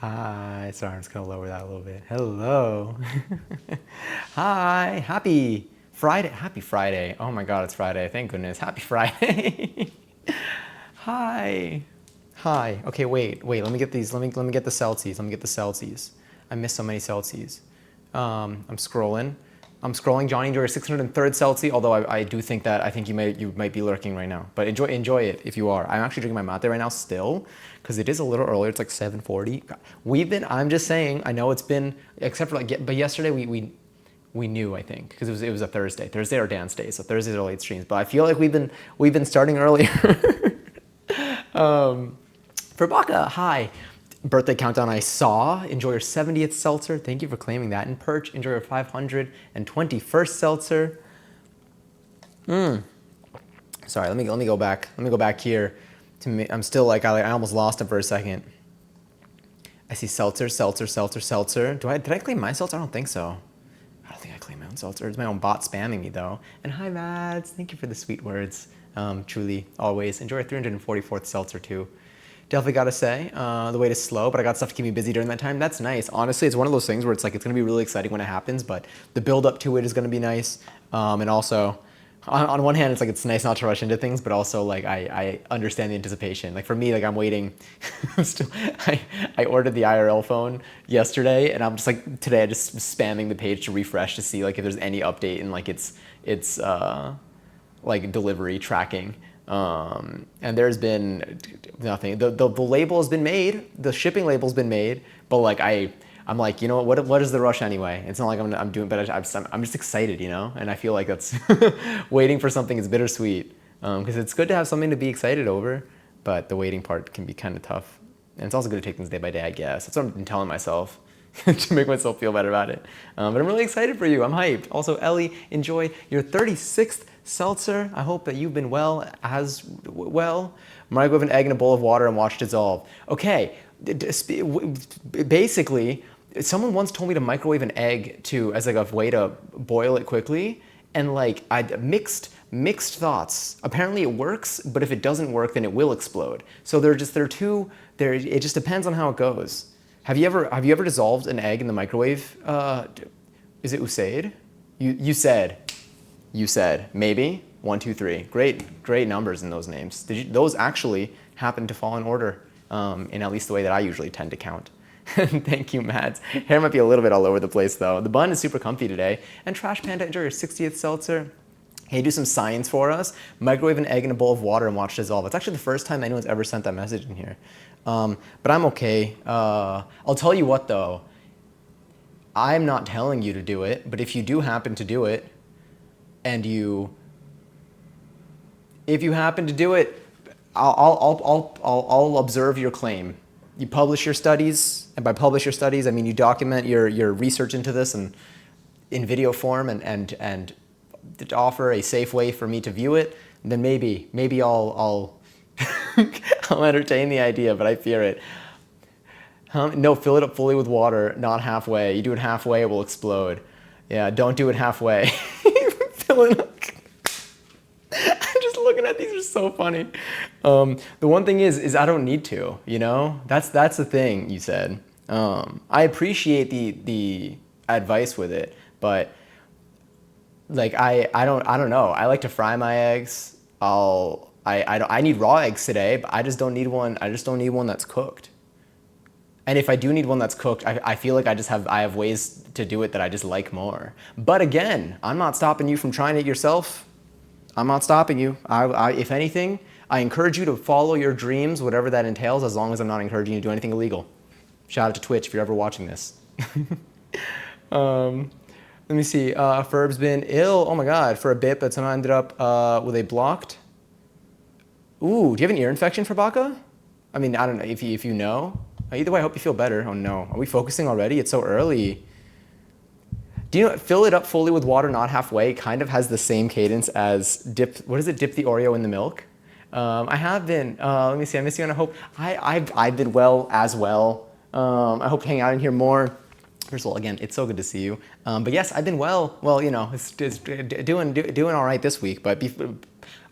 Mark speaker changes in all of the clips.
Speaker 1: Hi. Sorry, I'm just gonna lower that a little bit. Hello. Hi. Happy Friday. Happy Friday. Oh my God, it's Friday. Thank goodness. Happy Friday. Hi. Hi. Okay, wait. Let me get these. Let me get the Celsius. Let me get the Celsius. I missed so many Celsius. I'm scrolling. I'm scrolling. Johnny, enjoy your 603rd Celsius. Although I do think that I think you might be lurking right now. But enjoy it if you are. I'm actually drinking my mate right now still, because it is a little earlier. It's like 7:40. I'm just saying. I know it's been, except for but yesterday we knew, I think, because it was a Thursday. Thursday are dance days, so Thursdays are late streams. But I feel like we've been starting earlier. For Baka, hi. Birthday countdown I saw. Enjoy your 70th seltzer. Thank you for claiming that. And Perch, enjoy your 521st seltzer. Sorry, let me go back. Let me go back here. I'm still like I almost lost him for a second. I see seltzer. Did I claim my seltzer? I don't think so. I don't think I claim my own seltzer. It's my own bot spamming me though. And hi Mads, thank you for the sweet words. Truly, always. Enjoy your 344th seltzer too. Definitely gotta say, the wait is slow, but I got stuff to keep me busy during that time. That's nice. Honestly, it's one of those things where it's like it's gonna be really exciting when it happens, but the build up to it is gonna be nice. And also, on one hand, it's nice not to rush into things, but also like I understand the anticipation. Like for me, like I'm waiting. I ordered the IRL phone yesterday, and I'm just like today I just spamming the page to refresh to see like if there's any update in like its like delivery tracking. And there's been nothing. The label has been made, the shipping label's been made, but like I'm like, you know what is the rush anyway? It's not like I'm doing, but I'm just excited, you know? And I feel like that's waiting for something is bittersweet, because it's good to have something to be excited over, but the waiting part can be kind of tough. And it's also good to take things day by day, I guess. That's what I've been telling myself to make myself feel better about it. But I'm really excited for you. I'm hyped. Also, Ellie, enjoy your 36th seltzer. I hope that you've been well as well. Microwave an egg in a bowl of water and watch dissolve. Okay, basically, someone once told me to microwave an egg as like a way to boil it quickly, and like I mixed thoughts. Apparently it works, but if it doesn't work, then it will explode. So it just depends on how it goes. Have you ever dissolved an egg in the microwave? Is it Usaid? You said maybe 1, 2, 3. Great numbers in those names. Those actually happen to fall in order, in at least the way that I usually tend to count. Thank you, Mads. Hair might be a little bit all over the place though. The bun is super comfy today. And Trash Panda, enjoy your 60th seltzer. Hey, do some science for us. Microwave an egg in a bowl of water and watch dissolve. It's actually the first time anyone's ever sent that message in here. But I'm okay. I'll tell you what though. I'm not telling you to do it, but if you do happen to do it, and if you happen to do it, I'll observe your claim. You publish your studies, and by publish your studies, I mean you document your research into this and in video form, and to offer a safe way for me to view it. And then maybe I'll I'll entertain the idea, but I fear it. No, fill it up fully with water, not halfway. You do it halfway, it will explode. Yeah, don't do it halfway. Fill it up. I'm just looking at these, are so funny. The one thing is I don't need to, you know? That's the thing you said. I appreciate the advice with it, but like I don't know. I like to fry my eggs. I need raw eggs today, but I just don't need one. I just don't need one that's cooked. And if I do need one that's cooked, I feel like I have ways to do it that I just like more. But again, I'm not stopping you from trying it yourself. I'm not stopping you. If anything, I encourage you to follow your dreams, whatever that entails, as long as I'm not encouraging you to do anything illegal. Shout out to Twitch if you're ever watching this. Let me see. Ferb's been ill, oh my God, for a bit, but somehow ended up with a blocked. Ooh, do you have an ear infection for Baka? I mean, I don't know if you know. Either way, I hope you feel better. Oh no, are we focusing already? It's so early. Do you know, fill it up fully with water, not halfway, kind of has the same cadence as dip the Oreo in the milk? I have been, let me see, I miss you and I hope, I've been well as well. I hope to hang out in here more. First of all, again, it's so good to see you. But yes, I've been well. Well, you know, it's doing all right this week, but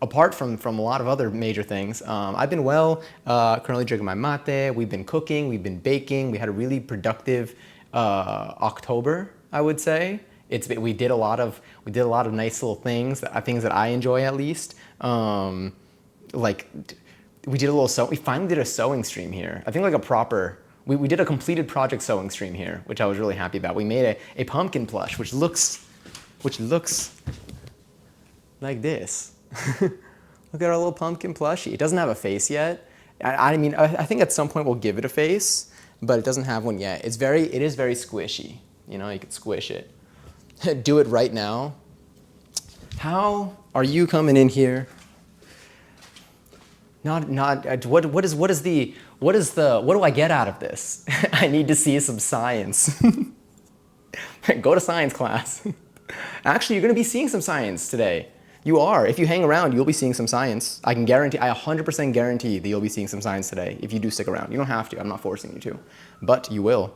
Speaker 1: apart from a lot of other major things, I've been well. Currently drinking my mate. We've been cooking. We've been baking. We had a really productive October, I would say. We did a lot of nice little things that I enjoy at least. Like we did a little we finally did a sewing stream here. I think like a proper. We did a completed project sewing stream here, which I was really happy about. We made a pumpkin plush, which looks like this. Look at our little pumpkin plushie. It doesn't have a face yet. I mean, I think at some point we'll give it a face, but it doesn't have one yet. It is very squishy. You know, you can squish it. Do it right now. How are you coming in here? What do I get out of this? I need to see some science. Go to science class. Actually, you're going to be seeing some science today. You are. If you hang around, you'll be seeing some science. I 100% guarantee that you'll be seeing some science today if you do stick around. You don't have to. I'm not forcing you to. But you will.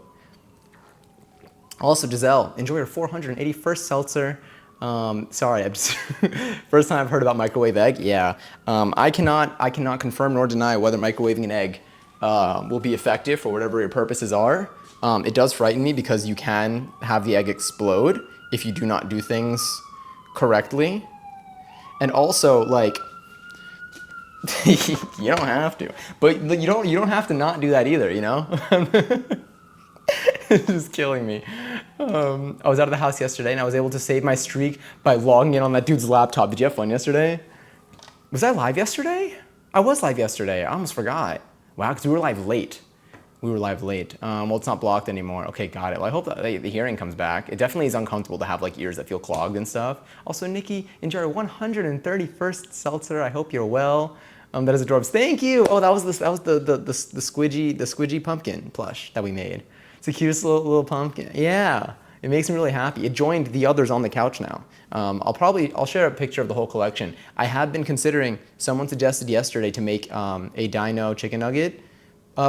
Speaker 1: Also, Giselle, enjoy your 481st seltzer. Sorry, I'm just first time I've heard about microwave egg. Yeah, I cannot confirm nor deny whether microwaving an egg will be effective for whatever your purposes are. It does frighten me because you can have the egg explode if you do not do things correctly, and also like you don't have to, but you don't have to not do that either. You know. It's just killing me. I was out of the house yesterday and I was able to save my streak by logging in on that dude's laptop. Did you have fun yesterday? Was I live yesterday? I was live yesterday. I almost forgot. Wow, because we were live late. Well, it's not blocked anymore. Okay, got it. Well, I hope that the hearing comes back. It definitely is uncomfortable to have like ears that feel clogged and stuff. Also, Nikki, enjoy your 131st seltzer. I hope you're well. That is adorable. Thank you. Oh, that was the squidgy pumpkin plush that we made. It's the cutest little pumpkin. Yeah, it makes me really happy. It joined the others on the couch now. I'll share a picture of the whole collection. I have been considering, someone suggested yesterday to make a dino chicken nugget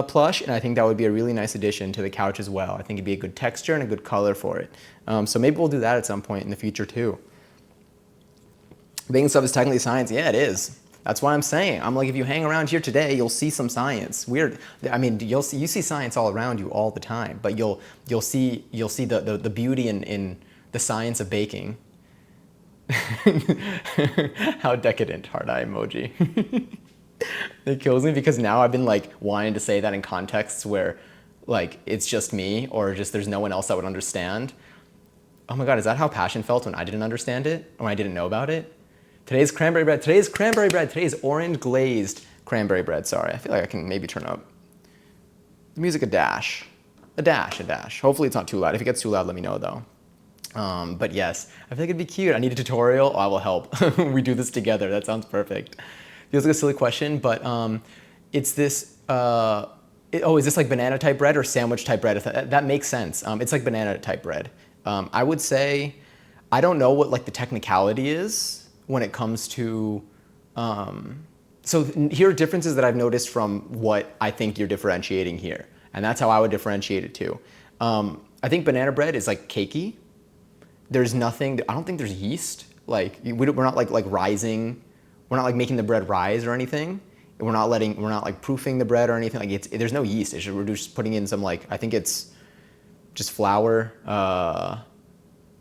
Speaker 1: plush, and I think that would be a really nice addition to the couch as well. I think it'd be a good texture and a good color for it. So maybe we'll do that at some point in the future too. Baking stuff is technically science. Yeah, it is. That's what I'm saying. I'm like, if you hang around here today, you'll see some science. Weird. I mean, you see science all around you all the time, but you'll see the beauty in the science of baking. How decadent, heart eye emoji. It kills me because now I've been like wanting to say that in contexts where like it's just me or just there's no one else that would understand. Oh my God, is that how passion felt when I didn't understand it or when I didn't know about it? Today's cranberry bread. Today's orange glazed cranberry bread. Sorry, I feel like I can maybe turn up the music a dash. Hopefully it's not too loud. If it gets too loud, let me know though. But yes, I feel like it'd be cute. I need a tutorial. Oh, I will help. We do this together. That sounds perfect. Feels like a silly question, but it's this. Is this like banana type bread or sandwich type bread? That makes sense. It's like banana type bread. I would say, I don't know what like the technicality is when it comes to, so here are differences that I've noticed from what I think you're differentiating here. And that's how I would differentiate it too. I think banana bread is like cakey. There's nothing, I don't think there's yeast. Like we're not like rising, we're not like making the bread rise or anything. We're not like proofing the bread or anything. Like there's no yeast. We're just putting in some like, I think it's just flour,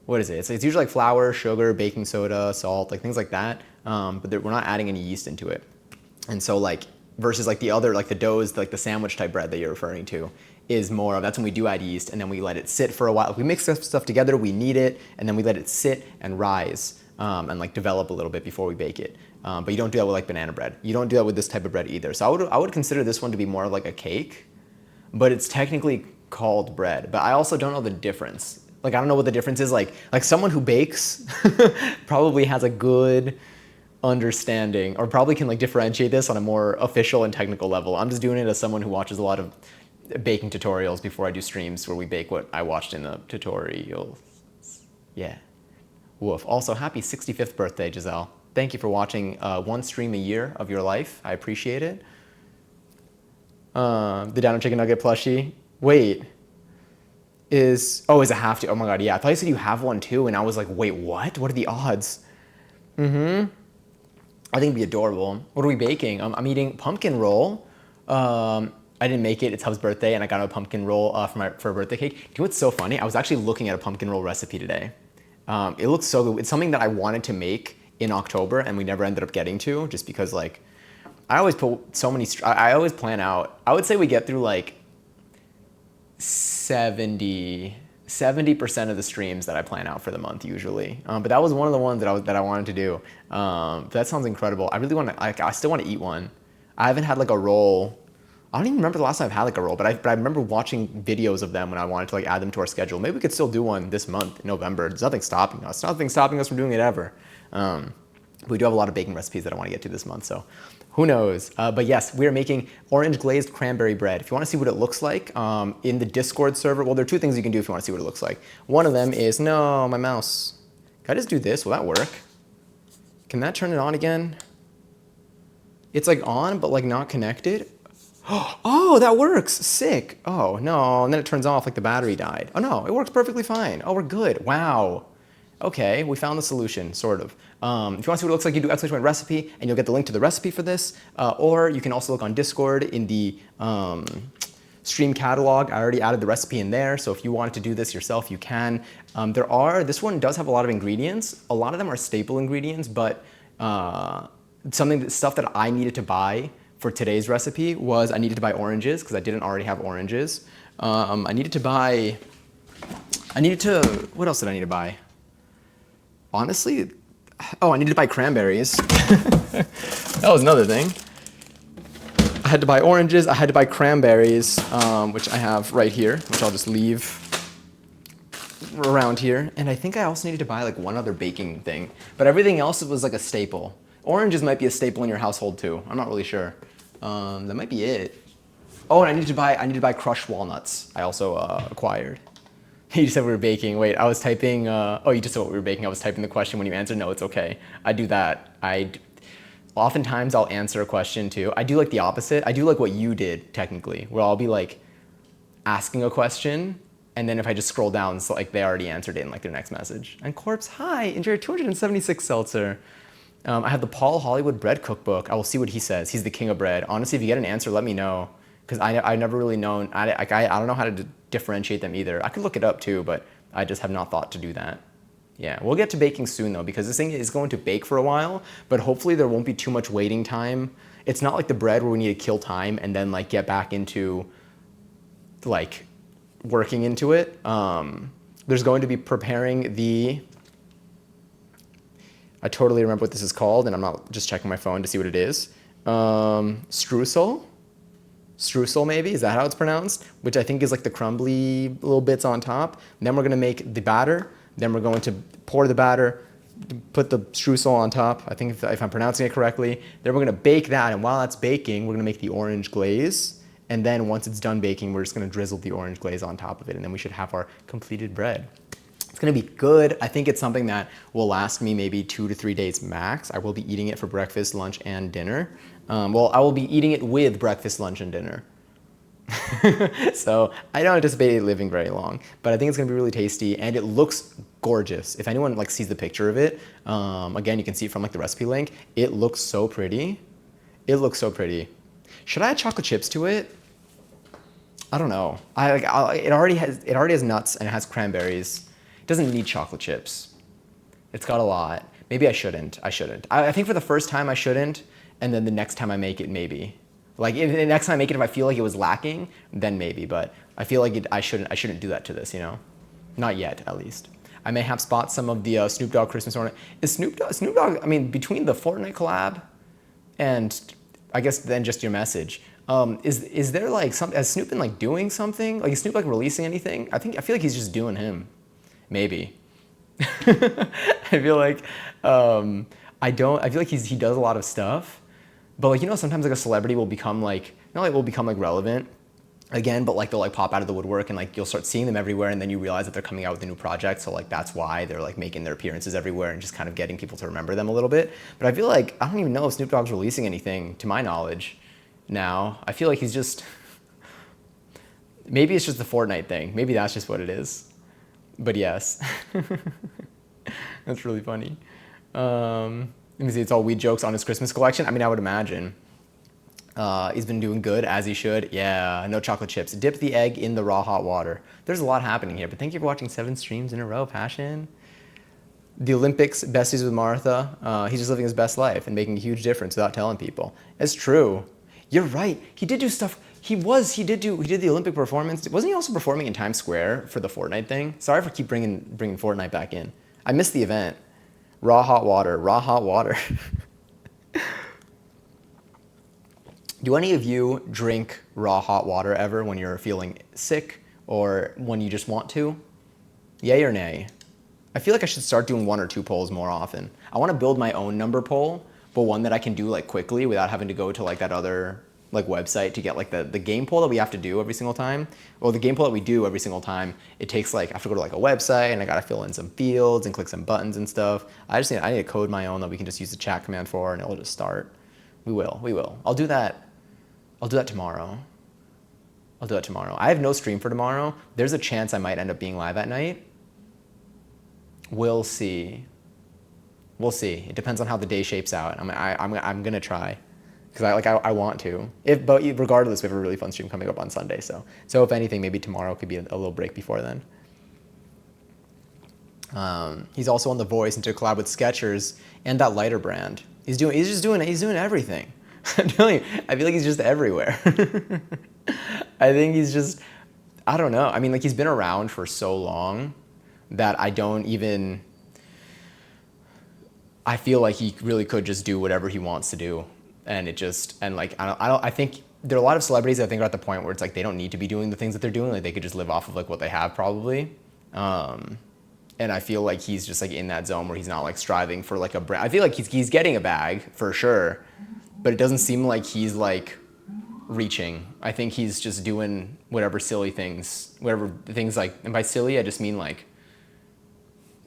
Speaker 1: what is it? It's usually like flour, sugar, baking soda, salt, like things like that. But we're not adding any yeast into it. And so like, versus like the other, like the doughs, like the sandwich type bread that you're referring to is more of, that's when we do add yeast and then we let it sit for a while. If we mix stuff together, we knead it, and then we let it sit and rise and like develop a little bit before we bake it. But you don't do that with like banana bread. You don't do that with this type of bread either. So I would consider this one to be more like a cake, but it's technically called bread. But I also don't know the difference. Like, I don't know what the difference is. Like someone who bakes probably has a good understanding or probably can like differentiate this on a more official and technical level. I'm just doing it as someone who watches a lot of baking tutorials before I do streams where we bake what I watched in the tutorials. Yeah. Woof. Also, happy 65th birthday, Giselle. Thank you for watching one stream a year of your life. I appreciate it. The Dino Chicken Nugget plushie. Wait. Is it have to? Oh my God, yeah. I thought you said you have one too, and I was like, wait, what? What are the odds? I think it'd be adorable. What are we baking? I'm eating pumpkin roll. I didn't make it. It's Hub's birthday, and I got him a pumpkin roll for a birthday cake. Do you know what's so funny? I was actually looking at a pumpkin roll recipe today. It looks so good. It's something that I wanted to make in October, and we never ended up getting to, just because like I always put so many. I always plan out. I would say we get through like 70% of the streams that I plan out for the month usually. But that was one of the ones that I wanted to do. That sounds incredible. I really want to. I still want to eat one. I haven't had like a roll. I don't even remember the last time I've had like a roll, but I remember watching videos of them when I wanted to like add them to our schedule. Maybe we could still do one this month in November. There's nothing stopping us. Nothing stopping us from doing it ever. We do have a lot of baking recipes that I want to get to this month, so who knows? But yes, we are making orange glazed cranberry bread. If you want to see what it looks like in the Discord server, well, there are two things you can do if you want to see what it looks like. One of them is, no, my mouse. Can I just do this? Will that work? Can that turn it on again? It's like on, but like not connected. Oh, that works. Sick. Oh, no. And then it turns off like the battery died. Oh, no. It works perfectly fine. Oh, we're good. Wow. Okay, we found the solution, sort of. If you want to see what it looks like, you do ! recipe, and you'll get the link to the recipe for this. Or you can also look on Discord in the stream catalog. I already added the recipe in there, so if you wanted to do this yourself, you can. This one does have a lot of ingredients. A lot of them are staple ingredients, but stuff that I needed to buy for today's recipe was I needed to buy oranges, because I didn't already have oranges. What else did I need to buy? Honestly, I needed to buy cranberries. That was another thing. I had to buy oranges, I had to buy cranberries, which I have right here, which I'll just leave around here. And I think I also needed to buy like one other baking thing, but everything else was like a staple. Oranges might be a staple in your household too. I'm not really sure. That might be it. Oh, and I need to buy crushed walnuts. I also acquired. You just said we were baking. Wait, I was typing. You just said what we were baking. I was typing the question when you answered. No, it's okay. I do that. Oftentimes I'll answer a question too. I do like the opposite. I do like what you did technically, where I'll be like asking a question, and then if I just scroll down, it's like they already answered it in like their next message. And Corpse, hi, enjoy your 276 seltzer. I have the Paul Hollywood bread cookbook. I will see what he says. He's the king of bread. Honestly, if you get an answer, let me know. Because I've never really known, I don't know how to differentiate them either. I could look it up too, but I just have not thought to do that. Yeah, we'll get to baking soon though, because this thing is going to bake for a while, but hopefully there won't be too much waiting time. It's not like the bread where we need to kill time and then like get back into like working into it. There's going to be preparing I totally remember what this is called, and I'm not just checking my phone to see what it is. Streusel? Streusel maybe, is that how it's pronounced? Which I think is like the crumbly little bits on top. And then we're gonna make the batter. Then we're going to pour the batter, put the streusel on top. I think if I'm pronouncing it correctly. Then we're gonna bake that, and while that's baking, we're gonna make the orange glaze. And then once it's done baking, we're just gonna drizzle the orange glaze on top of it, and then we should have our completed bread. It's gonna be good. I think it's something that will last me maybe 2 to 3 days max. I will be eating it for breakfast, lunch, and dinner. I will be eating it with breakfast, lunch, and dinner. So I don't anticipate it living very long, but I think it's gonna be really tasty, and it looks gorgeous. If anyone like sees the picture of it, again, you can see it from like the recipe link. It looks so pretty. It looks so pretty. Should I add chocolate chips to it? I don't know. It already has nuts and it has cranberries. It doesn't need chocolate chips. It's got a lot. Maybe I shouldn't. I think for the first time I shouldn't, and then the next time I make it, maybe. Like if the next time I make it, if I feel like it was lacking, then maybe. But I feel like I shouldn't do that to this, you know? Not yet, at least. I may have spot some of the Snoop Dogg Christmas ornament. Is Snoop Dogg, I mean, between the Fortnite collab and I guess then just your message, is there like has Snoop been like doing something? Like is Snoop like releasing anything? I feel like he's just doing him. Maybe. I feel like I feel like he does a lot of stuff, but like, you know, sometimes like a celebrity will become like, not like will become like relevant again, but like they'll like pop out of the woodwork and like you'll start seeing them everywhere, and then you realize that they're coming out with a new project, so like that's why they're like making their appearances everywhere and just kind of getting people to remember them a little bit. But I feel like I don't even know if Snoop Dogg's releasing anything to my knowledge now. I feel like he's just, maybe it's just the Fortnite thing, maybe that's just what it is. But yes. That's really funny. Let me see, it's all weed jokes on his Christmas collection. I mean, I would imagine. He's been doing good, as he should. Yeah, no chocolate chips. Dip the egg in the raw hot water. There's a lot happening here, but thank you for watching 7 streams in a row, Passion. The Olympics, besties with Martha. He's just living his best life and making a huge difference without telling people. It's true. You're right. He did do stuff. He did the Olympic performance. Wasn't he also performing in Times Square for the Fortnite thing? Sorry for keep bringing Fortnite back in. I missed the event. Raw hot water. Raw hot water. Do any of you drink raw hot water ever when you're feeling sick or when you just want to? Yay or nay? I feel like I should start doing 1 or 2 polls more often. I want to build my own number poll, but one that I can do like quickly without having to go to like that other like website to get like the game poll that we have to do every single time. Well, the game poll that we do every single time, it takes like, I have to go to like a website and I gotta fill in some fields and click some buttons and stuff. I need to code my own that we can just use the chat command for and it'll just start. We will. I'll do that tomorrow. I have no stream for tomorrow. There's a chance I might end up being live at night. We'll see. It depends on how the day shapes out. I'm gonna try, because I want to. But regardless, we have a really fun stream coming up on Sunday. So if anything, maybe tomorrow could be a little break before then. He's also on The Voice and to collab with Skechers and that lighter brand. He's doing everything. I'm telling you, I feel like he's just everywhere. I think he's just, I don't know. I mean, like he's been around for so long that I feel like he really could just do whatever he wants to do. And I think there are a lot of celebrities that I think are at the point where it's like they don't need to be doing the things that they're doing. Like they could just live off of like what they have probably. And I feel like he's just like in that zone where he's not like striving for like a brand. I feel like he's getting a bag for sure, but it doesn't seem like he's like reaching. I think he's just doing whatever things like, and by silly, I just mean like,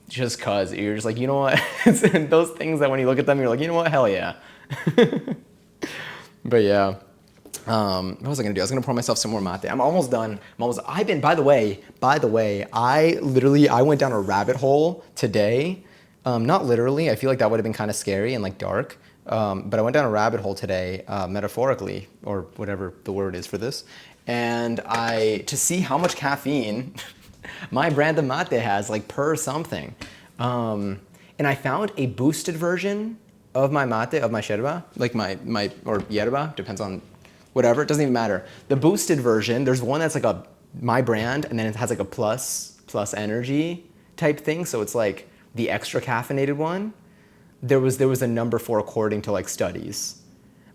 Speaker 1: just cause you're just like, you know what? Those things that when you look at them, you're like, you know what? Hell yeah. But yeah. What was I gonna do? I was gonna pour myself some more mate. I'm almost done. By the way, I went down a rabbit hole today. Not literally, I feel like that would have been kind of scary and like dark. But I went down a rabbit hole today, metaphorically, or whatever the word is for this. And to see how much caffeine my brand of mate has, like per something. And I found a boosted version of my mate, of my yerba, like my or yerba, depends on whatever, it doesn't even matter. The boosted version, there's one that's like my brand, and then it has like a plus energy type thing. So it's like the extra caffeinated one. There was a number for according to like studies,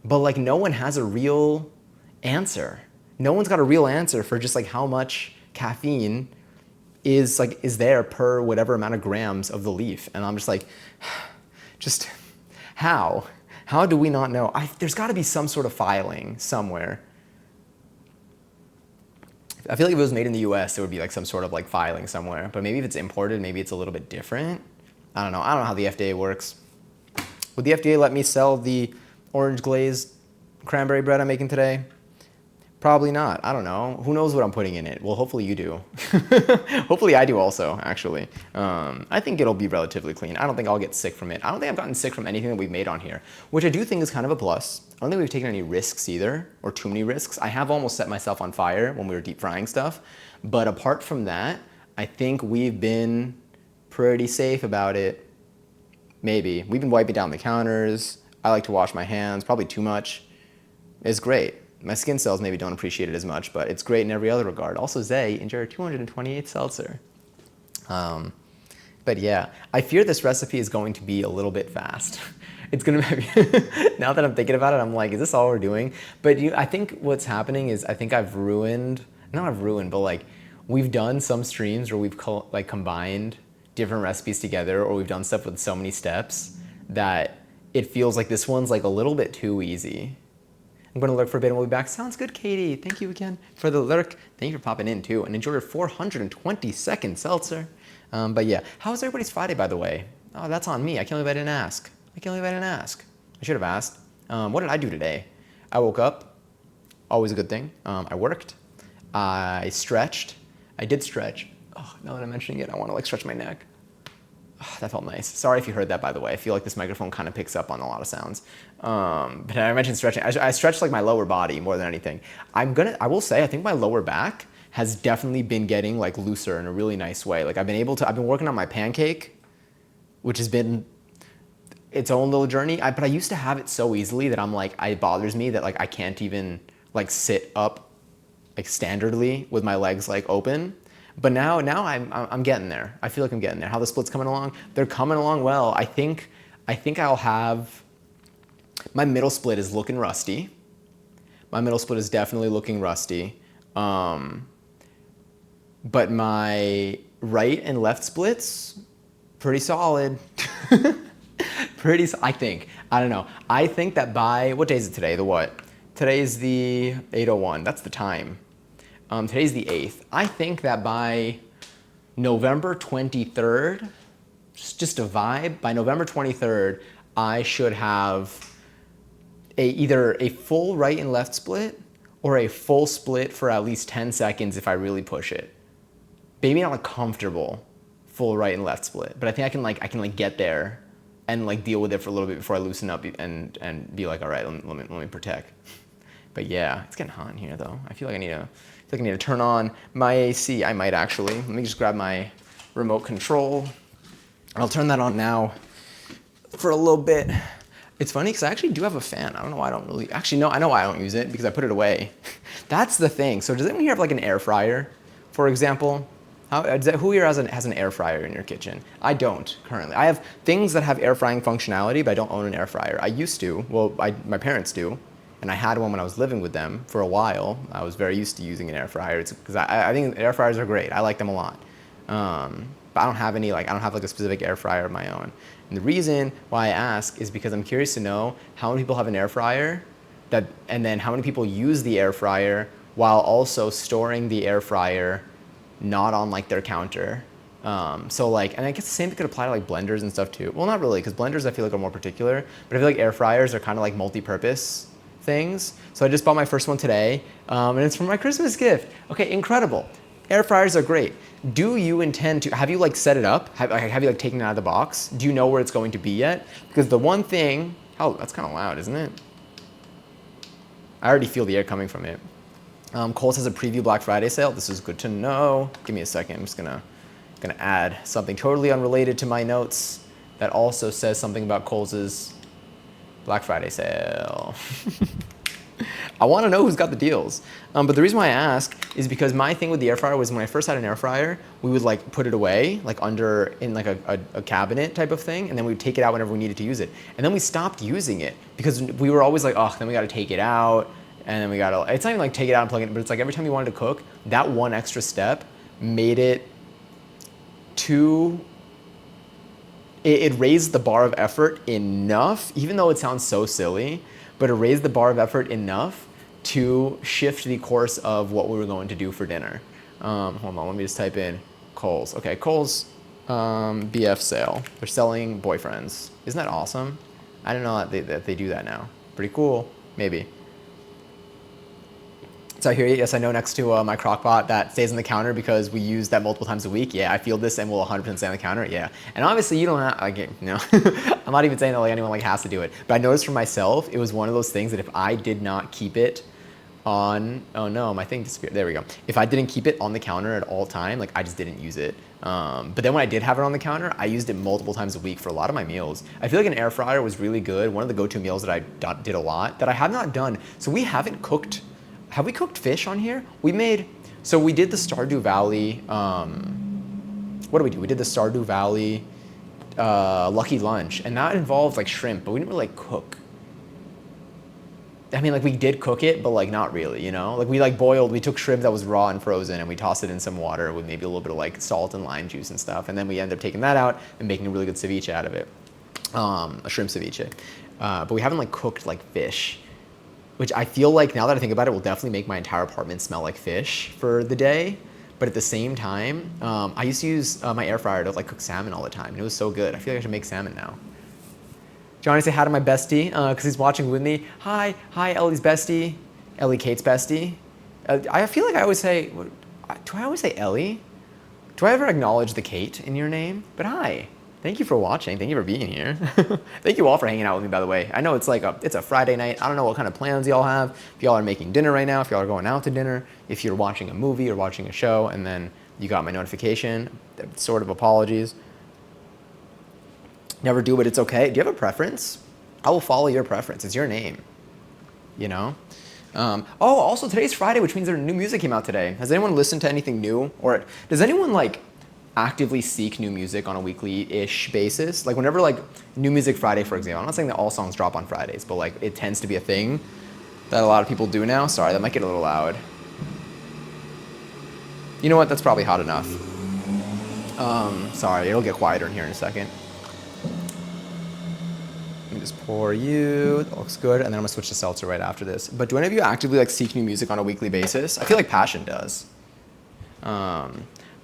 Speaker 1: but like no one has a real answer. No one's got a real answer for just like how much caffeine is there per whatever amount of grams of the leaf. And I'm just like, just how do we not know? There's got to be some sort of filing somewhere. I feel like if it was made in the US, there would be like some sort of like filing somewhere. But maybe if it's imported, maybe it's a little bit different. I don't know how the FDA works. Would the FDA let me sell the orange glazed cranberry bread I'm making today? Probably not. I don't know. Who knows what I'm putting in it? Well, hopefully you do. Hopefully I do also, actually. I think it'll be relatively clean. I don't think I'll get sick from it. I don't think I've gotten sick from anything that we've made on here, which I do think is kind of a plus. I don't think we've taken any risks either, or too many risks. I have almost set myself on fire when we were deep frying stuff. But apart from that, I think we've been pretty safe about it. Maybe. We've been wiping down the counters. I like to wash my hands, probably too much. It's great. My skin cells maybe don't appreciate it as much, but it's great in every other regard. Also, Zay, enjoy your 228 seltzer. But yeah, I fear this recipe is going to be a little bit fast. It's going to be, now that I'm thinking about it, I'm like, is this all we're doing? But I think what's happening is I think but like we've done some streams where we've combined different recipes together, or we've done stuff with so many steps that it feels like this one's like a little bit too easy. I'm going to lurk for a bit and we'll be back. Sounds good, Katie. Thank you again for the lurk. Thank you for popping in too. And enjoy your 422nd seltzer. But yeah, how was everybody's Friday, by the way? Oh, that's on me. I can't believe I didn't ask. I should have asked. What did I do today? I woke up. Always a good thing. I worked. I stretched. I did stretch. Oh, now that I'm mentioning it, I want to like stretch my neck. That felt nice. Sorry if you heard that, by the way. I feel like this microphone kind of picks up on a lot of sounds. But I mentioned stretching. I stretched like my lower body more than anything. I will say, I think my lower back has definitely been getting like looser in a really nice way. Like I've been working on my pancake, which has been its own little journey. But I used to have it so easily that I'm like, it bothers me that like I can't even like sit up like standardly with my legs like open. But now I'm getting there. I feel like I'm getting there. How the splits coming along? They're coming along well. I think I'll have, my middle split is looking rusty. My middle split is definitely looking rusty. But my right and left splits, pretty solid. I think. I don't know. I think that by, what day is it today? The what? Today is the 8:01. That's the time. Today's the 8th. I think that by November 23rd, just a vibe, by November 23rd, I should have either a full right and left split or a full split for at least 10 seconds if I really push it. Maybe not a comfortable full right and left split, but I think I can get there and like deal with it for a little bit before I loosen up and be like, all right, let me protect. But yeah, it's getting hot in here though. I feel like I need to turn on my AC. I might actually. Let me just grab my remote control. I'll turn that on now for a little bit. It's funny because I actually do have a fan. I don't know why I don't really, actually no, I know why I don't use it because I put it away. That's the thing. So does anyone here have like an air fryer, for example? Who here has an air fryer in your kitchen? I don't currently. I have things that have air frying functionality, but I don't own an air fryer. I used to, well, my parents do. And I had one when I was living with them for a while. I was very used to using an air fryer because I think air fryers are great. I like them a lot. But I don't have any, like, I don't have like a specific air fryer of my own. And the reason why I ask is because I'm curious to know how many people have an air fryer and then how many people use the air fryer while also storing the air fryer not on like their counter. So like, and I guess the same thing could apply to like blenders and stuff too. Well, not really, because blenders I feel like are more particular, but I feel like air fryers are kind of like multi-purpose things. So I just bought my first one today, and it's for my Christmas gift. Okay, incredible. Air fryers are great. Do you intend to, have you like set it up? Have you like taken it out of the box? Do you know where it's going to be yet? Because the one thing, oh, that's kind of loud, isn't it? I already feel the air coming from it. Kohl's has a preview Black Friday sale. This is good to know. Give me a second. I'm just gonna add something totally unrelated to my notes that also says something about Kohl's Black Friday sale. I want to know who's got the deals. But the reason why I ask is because my thing with the air fryer was when I first had an air fryer, we would like put it away like in like a cabinet type of thing, and then we would take it out whenever we needed to use it. And then we stopped using it because we were always like, oh, then we got to take it out, and then we got to. It's not even like take it out and plug it in, but it's like every time you wanted to cook, that one extra step made it too. It raised the bar of effort enough, even though it sounds so silly, but it raised the bar of effort enough to shift the course of what we were going to do for dinner. Hold on, let me just type in Kohl's. Okay, Kohl's BF sale. They're selling boyfriends. Isn't that awesome? I didn't know that they do that now. Pretty cool, maybe. So here, yes, I know next to my crock pot that stays on the counter because we use that multiple times a week. Yeah, I feel this and will 100% stay on the counter. Yeah, and obviously you don't have, like, you know, I'm not even saying that like anyone like has to do it. But I noticed for myself, it was one of those things that if I did not keep it on, oh no, my thing disappeared. There we go. If I didn't keep it on the counter at all time, like I just didn't use it. But then when I did have it on the counter, I used it multiple times a week for a lot of my meals. I feel like an air fryer was really good. One of the go-to meals that I did a lot that I have not done. So we haven't cooked. Have we cooked fish on here? We did the Stardew Valley, what did we do? We did the Stardew Valley Lucky Lunch, and that involved like shrimp, but we didn't really like cook. I mean, like we did cook it, but like not really, you know? Like we took shrimp that was raw and frozen and we tossed it in some water with maybe a little bit of like salt and lime juice and stuff, and then we ended up taking that out and making a really good ceviche out of it, a shrimp ceviche. But we haven't like cooked like fish, which I feel like, now that I think about it, will definitely make my entire apartment smell like fish for the day. But at the same time, I used to use my air fryer to like cook salmon all the time, and it was so good. I feel like I should make salmon now. Johnny, say hi to my bestie, because he's watching with me. Hi, Ellie's bestie, Ellie Kate's bestie. I feel like I always say, do I always say Ellie? Do I ever acknowledge the Kate in your name? But hi, Thank you for watching. Thank you for being here. Thank you all for hanging out with me, by the way. I know it's it's a Friday night. I don't know what kind of plans y'all have. If y'all are making dinner right now, if y'all are going out to dinner, if you're watching a movie or watching a show, and then you got my notification, sort of apologies. Never do, but it's okay. Do you have a preference? I will follow your preference. It's your name, you know? Also today's Friday, which means their new music came out today. Has anyone listened to anything new? Or does anyone like actively seek new music on a weekly-ish basis? Like whenever like New Music Friday, for example, I'm not saying that all songs drop on Fridays, but like it tends to be a thing that a lot of people do now. Sorry, that might get a little loud. You know what? That's probably hot enough. Sorry, it'll get quieter in here in a second. Let me just pour you. That looks good. And then I'm gonna switch to seltzer right after this. But do any of you actively like seek new music on a weekly basis? I feel like Passion does.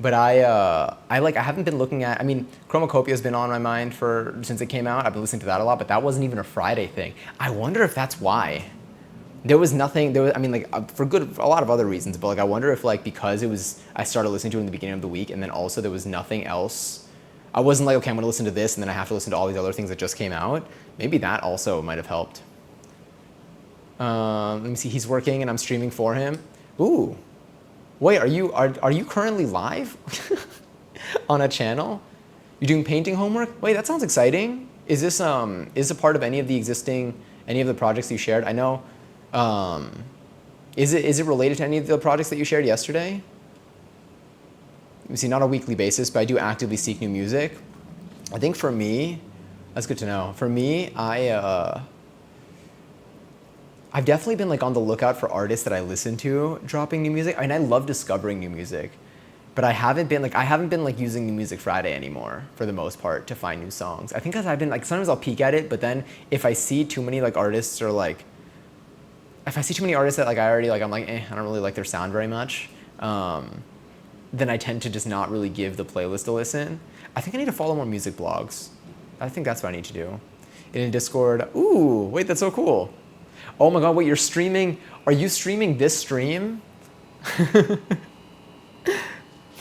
Speaker 1: But I haven't been looking at, I mean, Chromacopia has been on my mind since it came out. I've been listening to that a lot, but that wasn't even a Friday thing. I wonder if that's why. There was nothing, for a lot of other reasons, but like I wonder if like because I started listening to it in the beginning of the week and then also there was nothing else. I wasn't like, okay, I'm gonna listen to this and then I have to listen to all these other things that just came out. Maybe that also might have helped. Let me see, he's working and I'm streaming for him. Ooh. Wait, are you currently live on a channel? You're doing painting homework? Wait, that sounds exciting. Is this a part of any of the projects you shared? I know. Is it related to any of the projects that you shared yesterday? Let me see, not on a weekly basis, but I do actively seek new music. I think for me, that's good to know. For me, I've definitely been like on the lookout for artists that I listen to dropping new music. I mean, I love discovering new music, but I haven't been like using New Music Friday anymore for the most part to find new songs. I think because I've been like, sometimes I'll peek at it, but then if I see too many like artists or like, if I see too many artists that like I already like, I'm like, I don't really like their sound very much, then I tend to just not really give the playlist a listen. I think I need to follow more music blogs. I think that's what I need to do. In Discord, ooh, wait, that's so cool. Oh my God, wait, you're streaming, are you streaming this stream?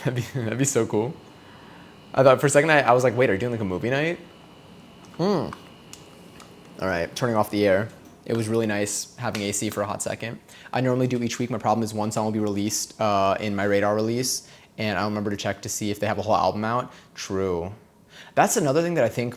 Speaker 1: That'd be so cool. I thought for a second, I was like, wait, are you doing like a movie night? All right, turning off the air. It was really nice having AC for a hot second. I normally do each week. My problem is one song will be released in my radar release, and I'll remember to check to see if they have a whole album out. True. That's another thing that I think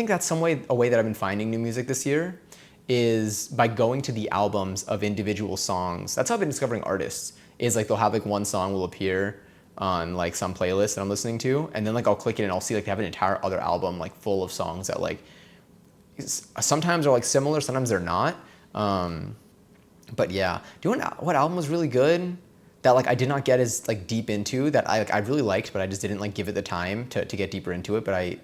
Speaker 1: that's a way that I've been finding new music this year is by going to the albums of individual songs. That's how I've been discovering artists, is like they'll have like one song will appear on like some playlist that I'm listening to, and then like I'll click it and I'll see like they have an entire other album like full of songs that like sometimes are like similar, sometimes they're not. But yeah, what album was really good that like I did not get as like deep into that I really liked, but I just didn't like give it the time to get deeper into it, but I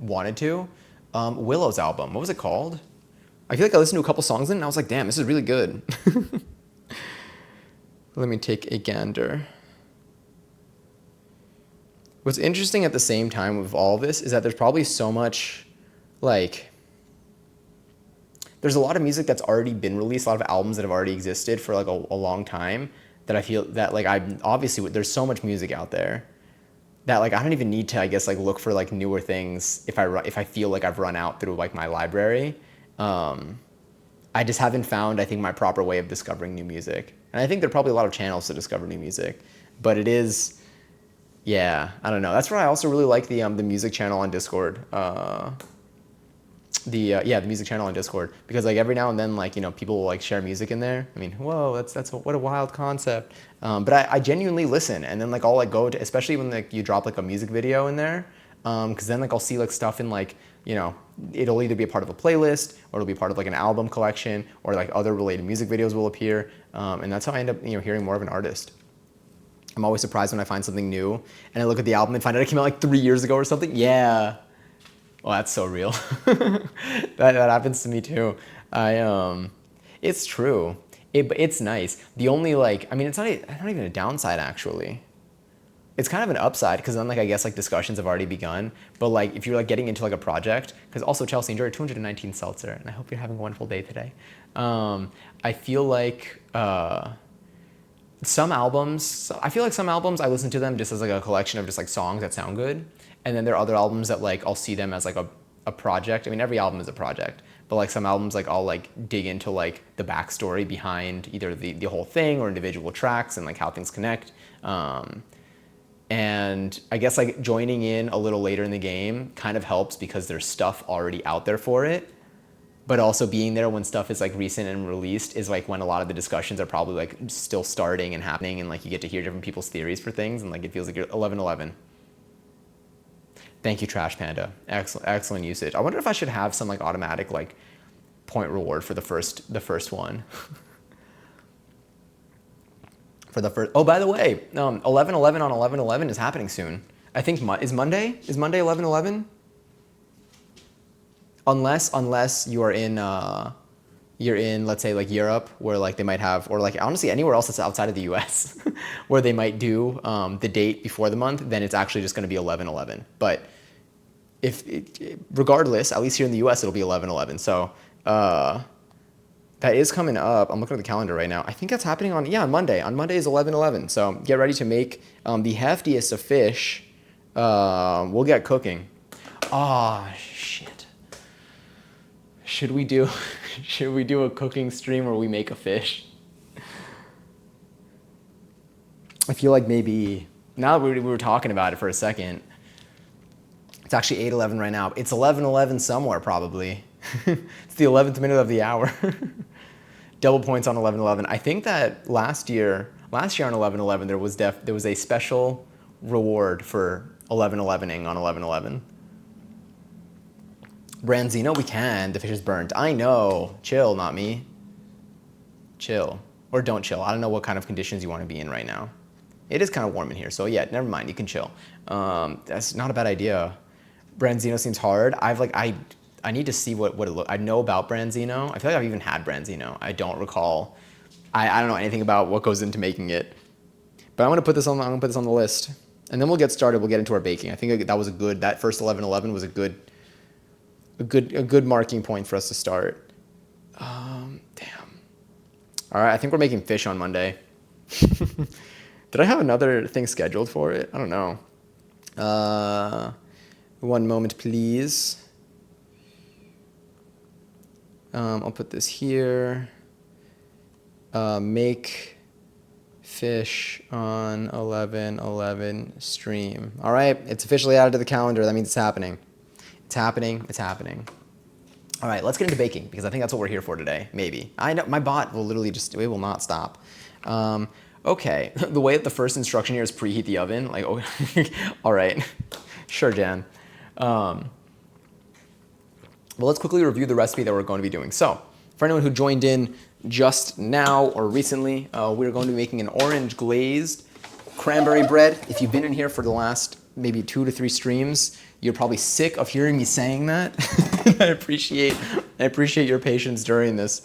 Speaker 1: wanted to. Willow's album, what was it called? I feel like I listened to a couple songs in and I was like, damn, this is really good. Let me take a gander. What's interesting at the same time with all of this is that there's probably so much, like, there's a lot of music that's already been released, a lot of albums that have already existed for like a long time that I feel that like there's so much music out there that like I don't even need to, I guess, like look for like newer things if I feel like I've run out through like my library. I just haven't found, I think, my proper way of discovering new music. And I think there are probably a lot of channels to discover new music, but it is, yeah, I don't know. That's why I also really like the music channel on Discord. The music channel on Discord, because like every now and then, like, you know, people will like share music in there. I mean, whoa, what a wild concept. But I genuinely listen, and then like I'll like go to, especially when like you drop like a music video in there, because then like I'll see like stuff in like, you know, it'll either be a part of a playlist or it'll be part of like an album collection, or like other related music videos will appear, and that's how I end up, you know, hearing more of an artist. I'm always surprised when I find something new and I look at the album and find out it came out like 3 years ago or something. Yeah. Well, that's so real. that happens to me too. It's true. It's nice. The only like, I mean, it's not even a downside actually. It's kind of an upside because then like I guess like discussions have already begun. But like if you're like getting into like a project, because also Chelsea, enjoy your 219 seltzer, and I hope you're having a wonderful day today. I feel like some albums, I feel like some albums I listen to them just as like a collection of just like songs that sound good, and then there are other albums that like I'll see them as like a project. I mean, every album is a project, but like some albums like I'll like dig into like the backstory behind either the whole thing or individual tracks and like how things connect. And I guess like joining in a little later in the game kind of helps because there's stuff already out there for it. But also being there when stuff is like recent and released is like when a lot of the discussions are probably like still starting and happening, and like you get to hear different people's theories for things, and like it feels like you're 11-11. Thank you, Trash Panda. Excellent usage. I wonder if I should have some like automatic like point reward for the first one. For the first. Oh, by the way, 11-11 on 11-11 is happening soon. I think is Monday 11-11? Unless you are in you're in, let's say, like Europe, where like they might have, or like honestly anywhere else that's outside of the US where they might do the date before the month, then it's actually just going to be 11-11. But regardless, at least here in the US, it'll be 11-11. So that is coming up. I'm looking at the calendar right now. I think that's happening on Monday. On Monday is 11-11. So get ready to make the heftiest of fish. We'll get cooking. Oh, shit. Should we do a cooking stream where we make a fish? I feel like maybe, now that we were talking about it for a second, it's actually 8:11 right now. It's 11:11 somewhere probably. It's the 11th minute of the hour. Double points on 11:11. I think that last year on 11:11 there was a special reward for 11:11ing on 11:11. Branzino, we can. The fish is burnt. I know. Chill, not me. Chill. Or don't chill. I don't know what kind of conditions you want to be in right now. It is kind of warm in here, so yeah, never mind. You can chill. That's not a bad idea. Branzino seems hard. I need to see what it looks. I know about Branzino. I feel like I've even had Branzino. I don't recall. I don't know anything about what goes into making it. But I'm gonna put this on the list, and then we'll get started. We'll get into our baking. I think that first 11:11 was a good marking point for us to start. Damn. All right, I think we're making fish on Monday. Did I have another thing scheduled for it? I don't know. One moment, please. I'll put this here. Make fish on 11:11 stream. All right, it's officially added to the calendar. That means it's happening. It's happening. All right, let's get into baking because I think that's what we're here for today, maybe. I know my bot will literally it will not stop. Okay, the way that the first instruction here is preheat the oven, like, oh, all right, sure, Jan. Well, let's quickly review the recipe that we're going to be doing. So, for anyone who joined in just now or recently, we're going to be making an orange glazed cranberry bread. If you've been in here for the last maybe 2 to 3 streams, you're probably sick of hearing me saying that. I appreciate your patience during this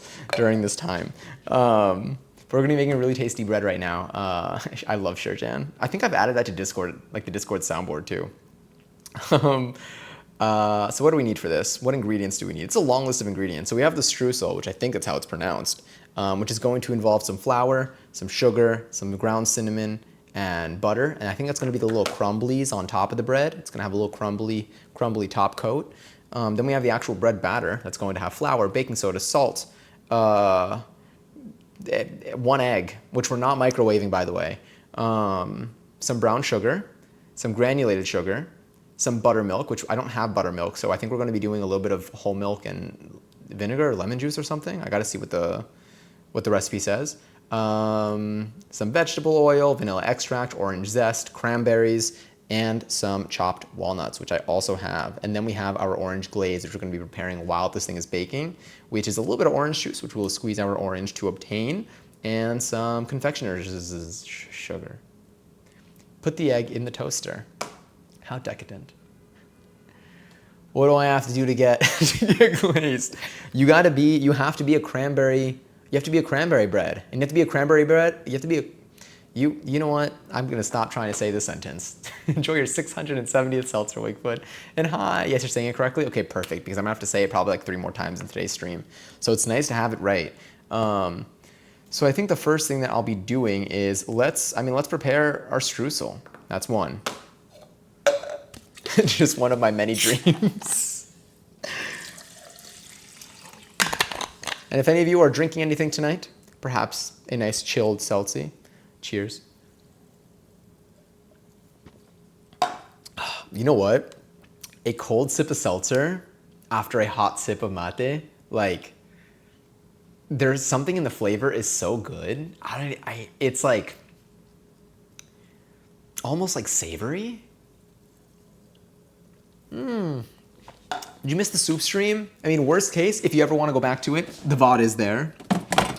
Speaker 1: time. We're gonna be making a really tasty bread right now. I love Shurjan. I think I've added that to Discord, like the Discord soundboard too. So what do we need for this? What ingredients do we need? It's a long list of ingredients. So we have the streusel, which I think that's how it's pronounced, which is going to involve some flour, some sugar, some ground cinnamon, and butter. And I think that's going to be the little crumblies on top of the bread. It's going to have a little crumbly top coat. Then we have the actual bread batter that's going to have flour, baking soda, salt, 1 egg, which we're not microwaving, by the way, some brown sugar, some granulated sugar, some buttermilk, which I don't have buttermilk, so I think we're going to be doing a little bit of whole milk and vinegar or lemon juice or something. I got to see what the recipe says. Some vegetable oil, vanilla extract, orange zest, cranberries, and some chopped walnuts, which I also have. And then we have our orange glaze, which we're going to be preparing while this thing is baking, which is a little bit of orange juice, which we'll squeeze our orange to obtain, and some confectioner's sugar. Put the egg in the toaster. How decadent. What do I have to do to get glazed? You have to be a cranberry bread. And you have to be a cranberry bread, you know what? I'm gonna stop trying to say this sentence. Enjoy your 670th seltzer, Wakefoot. And hi, yes, you're saying it correctly? Okay, perfect, because I'm gonna have to say it probably like 3 more times in today's stream. So it's nice to have it right. So I think the first thing that I'll be doing is let's prepare our streusel. That's one. Just one of my many dreams. And if any of you are drinking anything tonight, perhaps a nice chilled seltzy. Cheers. You know what? A cold sip of seltzer after a hot sip of mate, like, there's something in the flavor is so good. It's like almost like savory. Did you miss the soup stream? I mean, worst case, if you ever want to go back to it, the VOD is there.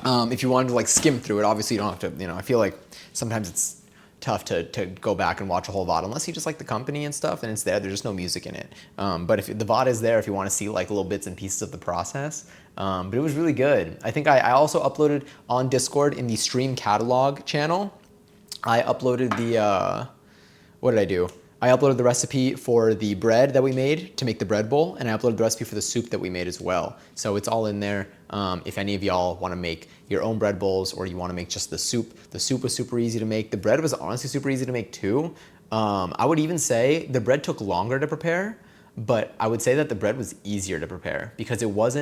Speaker 1: If you wanted to like skim through it, obviously you don't have to, I feel like sometimes it's tough to go back and watch a whole VOD unless you just like the company and stuff and it's there. There's just no music in it. But if the VOD is there, if you want to see like little bits and pieces of the process. But it was really good. I think I also uploaded on Discord in the stream catalog channel. I uploaded the, what did I do? I uploaded the recipe for the bread that we made to make the bread bowl, and I uploaded the recipe for the soup that we made as well. So it's all in there. If any of y'all want to make your own bread bowls or you want to make just the soup was super easy to make. The bread was honestly super easy to make too. I would even say the bread took longer to prepare, but I would say that the bread was easier to prepare because it was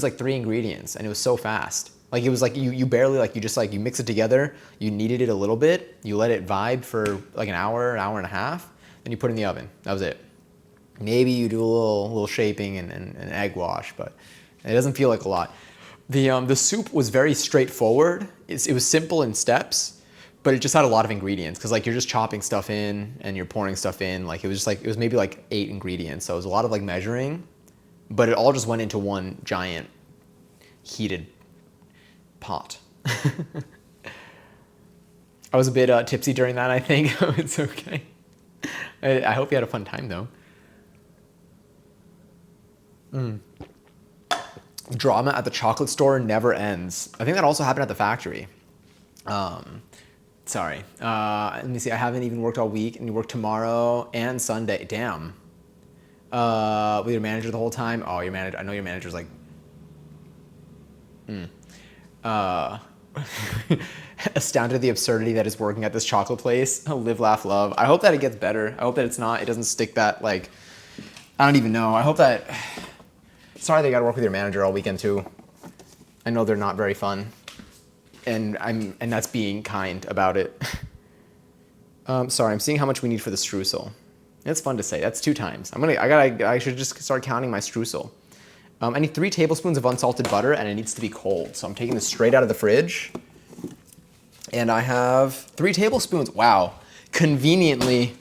Speaker 1: like 3 ingredients and it was so fast. Like it was like you barely you mix it together, you kneaded it a little bit, you let it vibe for like an hour and a half, then you put it in the oven. That was it. Maybe you do a little shaping and an egg wash, but it doesn't feel like a lot. The soup was very straightforward. It was simple in steps, but it just had a lot of ingredients because like you're just chopping stuff in and you're pouring stuff in. Like it was maybe like 8 ingredients. So it was a lot of like measuring, but it all just went into one giant heated pot. I was a bit tipsy during that, I think. It's okay. I hope you had a fun time though. Drama at the chocolate store never ends. I think that also happened at the factory. Sorry. Let me see. I haven't even worked all week and you work tomorrow and Sunday. Damn. With your manager the whole time? Oh, your manager. I know your manager's like... astounded at the absurdity that is working at this chocolate place. Live, laugh, love. I hope that it gets better. I hope that it doesn't stick that, like... I don't even know. I hope that... Sorry they gotta work with your manager all weekend too. I know they're not very fun. And that's being kind about it. Sorry, I'm seeing how much we need for the streusel. It's fun to say. That's 2 times. I should just start counting my streusel. I need 3 tablespoons of unsalted butter and it needs to be cold. So I'm taking this straight out of the fridge. And I have 3 tablespoons. Wow. Conveniently,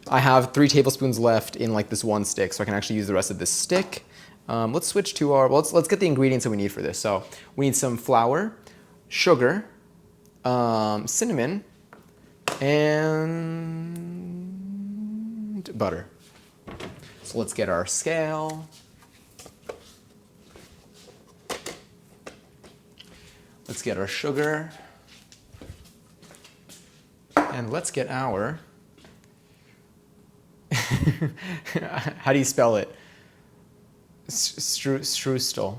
Speaker 1: I have 3 tablespoons left in like this one stick, so I can actually use the rest of this stick. Let's switch to our, let's get the ingredients that we need for this. So we need some flour, sugar, cinnamon, and butter. So let's get our scale. Let's get our sugar. And let's get our, how do you spell it? Strudel.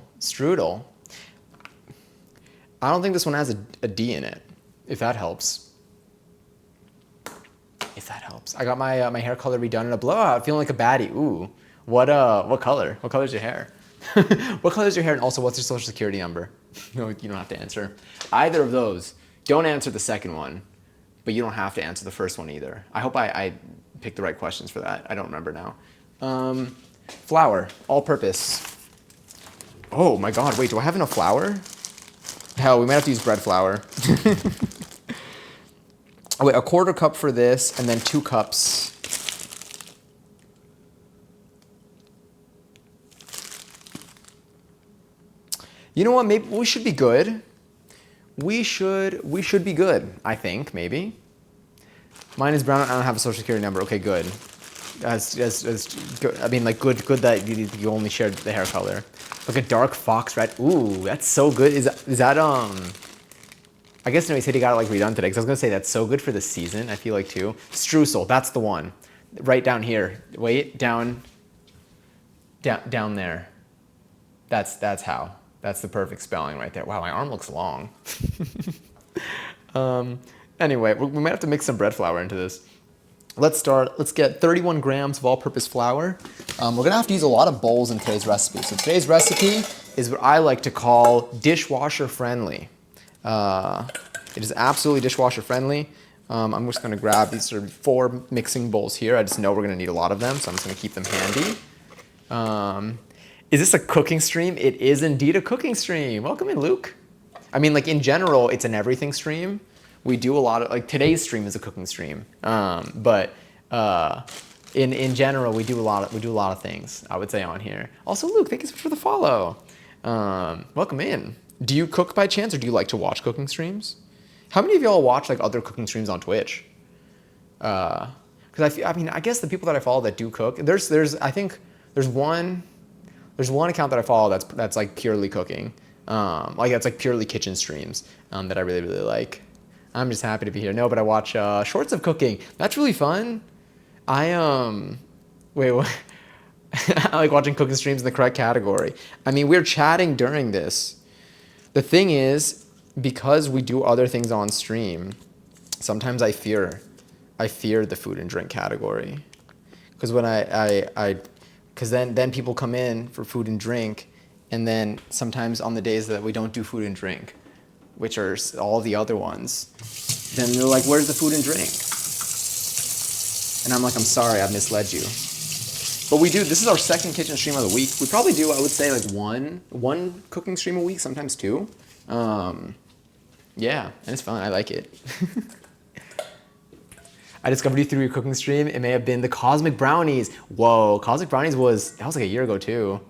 Speaker 1: I don't think this one has a D in it, if that helps. I got my hair color redone in a blowout, feeling like a baddie. Ooh, what color? What color's your hair? What color's your hair, and also what's your social security number? No, you don't have to answer either of those. Don't answer the second one, but you don't have to answer the first one either. I hope I picked the right questions for that. I don't remember now. Flour, all-purpose. Oh my God, wait, do I have enough flour? Hell, we might have to use bread flour. Oh wait, 1/4 cup for this, and then 2 cups. You know what, maybe we should be good. We should be good, I think, maybe. Mine is brown, I don't have a social security number. Okay, good. As good. I mean, like, good that you only shared the hair color. Like a dark fox red. Ooh, that's so good. Is that I guess no, he said he got it like redone today, because I was gonna say that's so good for the season, I feel like too. Streusel, that's the one. Right down here. Wait, down there. That's how. That's the perfect spelling right there. Wow, my arm looks long. Anyway, we might have to mix some bread flour into this. Let's get 31 grams of all-purpose flour. We're gonna have to use a lot of bowls in today's recipe. So today's recipe is what I like to call dishwasher friendly. It is absolutely dishwasher friendly. I'm just gonna grab these sort of 4 mixing bowls here. I just know we're gonna need a lot of them, so I'm just gonna keep them handy. Is this a cooking stream? It is indeed a cooking stream. Welcome in, Luke. I mean, like in general, it's an everything stream. We do a lot of, like today's stream is a cooking stream. But in general, we do a lot of things, I would say, on here. Also, Luke, thank you so much for the follow. Welcome in. Do you cook by chance, or do you like to watch cooking streams? How many of y'all watch like other cooking streams on Twitch? Because I guess the people that I follow that do cook, I think there's one account that I follow that's like purely cooking, like that's like purely kitchen streams that I really like. I'm just happy to be here. No, but I watch shorts of cooking. That's really fun. Wait, what? I like watching cooking streams in the correct category. I mean, we're chatting during this. The thing is, because we do other things on stream, sometimes I fear the food and drink category. Because when because then people come in for food and drink, and then sometimes on the days that we don't do food and drink, which are all the other ones, then they're like, where's the food and drink? And I'm like, I'm sorry, I've misled you. But this is our second kitchen stream of the week. We probably do, I would say, like one cooking stream a week, sometimes 2. Yeah, and it's fun, I like it. I discovered you through your cooking stream. It may have been the Cosmic Brownies. Whoa, Cosmic Brownies that was like a year ago too.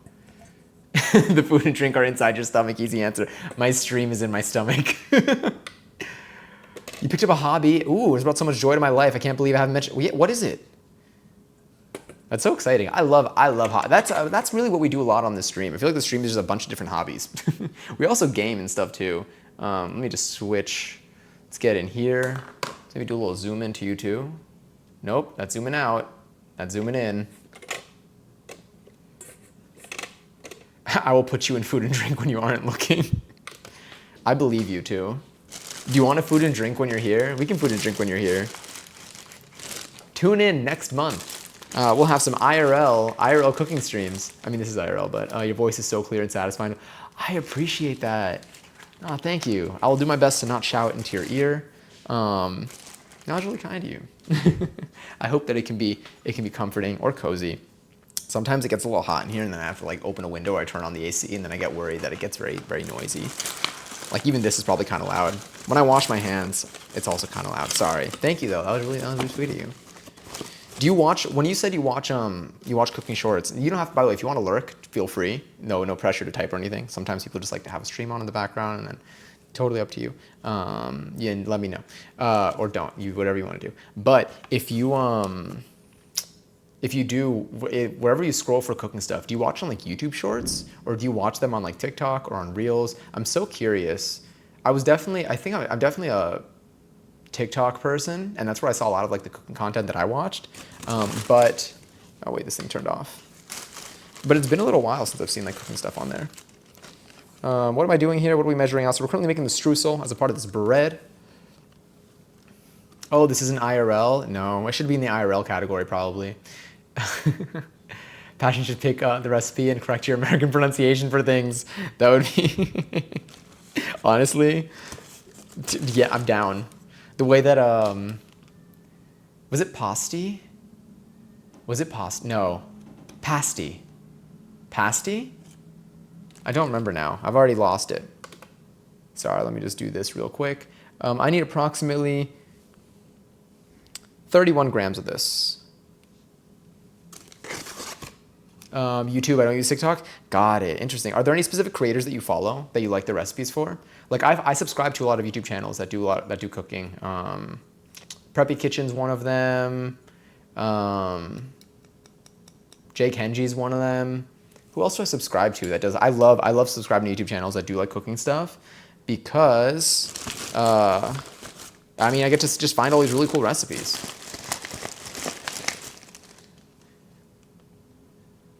Speaker 1: The food and drink are inside your stomach, easy answer. My stream is in my stomach. You picked up a hobby. Ooh, it's brought so much joy to my life. I can't believe I haven't mentioned. What is it? That's so exciting. I love hobbies. That's really what we do a lot on this stream. I feel like the stream is just a bunch of different hobbies. We also game and stuff too. Let me just switch. Let's get in here. Maybe do a little zoom into you too. Nope, that's zooming out. That's zooming in. I will put you in food and drink when you aren't looking. I believe you too. Do you want a food and drink when you're here? We can food and drink when you're here. Tune in next month. We'll have some IRL cooking streams. I mean, this is IRL, but your voice is so clear and satisfying. I appreciate that. Oh, thank you. I will do my best to not shout into your ear. That was really kind of you. I hope that it can be comforting or cozy. Sometimes it gets a little hot in here, and then I have to like open a window or I turn on the AC, and then I get worried that it gets very, very noisy. Like even this is probably kind of loud. When I wash my hands, it's also kind of loud. Sorry. Thank you though. That was really sweet of you. Do you watch, when you said you watch cooking shorts, you don't have to, by the way, if you want to lurk, feel free. No pressure to type or anything. Sometimes people just like to have a stream on in the background, and then totally up to you. Yeah, let me know. Or don't, whatever you want to do. But if you do, wherever you scroll for cooking stuff, do you watch on like YouTube shorts, or do you watch them on like TikTok or on Reels? I'm so curious. I'm definitely a TikTok person, and that's where I saw a lot of like the cooking content that I watched. But, oh wait, this thing turned off. But it's been a little while since I've seen like cooking stuff on there. What am I doing here? What are we measuring out? So we're currently making the streusel as a part of this bread. Oh, this is an IRL? No, I should be in the IRL category probably. Passion should pick the recipe and correct your American pronunciation for things. That would be, honestly, yeah, I'm down. The way that, was it pasty? Was it no, pasty. Pasty? I don't remember now. I've already lost it. Sorry, let me just do this real quick. I need approximately 31 grams of this. YouTube, I don't use TikTok. Got it. Interesting. Are there any specific creators that you follow that you like the recipes for? Like I subscribe to a lot of YouTube channels that do cooking. Preppy Kitchen's one of them. Jake Henji's one of them. Who else do I subscribe to that does? I love subscribing to YouTube channels that do like cooking stuff, because I mean, I get to just find all these really cool recipes.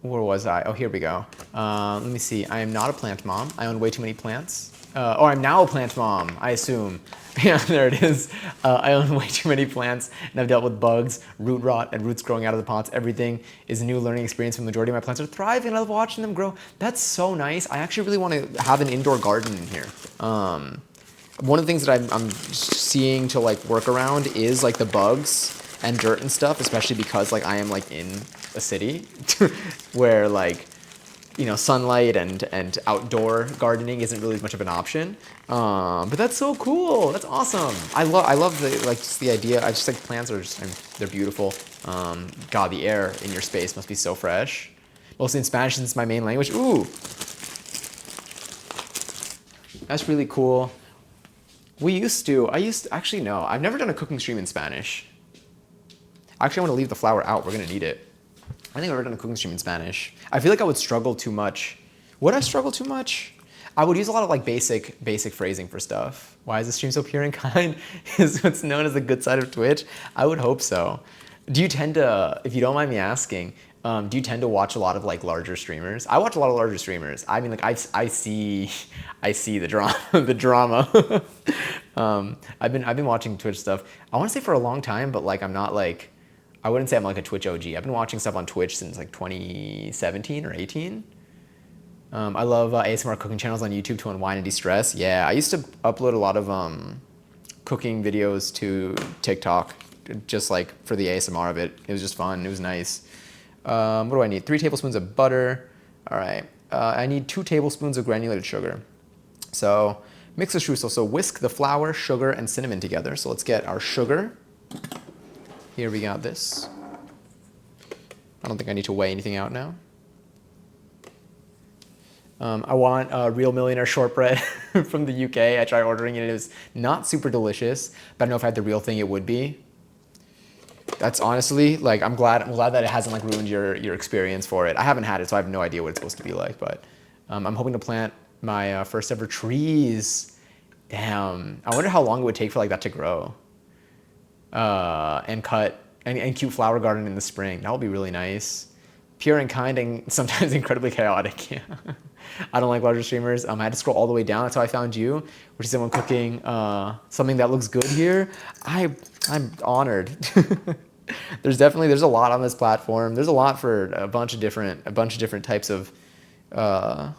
Speaker 1: Where was I? Oh, here we go. Let me see. I am not a plant mom. I own way too many plants. Or I'm now a plant mom, I assume. Yeah, there it is. I own way too many plants, and I've dealt with bugs, root rot, and roots growing out of the pots. Everything is a new learning experience. The majority of my plants are thriving, and I love watching them grow. That's so nice. I actually really want to have an indoor garden in here. One of the things that I'm seeing to like work around is like the bugs and dirt and stuff, especially because like I am like in a city where like, you know, sunlight and outdoor gardening isn't really much of an option. But that's so cool. That's awesome. I love the like just the idea. I just like plants are just, they're beautiful. God, the air in your space must be so fresh. Mostly in Spanish since it's my main language. Ooh, that's really cool. I used to actually no. I've never done a cooking stream in Spanish. Actually, I want to leave the flour out. We're gonna need it. I think I've ever done a cooking stream in Spanish. I feel like I would struggle too much. Would I struggle too much? I would use a lot of like basic phrasing for stuff. Why is the stream so pure and kind? Is what's known as the good side of Twitch? I would hope so. Do you tend to, if you don't mind me asking, do you tend to watch a lot of like larger streamers? I watch a lot of larger streamers. I mean, like I see the drama, the drama. I've been watching Twitch stuff. I want to say for a long time, but like I'm not like. I wouldn't say I'm like a Twitch OG. I've been watching stuff on Twitch since like 2017 or 18. I love ASMR cooking channels on YouTube to unwind and de-stress. Yeah, I used to upload a lot of cooking videos to TikTok, just like for the ASMR of it. It was just fun. It was nice. What do I need? 3 tablespoons of butter. All right. I need 2 tablespoons of granulated sugar. So mix the streusel. So whisk the flour, sugar, and cinnamon together. So let's get our sugar. Here we got this. I don't think I need to weigh anything out now. I want Real Millionaire shortbread from the UK. I tried ordering it. It was not super delicious, but I don't know if I had the real thing, it would be. That's honestly, like, I'm glad that it hasn't like ruined your experience for it. I haven't had it, so I have no idea what it's supposed to be like, but I'm hoping to plant my first ever trees. Damn, I wonder how long it would take for like that to grow. And cute flower garden in the spring. That would be really nice. Pure and kind and sometimes incredibly chaotic. Yeah. I don't like larger streamers. I had to scroll all the way down. That's how I found you, which is someone cooking something that looks good here. I'm honored. There's a lot on this platform. There's a lot for a bunch of different types of I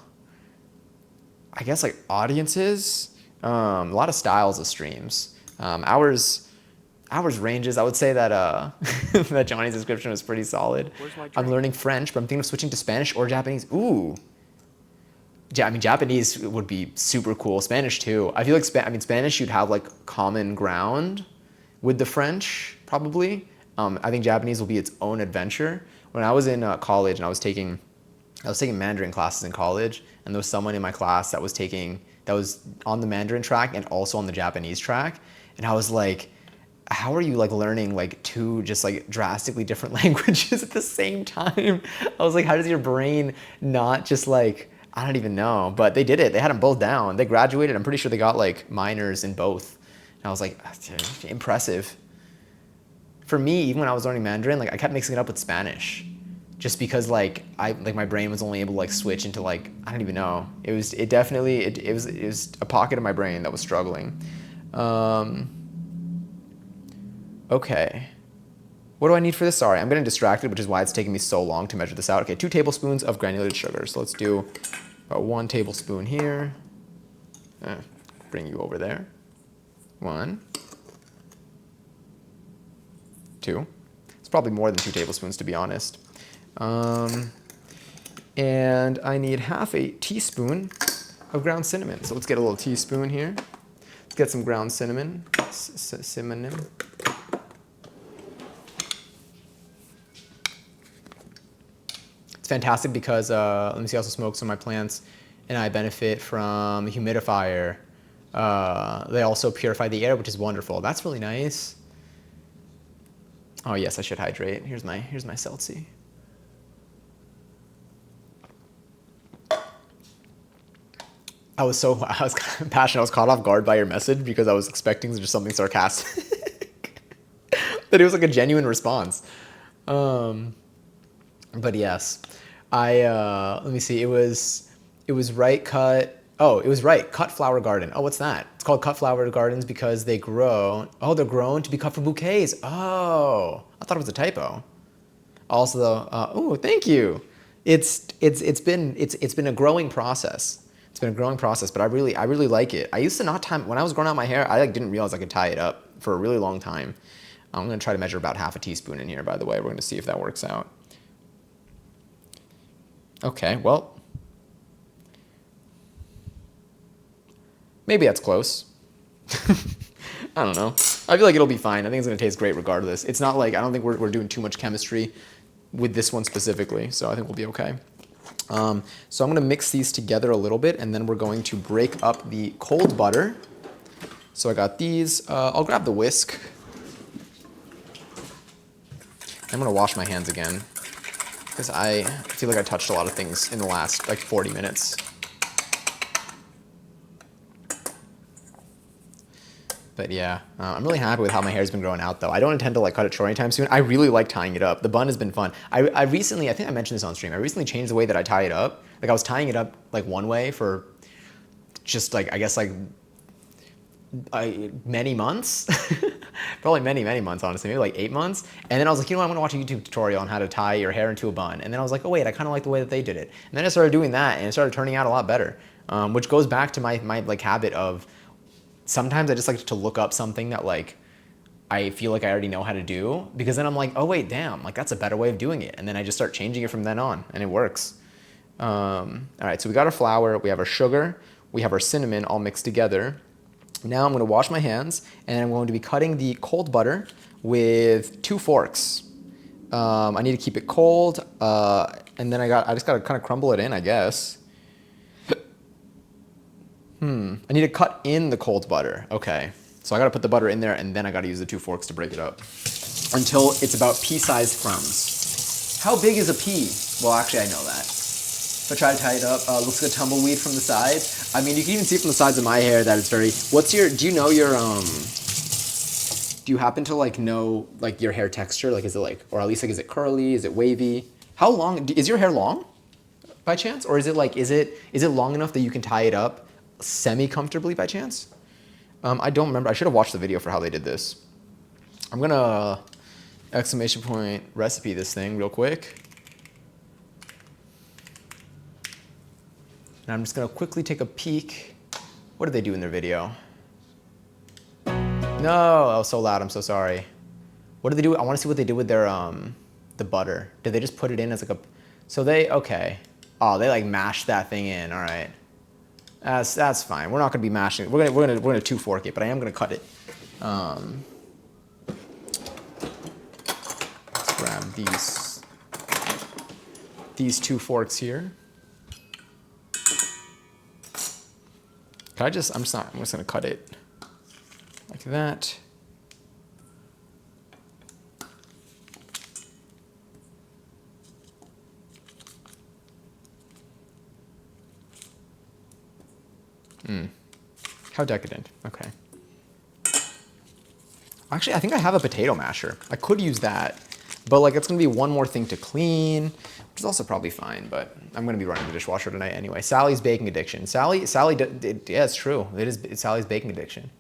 Speaker 1: guess like audiences. A lot of styles of streams. Ours ranges. I would say that that Johnny's description was pretty solid. I'm learning French, but I'm thinking of switching to Spanish or Japanese. Ooh. Yeah, I mean, Japanese would be super cool. Spanish too. I feel like Spanish you'd have like common ground with the French probably. I think Japanese will be its own adventure. When I was in college and I was taking Mandarin classes in college, and there was someone in my class that was on the Mandarin track and also on the Japanese track, and I was like, how are you like learning like 2 just like drastically different languages at the same time? I was like, how does your brain not just like, I don't even know, but they did it. They had them both down. They graduated. I'm pretty sure they got like minors in both. And I was like, impressive. For me, even when I was learning Mandarin, like I kept mixing it up with Spanish just because like my brain was only able to like switch into like, I don't even know. It was a pocket of my brain that was struggling. Okay. What do I need for this? Sorry, I'm getting distracted, which is why it's taking me so long to measure this out. Okay, 2 tablespoons of granulated sugar. So let's do about 1 tablespoon here. Bring you over there. 1, 2. It's probably more than 2 tablespoons, to be honest. And I need half a teaspoon of ground cinnamon. So let's get a little teaspoon here. Let's get some ground cinnamon. Cinnamon. Fantastic because let me see, I also smoke some of my plants and I benefit from a humidifier. They also purify the air, which is wonderful. That's really nice. Oh yes, I should hydrate. Here's my seltzy. I was kind of passionate. I was caught off guard by your message because I was expecting just something sarcastic. But it was like a genuine response. But yes. Let me see. It was right cut. Oh, it was right. Cut flower garden. Oh, what's that? It's called cut flower gardens because they grow. Oh, they're grown to be cut for bouquets. Oh, I thought it was a typo. Also, though, oh, thank you. It's been a growing process. It's been a growing process, but I really like it. I used to not tie when I was growing out my hair. I like didn't realize I could tie it up for a really long time. I'm gonna try to measure about half a teaspoon in here. By the way, we're gonna see if that works out. Okay, well, maybe that's close. I don't know. I feel like it'll be fine. I think it's gonna taste great regardless. It's not like I don't think we're doing too much chemistry with this one specifically, so I think we'll be okay. So I'm gonna mix these together a little bit, and then we're going to break up the cold butter. So I got these. I'll grab the whisk. I'm gonna wash my hands again because I feel like I touched a lot of things in the last like 40 minutes. But yeah, I'm really happy with how my hair's been growing out though. I don't intend to like cut it short anytime soon. I really like tying it up. The bun has been fun. I recently, I think I mentioned this on stream, I recently changed the way that I tie it up. Like I was tying it up like one way for just like, I guess like many months. Probably many months, honestly, maybe like 8 months. And then I was like, you know what, I'm gonna watch a YouTube tutorial on how to tie your hair into a bun. And then I was like, oh wait, I kind of like the way that they did it. And then I started doing that and it started turning out a lot better. Which goes back to my like habit of sometimes I just like to look up something that like I feel like I already know how to do, because then I'm like, oh wait, damn, like that's a better way of doing it. And then I just start changing it from then on and it works. All right, so we got our flour, we have our sugar, we have our cinnamon all mixed together. Now I'm gonna wash my hands and I'm going to be cutting the cold butter with 2 forks. I need to keep it cold, and then I just gotta kind of crumble it in, I guess. I need to cut in the cold butter. Okay, so I gotta put the butter in there and then I gotta use the 2 forks to break it up until it's about pea-sized crumbs. How big is a pea? Well, actually I know that. If I try to tie it up, looks like a tumbleweed from the side. I mean, you can even see from the sides of my hair that it's very, do you know your, do you happen to like know like your hair texture? Like is it like, or at least like, is it curly? Is it wavy? How long, is your hair long by chance? Or is it like, is it long enough that you can tie it up semi-comfortably by chance? I don't remember. I should have watched the video for how they did this. I'm gonna exclamation point recipe this thing real quick. And I'm just gonna quickly take a peek. What did they do in their video? No, that was so loud, I'm so sorry. What did they do? I wanna see what they did with their, the butter. Did they just put it in as like okay. Oh, they like mashed that thing in, all right. That's fine. We're not gonna be mashing it. We're gonna 2 fork it, but I am gonna cut it. Let's grab these 2 forks here. I'm just gonna cut it like that. How decadent. Okay. Actually, I think I have a potato masher. I could use that, but like it's gonna be one more thing to clean, which is also probably fine, but I'm gonna be running the dishwasher tonight anyway. Sally's baking addiction. Sally, yeah, it's true. It's Sally's baking addiction.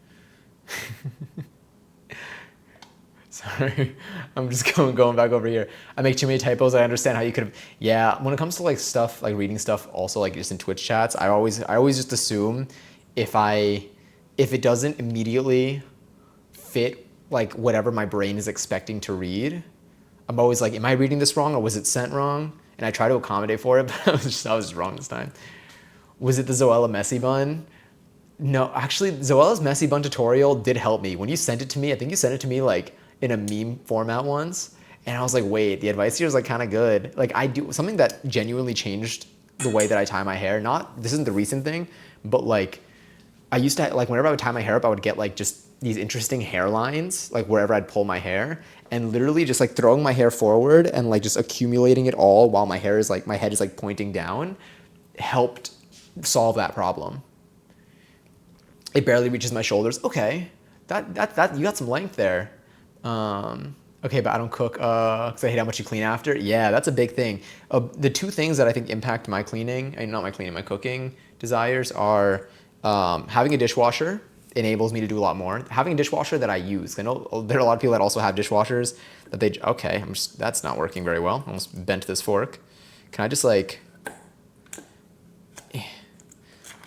Speaker 1: Sorry, I'm just going back over here. I make too many typos. I understand how you could have, yeah, when it comes to like stuff, like reading stuff, also like just in Twitch chats, I always just assume if it doesn't immediately fit like whatever my brain is expecting to read, I'm always like, am I reading this wrong or was it sent wrong? And I try to accommodate for it, but I was just wrong this time. Was it the Zoella messy bun? No, actually, Zoella's messy bun tutorial did help me. When you sent it to me, I think you sent it to me like in a meme format once, and I was like, wait, the advice here is like kind of good. Like I do something that genuinely changed the way that I tie my hair. This isn't the recent thing, but like I used to, like whenever I would tie my hair up, I would get like just these interesting hairlines, like wherever I'd pull my hair, and literally just like throwing my hair forward and like just accumulating it all while my head is like pointing down helped solve that problem. It barely reaches my shoulders. Okay, that you got some length there. Okay, but I don't cook because I hate how much you clean after. Yeah, that's a big thing. The two things that I think impact my cleaning, and not my cleaning, my cooking desires are having a dishwasher enables me to do a lot more. Having a dishwasher that I use. I know there are a lot of people that also have dishwashers that they, okay, that's not working very well. I almost bent this fork. Can I just like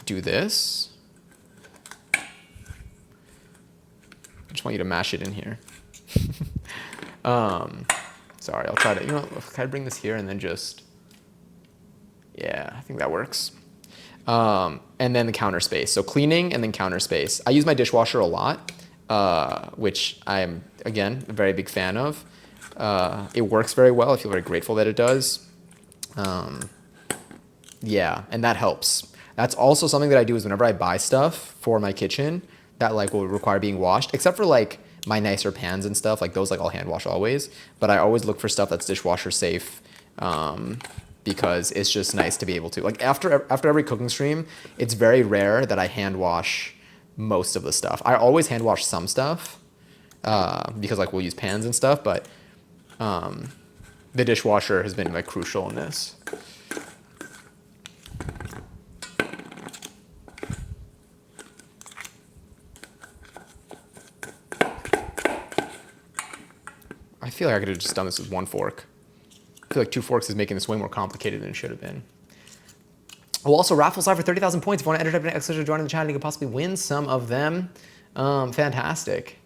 Speaker 1: do this? I just want you to mash it in here. Sorry, I'll try to, can I bring this here and then just, yeah, I think that works. And then the counter space. So cleaning and then counter space. I use my dishwasher a lot, which I'm, again, a very big fan of. It works very well. I feel very grateful that it does. Yeah, and that helps. That's also something that I do is whenever I buy stuff for my kitchen that like will require being washed, except for like my nicer pans and stuff, like those like I'll hand wash always. But I always look for stuff that's dishwasher safe. Because it's just nice to be able to, like after every cooking stream, it's very rare that I hand wash most of the stuff. I always hand wash some stuff because like we'll use pans and stuff, but the dishwasher has been like crucial in this. I feel like I could have just done this with one fork. I feel like 2 forks is making this way more complicated than it should have been. We'll also raffle side for 30,000 points. If you want to enter type in extra to join in the chat, you can possibly win some of them. Fantastic.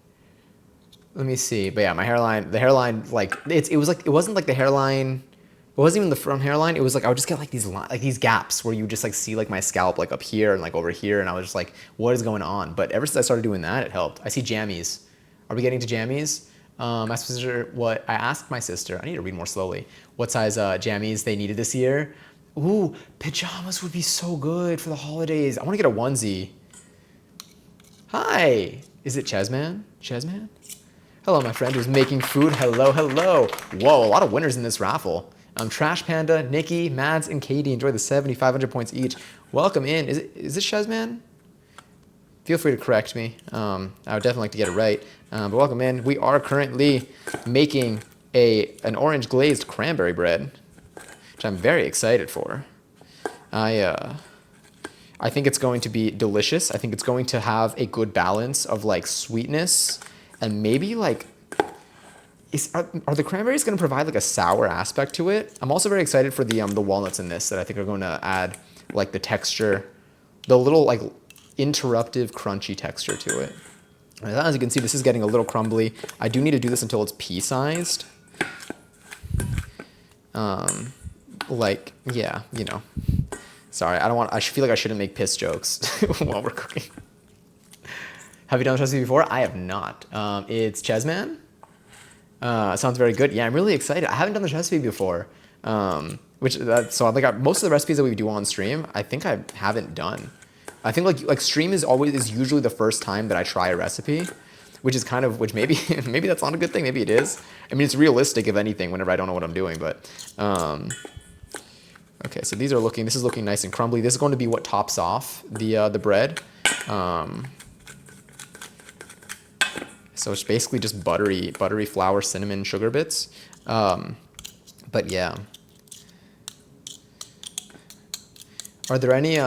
Speaker 1: Let me see. But yeah, my hairline, the hairline, like it wasn't like the hairline. It wasn't even the front hairline. It was like I would just get like these gaps where you just like see like my scalp like up here and like over here, and I was just like, what is going on? But ever since I started doing that, it helped. I see jammies. Are we getting to jammies? My sister, I asked my sister, I need to read more slowly, what size jammies they needed this year. Ooh, pajamas would be so good for the holidays. I want to get a onesie. Hi, is it Chesman? Chesman? Hello, my friend who's making food. Hello, hello. Whoa, a lot of winners in this raffle. Trash Panda, Nikki, Mads, and Katie enjoy the 7,500 points each. An in. Is this Chesman? Feel free to correct me. I would definitely like to get it right. But welcome in. We are currently making an orange glazed cranberry bread, which I'm very excited for. I think it's going to be delicious. I think it's going to have a good balance of like sweetness and maybe like, are the cranberries going to provide like a sour aspect to it? I'm also very excited for the walnuts in this that I think are going to add like the texture, the little like interruptive crunchy texture to it. As you can see, this is getting a little crumbly. I do need to do this until it's pea-sized. Like, yeah, you know. Sorry, I feel like I shouldn't make piss jokes while we're cooking. Have you done this recipe before? I have not. It's Chesman. Sounds very good. Yeah, I'm really excited. I haven't done this recipe before. So I think most of the recipes that we do on stream, I think I haven't done. I think like stream is usually the first time that I try a recipe, which maybe maybe that's not a good thing. Maybe it is. I mean, it's realistic if anything. Whenever I don't know what I'm doing, but okay. So this is looking nice and crumbly. This is going to be what tops off the bread. So it's basically just buttery flour, cinnamon, sugar bits. But yeah. Are there any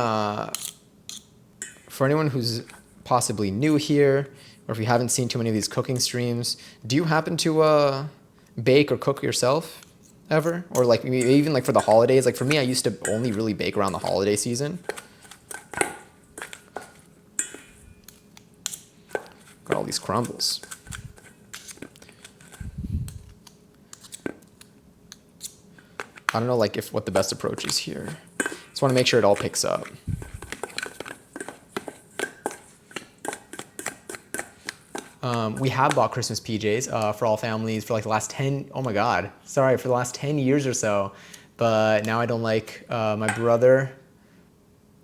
Speaker 1: for anyone who's possibly new here, or if you haven't seen too many of these cooking streams, do you happen to bake or cook yourself ever? Or like even like for the holidays? Like for me, I used to only really bake around the holiday season. Got all these crumbles. I don't know like what the best approach is here. Just want to make sure it all picks up. We have bought Christmas PJs for all families for like the last 10, for the last 10 years or so. But now I don't like my brother,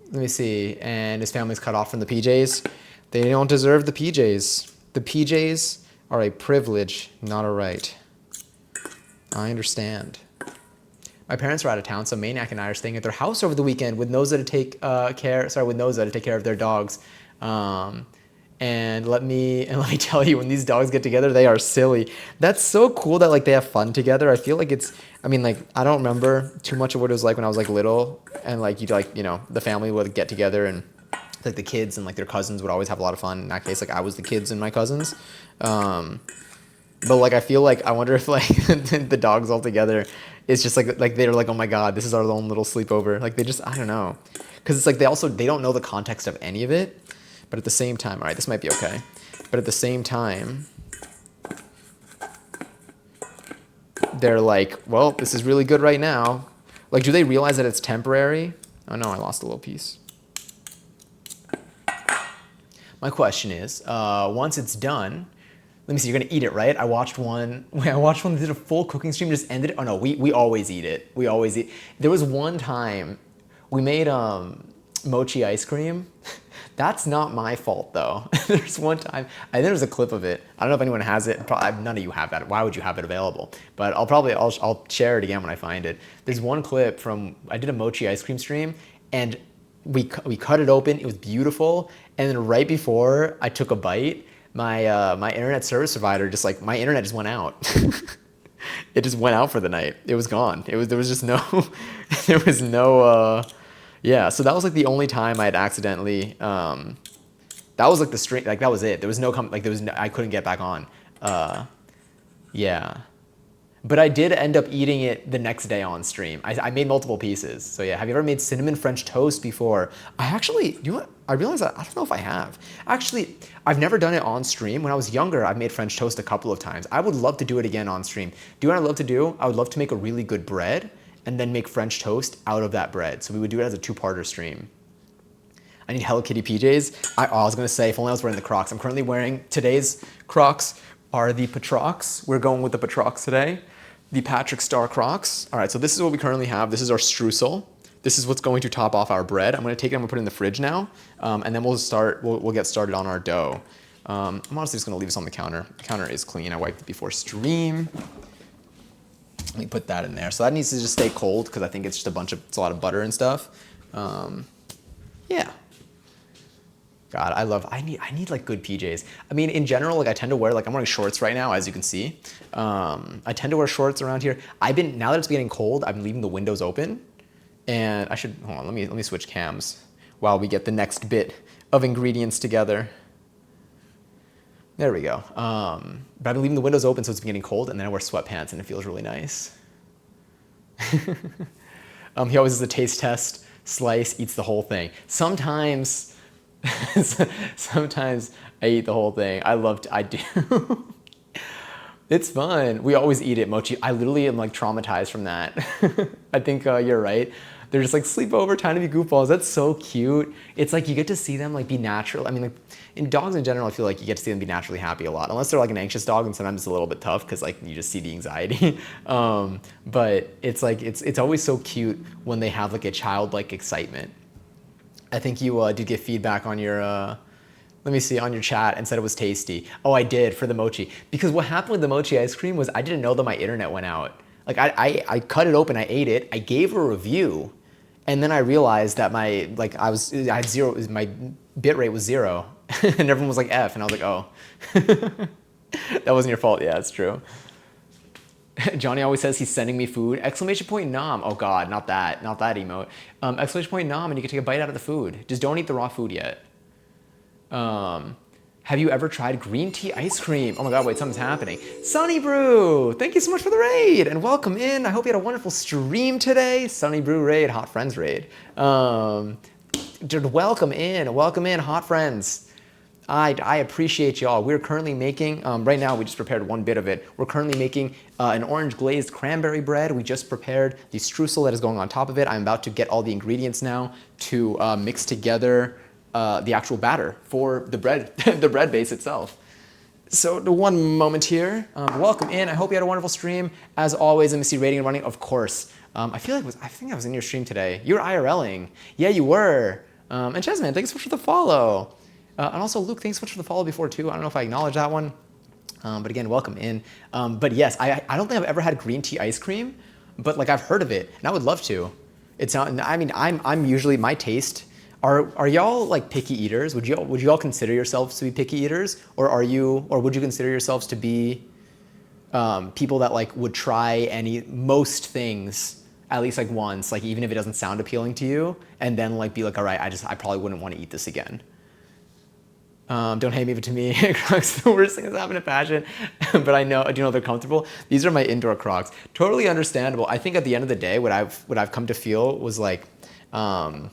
Speaker 1: let me see, and his family's cut off from the PJs. They don't deserve the PJs. The PJs are a privilege, not a right. I understand. My parents are out of town, so Maniac and I are staying at their house over the weekend with Noza to take care of their dogs. And let me tell you, when these dogs get together, they are silly. That's so cool that like they have fun together. I feel like I mean, like I don't remember too much of what it was like when I was like little, and like you'd like the family would get together and like the kids and like their cousins would always have a lot of fun. In that case, like I was the kids and my cousins. But like I feel like I wonder if like the dogs all together, it's just like they're like, oh my god, this is our own little sleepover. Like they just, I don't know, because it's like they don't know the context of any of it. But at the same time, all right, this might be okay. But at the same time, they're like, well, this is really good right now. Like, do they realize that it's temporary? Oh no, I lost a little piece. My question is, once it's done, let me see, you're gonna eat it, right? I watched one that did a full cooking stream, just ended it. Oh no, we always eat it. We always eat. There was one time we made mochi ice cream. That's not my fault though. There's one time, I think there's a clip of it. I don't know if anyone has it. Probably, none of you have that. Why would you have it available? But I'll share it again when I find it. There's one clip from, I did a mochi ice cream stream and we cut it open. It was beautiful. And then right before I took a bite, my internet service provider my internet just went out. It just went out for the night. It was gone. There was just no, there was no, yeah, so that was like the only time I had accidentally, that was like the stream, like that was it. There was I couldn't get back on. Yeah. But I did end up eating it the next day on stream. I made multiple pieces. So yeah, have you ever made cinnamon French toast before? I realize I don't know if I have. Actually, I've never done it on stream. When I was younger, I've made French toast a couple of times. I would love to do it again on stream. Do you know what I'd love to do? I would love to make a really good bread and then make French toast out of that bread. So we would do it as a two-parter stream. I need Hello Kitty PJs. I was gonna say, if only I was wearing the Crocs. I'm currently wearing, today's Crocs are the Patrocs. We're going with the Patrocs today. The Patrick Star Crocs. All right, so this is what we currently have. This is our streusel. This is what's going to top off our bread. I'm gonna take it, I'm gonna put it in the fridge now, and then we'll get started on our dough. I'm honestly just gonna leave this on the counter. The counter is clean, I wiped it before stream. Let me put that in there. So that needs to just stay cold because I think it's just it's a lot of butter and stuff. Yeah. God, I need like good PJs. I mean, in general, like I tend to wear, like I'm wearing shorts right now, as you can see. I tend to wear shorts around here. Now that it's getting cold, I'm leaving the windows open. And hold on, let me switch cams while we get the next bit of ingredients together. There we go. But I've been leaving the windows open so it's been getting cold, and then I wear sweatpants and it feels really nice. He always does a taste test, slice, eats the whole thing. Sometimes I eat the whole thing. I do. It's fun. We always eat it, mochi. I literally am like traumatized from that. I think you're right. They're just like sleepover, trying to be goofballs. That's so cute. It's like you get to see them like be natural. I mean, like in dogs in general, I feel like you get to see them be naturally happy a lot. Unless they're like an anxious dog, and sometimes it's a little bit tough because like you just see the anxiety. But it's like it's always so cute when they have like a childlike excitement. I think you did get feedback on your, let me see, on your chat and said it was tasty. Oh, I did for the mochi. Because what happened with the mochi ice cream was I didn't know that my internet went out. Like I cut it open, I ate it, I gave a review, and then I realized that my bit rate was 0. And everyone was like F, and I was like, oh. That wasn't your fault. Yeah, it's true. Johnny always says he's sending me food. Exclamation point nom. Oh God, not that emote. Exclamation point nom, and you can take a bite out of the food. Just don't eat the raw food yet. Have you ever tried green tea ice cream? Oh my God, wait, something's happening. Sunny Brew, thank you so much for the raid and welcome in. I hope you had a wonderful stream today. Sunny Brew raid, hot friends raid. Welcome in, hot friends. I appreciate y'all. We're currently making, right now we just prepared one bit of it. We're currently making an orange glazed cranberry bread. We just prepared the streusel that is going on top of it. I'm about to get all the ingredients now to mix together the actual batter for the bread, the bread base itself. So the one moment here, welcome in. I hope you had a wonderful stream. As always, let me see rating and running, of course. I think I was in your stream today. You were IRLing. Yeah, you were. And Chessman, thanks so much for the follow. And also, Luke, thanks so much for the follow before, too. I don't know if I acknowledged that one. But again, welcome in. But yes, I don't think I've ever had green tea ice cream, but like I've heard of it, and I would love to. I'm usually, my taste, Are y'all like picky eaters? Would you all consider yourselves to be picky eaters, or would you consider yourselves to be people that like would try most things at least like once, like even if it doesn't sound appealing to you, and then like be like, all right, I probably wouldn't want to eat this again. Don't hate me, but to me, Crocs are the worst thing that's happened to fashion. But I do know they're comfortable. These are my indoor Crocs. Totally understandable. I think at the end of the day, what I've come to feel was like, I've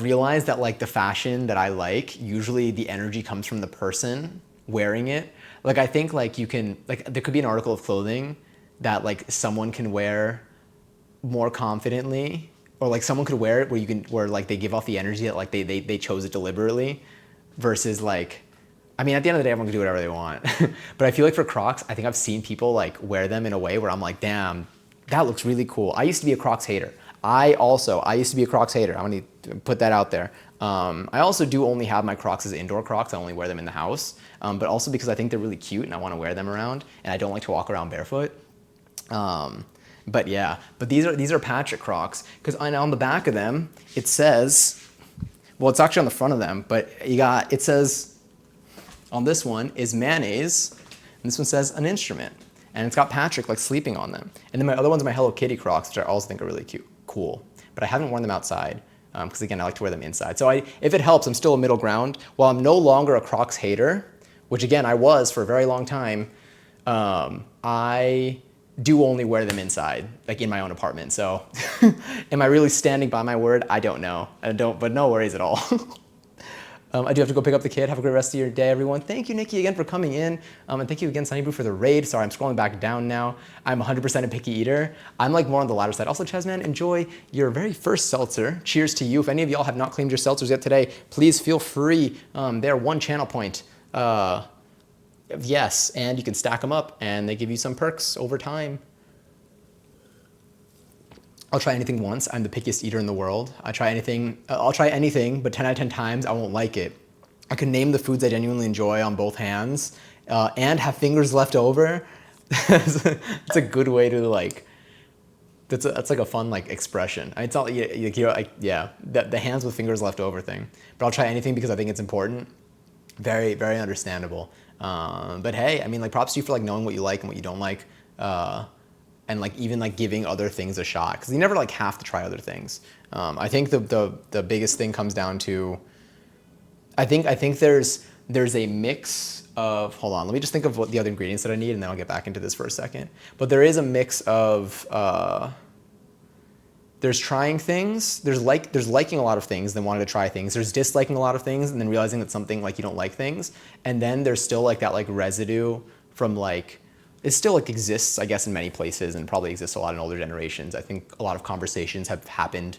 Speaker 1: realized that like the fashion that I like, usually the energy comes from the person wearing it. Like I think like you can, like there could be an article of clothing that like someone can wear more confidently, or like someone could wear it where like they give off the energy that like they chose it deliberately, versus like, I mean at the end of the day everyone can do whatever they want. But I feel like for Crocs, I think I've seen people like wear them in a way where I'm like, damn, that looks really cool. I used to be a Crocs hater. I used to be a Crocs hater. I want to put that out there. I also do only have my Crocs as indoor Crocs. I only wear them in the house, but also because I think they're really cute and I want to wear them around, and I don't like to walk around barefoot. But yeah, but these are Patrick Crocs, because on the back of them it says, well, it's actually on the front of them, but it says on this one is mayonnaise, and this one says an instrument, and it's got Patrick like sleeping on them. And then my other one's my Hello Kitty Crocs, which I also think are really cool, but I haven't worn them outside because again I like to wear them inside. So if it helps, I'm still a middle ground. While I'm no longer a Crocs hater, which again I was for a very long time, I do only wear them inside, like in my own apartment. So am I really standing by my word? I don't know. But no worries at all. I do have to go pick up the kid. Have a great rest of your day, everyone. Thank you, Nikki, again for coming in. And thank you again, Sunny Brew, for the raid. Sorry, I'm scrolling back down now. I'm 100% a picky eater. I'm like more on the latter side. Also, Chesman, enjoy your very first seltzer. Cheers to you. If any of y'all have not claimed your seltzers yet today, please feel free. They're 1 channel point. Yes, and you can stack them up, and they give you some perks over time. I'll try anything once. I'm the pickiest eater in the world. I'll try anything, but 10 out of 10 times I won't like it. I can name the foods I genuinely enjoy on both hands, and have fingers left over. It's a good way to like, that's like a fun like expression. It's not, yeah, the hands with fingers left over thing. But I'll try anything because I think it's important. Very, very understandable. But hey, I mean, like props to you for like knowing what you like and what you don't like. And like even like giving other things a shot, because you never like have to try other things. I think the biggest thing comes down to, I think there's a mix of, hold on, let me just think of what the other ingredients that I need, and then I'll get back into this for a second. But there is a mix of there's trying things, there's liking a lot of things, then wanting to try things. There's disliking a lot of things, and then realizing that something like you don't like things, and then there's still like that like residue from like, it still like exists, I guess, in many places, and probably exists a lot in older generations. I think a lot of conversations have happened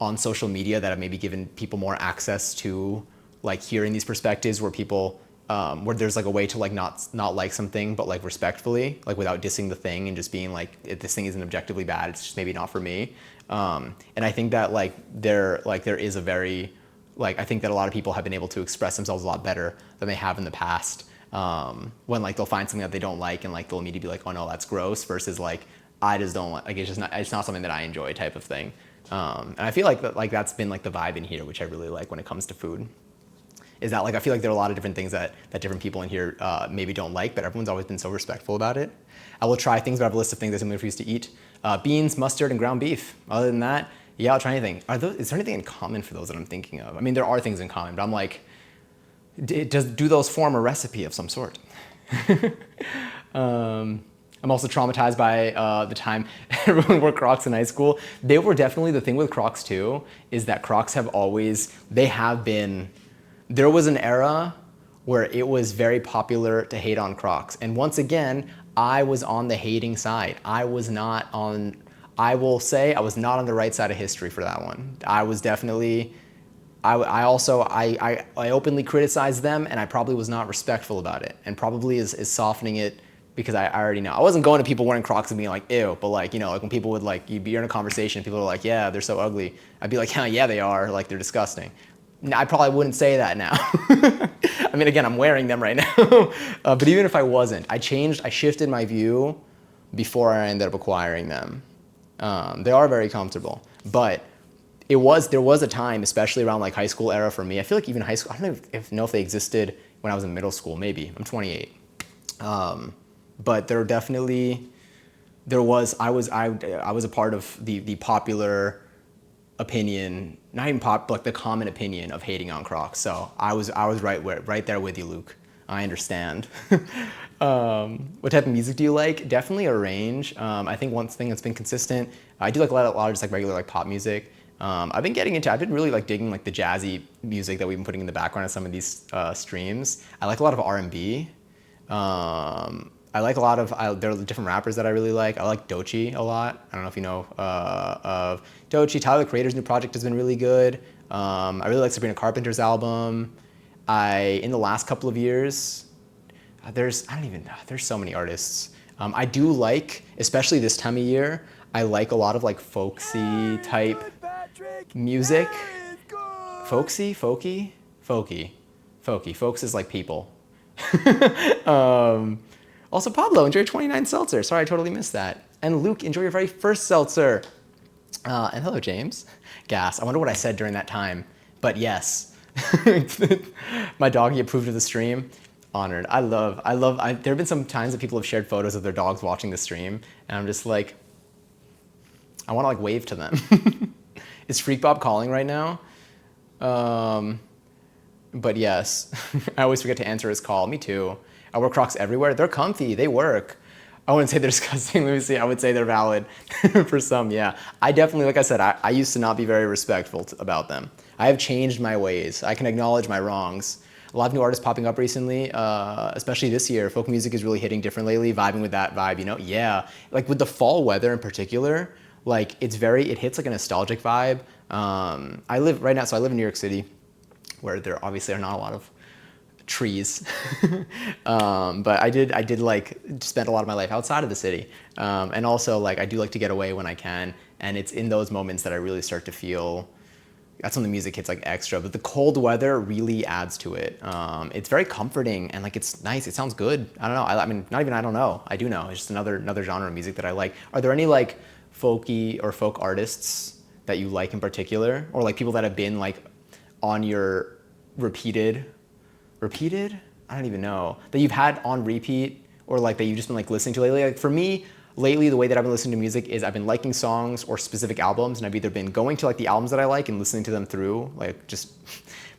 Speaker 1: on social media that have maybe given people more access to like hearing these perspectives, where people, where there's like a way to like not like something, but like respectfully, like without dissing the thing and just being like, if this thing isn't objectively bad, it's just maybe not for me. And I think that there is a very, like, I think that a lot of people have been able to express themselves a lot better than they have in the past. When like they'll find something that they don't like and like they'll immediately be like, oh no, that's gross, versus like, I just don't like it's not something that I enjoy type of thing. And I feel like that's been like the vibe in here, which I really like when it comes to food, is that like I feel like there are a lot of different things that different people in here maybe don't like, but everyone's always been so respectful about it. I will try things, but I have a list of things I simply refuse to eat. Beans, mustard, and ground beef. Other than that, yeah, I'll try anything. Is there anything in common for those that I'm thinking of? I mean, there are things in common, but I'm like, do those form a recipe of some sort? I'm also traumatized by the time everyone wore Crocs in high school. They were definitely, the thing with Crocs too, is that Crocs have been, there was an era where it was very popular to hate on Crocs. And once again, I was on the hating side. I will say I was not on the right side of history for that one. I was definitely, I openly criticized them, and I probably was not respectful about it, and probably is softening it because I already know. I wasn't going to people wearing Crocs and being like, ew, but like, you know, like when people would like, you're in a conversation, people are like, yeah, they're so ugly. I'd be like, yeah, they are, like they're disgusting. I probably wouldn't say that now. I mean, again, I'm wearing them right now. But even if I wasn't, I shifted my view before I ended up acquiring them. They are very comfortable, but there was a time, especially around like high school era for me. I feel like even high school, I don't know if they existed when I was in middle school, maybe. I'm 28. But there definitely, I was a part of the popular opinion, not even pop, but like the common opinion of hating on Crocs. So I was right there with you, Luke. I understand. What type of music do you like? Definitely a range. I think one thing that's been consistent, I do like a lot of just like regular like pop music. I've been really like digging like the jazzy music that we've been putting in the background of some of these streams. I like a lot of R&B. I like a lot of, there are different rappers that I really like. I like Doechii a lot. I don't know if you know of Doechii. Tyler, the Creator's new project has been really good. I really like Sabrina Carpenter's album. In the last couple of years, there's so many artists. I do like, especially this time of year, I like a lot of like folksy type music. Folksy? Folky? Folky. Folks is like people. Also, Pablo, enjoy your 29 seltzer. Sorry, I totally missed that. And Luke, enjoy your very first seltzer. And hello, James. Gas. I wonder what I said during that time. But yes, my doggy approved of the stream. Honored. There have been some times that people have shared photos of their dogs watching the stream, and I'm just like, I want to like wave to them. Is Freak Bob calling right now? But yes, I always forget to answer his call. Me too. I wear Crocs everywhere. They're comfy. They work. I wouldn't say they're disgusting. Let me see. I would say they're valid for some. Yeah, I definitely, like I said, I used to not be very respectful about them. I have changed my ways. I can acknowledge my wrongs. A lot of new artists popping up recently, especially this year. Folk music is really hitting different lately, vibing with that vibe, you know? Yeah, like with the fall weather in particular, like it hits like a nostalgic vibe. I live in New York City, where there obviously are not a lot of trees. But I did like spend a lot of my life outside of the city. And also like I do like to get away when I can. And it's in those moments that I really start to feel, that's when the music hits like extra. But the cold weather really adds to it. It's very comforting and like it's nice. It sounds good. I don't know. I mean, not even I don't know. I do know. It's just another genre of music that I like. Are there any like folky or folk artists that you like in particular? Or like people that have been like on your repeated? I don't even know. That you've had on repeat or like that you've just been like listening to lately? Like for me, lately, the way that I've been listening to music is I've been liking songs or specific albums, and I've either been going to like the albums that I like and listening to them through, like just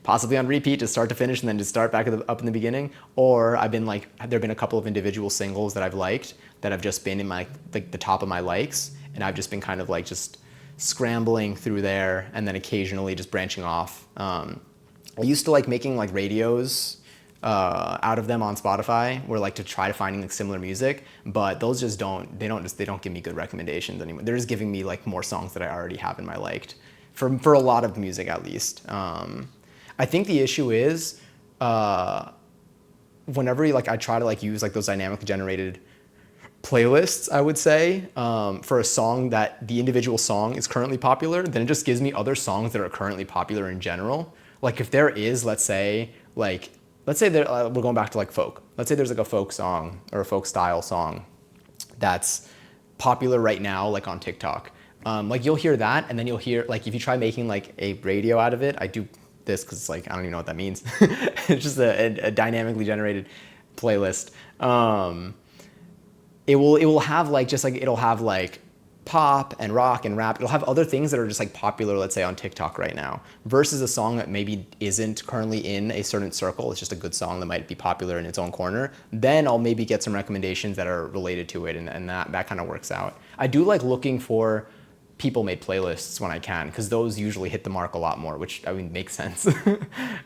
Speaker 1: possibly on repeat, just start to finish, and then just start back up in the beginning. Or I've been like, there've been a couple of individual singles that I've liked that have just been in my like the top of my likes, and I've just been kind of like just scrambling through there, and then occasionally just branching off. I used to like making like radios out of them on Spotify, where like to try to finding like similar music, but those just don't give me good recommendations anymore. They're just giving me like more songs that I already have in my liked for a lot of music at least. I think the issue is whenever like I try to like use like those dynamically generated playlists, I would say, for a song that the individual song is currently popular, then it just gives me other songs that are currently popular in general. Like if there is, let's say we're going back to like folk. Let's say there's like a folk song or a folk style song that's popular right now, like on TikTok. Like you'll hear that, and then you'll hear like if you try making like a radio out of it. I do this because it's like I don't even know what that means. It's just a dynamically generated playlist. It will have like it'll have like pop and rock and rap. It'll have other things that are just like popular, let's say on TikTok right now, versus a song that maybe isn't currently in a certain circle. It's just a good song that might be popular in its own corner. Then I'll maybe get some recommendations that are related to it, and that kind of works out. I do like looking for people-made playlists when I can, because those usually hit the mark a lot more, which I mean makes sense. You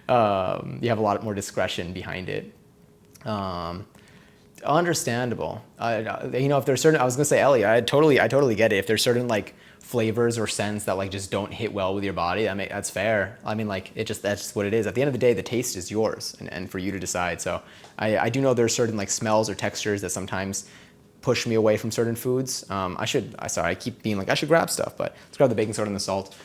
Speaker 1: have a lot more discretion behind it. Understandable. If there's certain, I was gonna say, Ellie, I totally get it. If there's certain like flavors or scents that like just don't hit well with your body, that's fair. I mean, like that's just what it is. At the end of the day, the taste is yours, and for you to decide. So I do know there's certain like smells or textures that sometimes push me away from certain foods. I keep being like I should grab stuff, but let's grab the baking soda and the salt.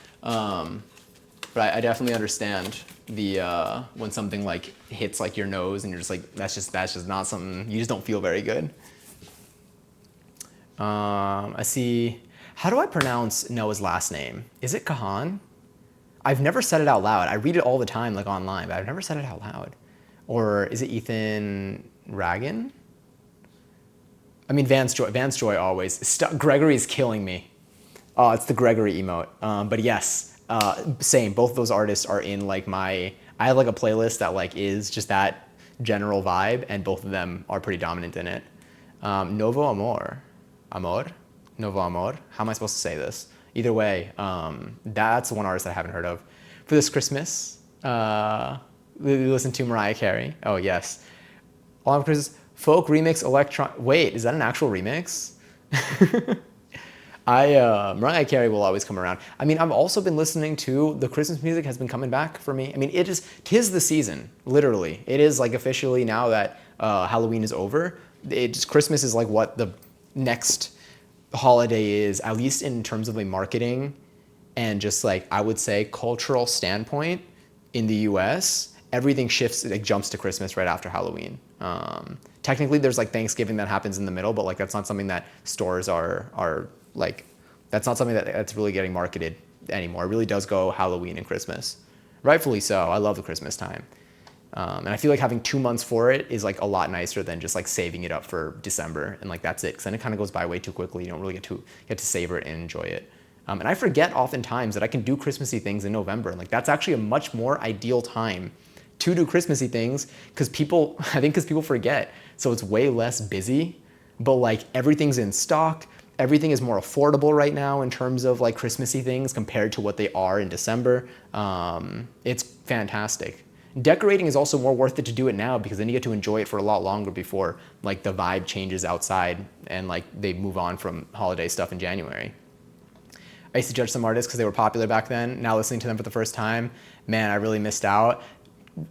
Speaker 1: But I definitely understand the when something like hits like your nose and you're just like that's just not something, you just don't feel very good. I see. How do I pronounce Noah's last name? Is it Kahan? I've never said it out loud. I read it all the time, like online, but I've never said it out loud. Or is it Ethan Ragan? I mean, Vance Joy always. Gregory is killing me. Oh, it's the Gregory emote. But yes, same. Both of those artists are in like I have like a playlist that like is just that general vibe, and both of them are pretty dominant in it. Novo Amor. How am I supposed to say this? Either way, that's one artist that I haven't heard of. For this Christmas, we listen to Mariah Carey. Oh yes. All I'm Christmas folk remix electron. Wait, is that an actual remix? Mariah Carey will always come around. I mean, I've also been listening to the Christmas music has been coming back for me. I mean, tis the season, literally. It is like officially now that Halloween is over. Christmas is like what the next holiday is, at least in terms of a marketing and just like, I would say, cultural standpoint in the US. Everything shifts, it jumps to Christmas right after Halloween. Technically, there's like Thanksgiving that happens in the middle, but like that's not something that stores are like, that's not something that's really getting marketed anymore. It really does go Halloween and Christmas. Rightfully so. I love the Christmas time. And I feel like having 2 months for it is like a lot nicer than just like saving it up for December and like that's it. Because then it kind of goes by way too quickly. You don't really get to savor it and enjoy it. And I forget oftentimes that I can do Christmassy things in November. And like that's actually a much more ideal time to do Christmassy things because people forget. So it's way less busy, but like everything's in stock. Everything is more affordable right now in terms of like Christmassy things compared to what they are in December. It's fantastic. Decorating is also more worth it to do it now because then you get to enjoy it for a lot longer before like the vibe changes outside and like they move on from holiday stuff in January. I used to judge some artists because they were popular back then. Now listening to them for the first time, man, I really missed out.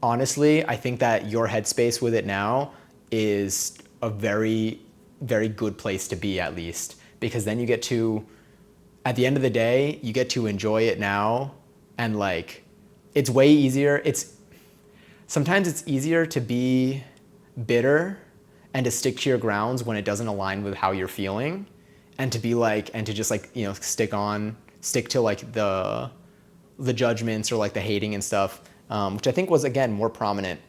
Speaker 1: Honestly, I think that your headspace with it now is a very, very good place to be, at least, because then you get to, at the end of the day, you get to enjoy it now, and like, it's way easier. Sometimes it's easier to be bitter and to stick to your grounds when it doesn't align with how you're feeling, and to be like, and to just like, you know, stick to like the judgments or like the hating and stuff. Which I think was, again, more prominent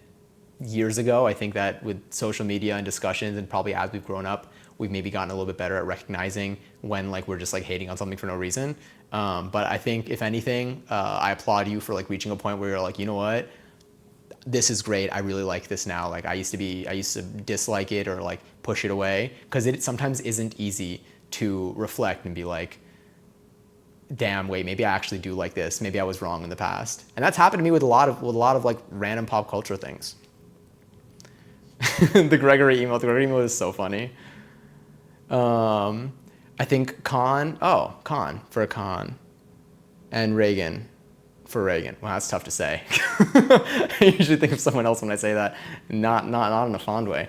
Speaker 1: years ago. I think that with social media and discussions and probably as we've grown up, we've maybe gotten a little bit better at recognizing when like we're just like hating on something for no reason. But I think if anything, I applaud you for like reaching a point where you're like, you know what, this is great. I really like this now. Like I used to dislike it or like push it away because it sometimes isn't easy to reflect and be like, damn, wait, maybe I actually do like this. Maybe I was wrong in the past. And that's happened to me with a lot of like random pop culture things. The Gregory email is so funny. I think Khan for Khan and Reagan for Reagan. Well, that's tough to say. I usually think of someone else when I say that, not in a fond way.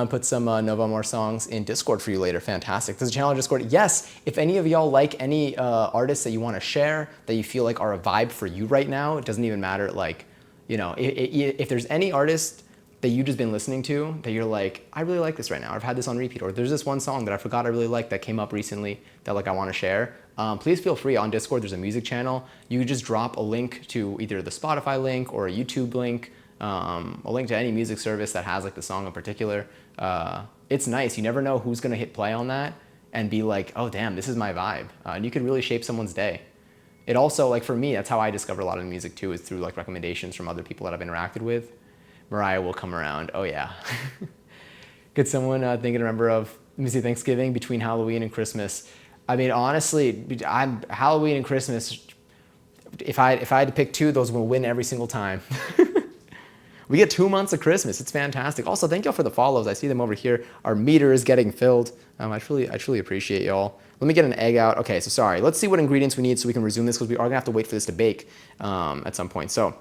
Speaker 1: Put some Novo Amor songs in Discord for you later. Fantastic. There's a channel on Discord. Yes, if any of y'all like any artists that you want to share, that you feel like are a vibe for you right now, it doesn't even matter, like, you know, if there's any artist that you've just been listening to that you're like, I really like this right now, or I've had this on repeat, or there's this one song that I forgot I really liked that came up recently that like I want to share, please feel free. On Discord, there's a music channel. You can just drop a link to either the Spotify link or a YouTube link, a link to any music service that has like the song in particular. It's nice. You never know who's going to hit play on that and be like, oh damn, this is my vibe. And you could really shape someone's day. It also, like for me, that's how I discover a lot of the music too, is through like recommendations from other people that I've interacted with. Mariah will come around. Oh yeah. Could someone think and remember of, let me see, Thanksgiving between Halloween and Christmas? I mean, honestly, Halloween and Christmas, if I had to pick two, those will win every single time. We get 2 months of Christmas. It's fantastic. Also, thank y'all for the follows. I see them over here. Our meter is getting filled. I truly appreciate y'all. Let me get an egg out. Okay, so sorry. Let's see what ingredients we need so we can resume this because we are gonna have to wait for this to bake at some point. So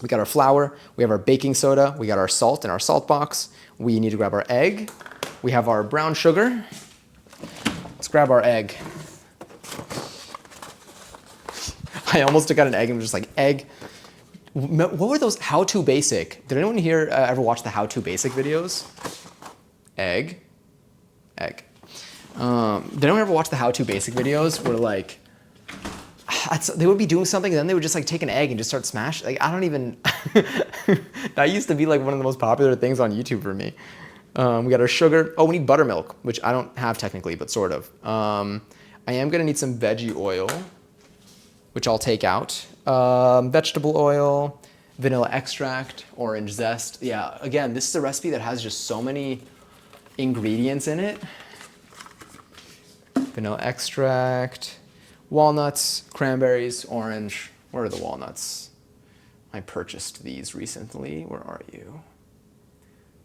Speaker 1: we got our flour, we have our baking soda, we got our salt in our salt box. We need to grab our egg. We have our brown sugar. Let's grab our egg. I almost took out an egg and was just like, egg. What were those How To Basic? Did anyone here ever watch the How To Basic videos? Egg. Did anyone ever watch the How To Basic videos where like, they would be doing something, and then they would just like take an egg and just start smashing. Like I don't even. That used to be like one of the most popular things on YouTube for me. We got our sugar. Oh, we need buttermilk, which I don't have technically, but sort of. I am gonna need some veggie oil, which I'll take out. Vegetable oil, vanilla extract, orange zest. Yeah, again, this is a recipe that has just so many ingredients in it. Vanilla extract, walnuts, cranberries, orange. Where are the walnuts? I purchased these recently. Where are you?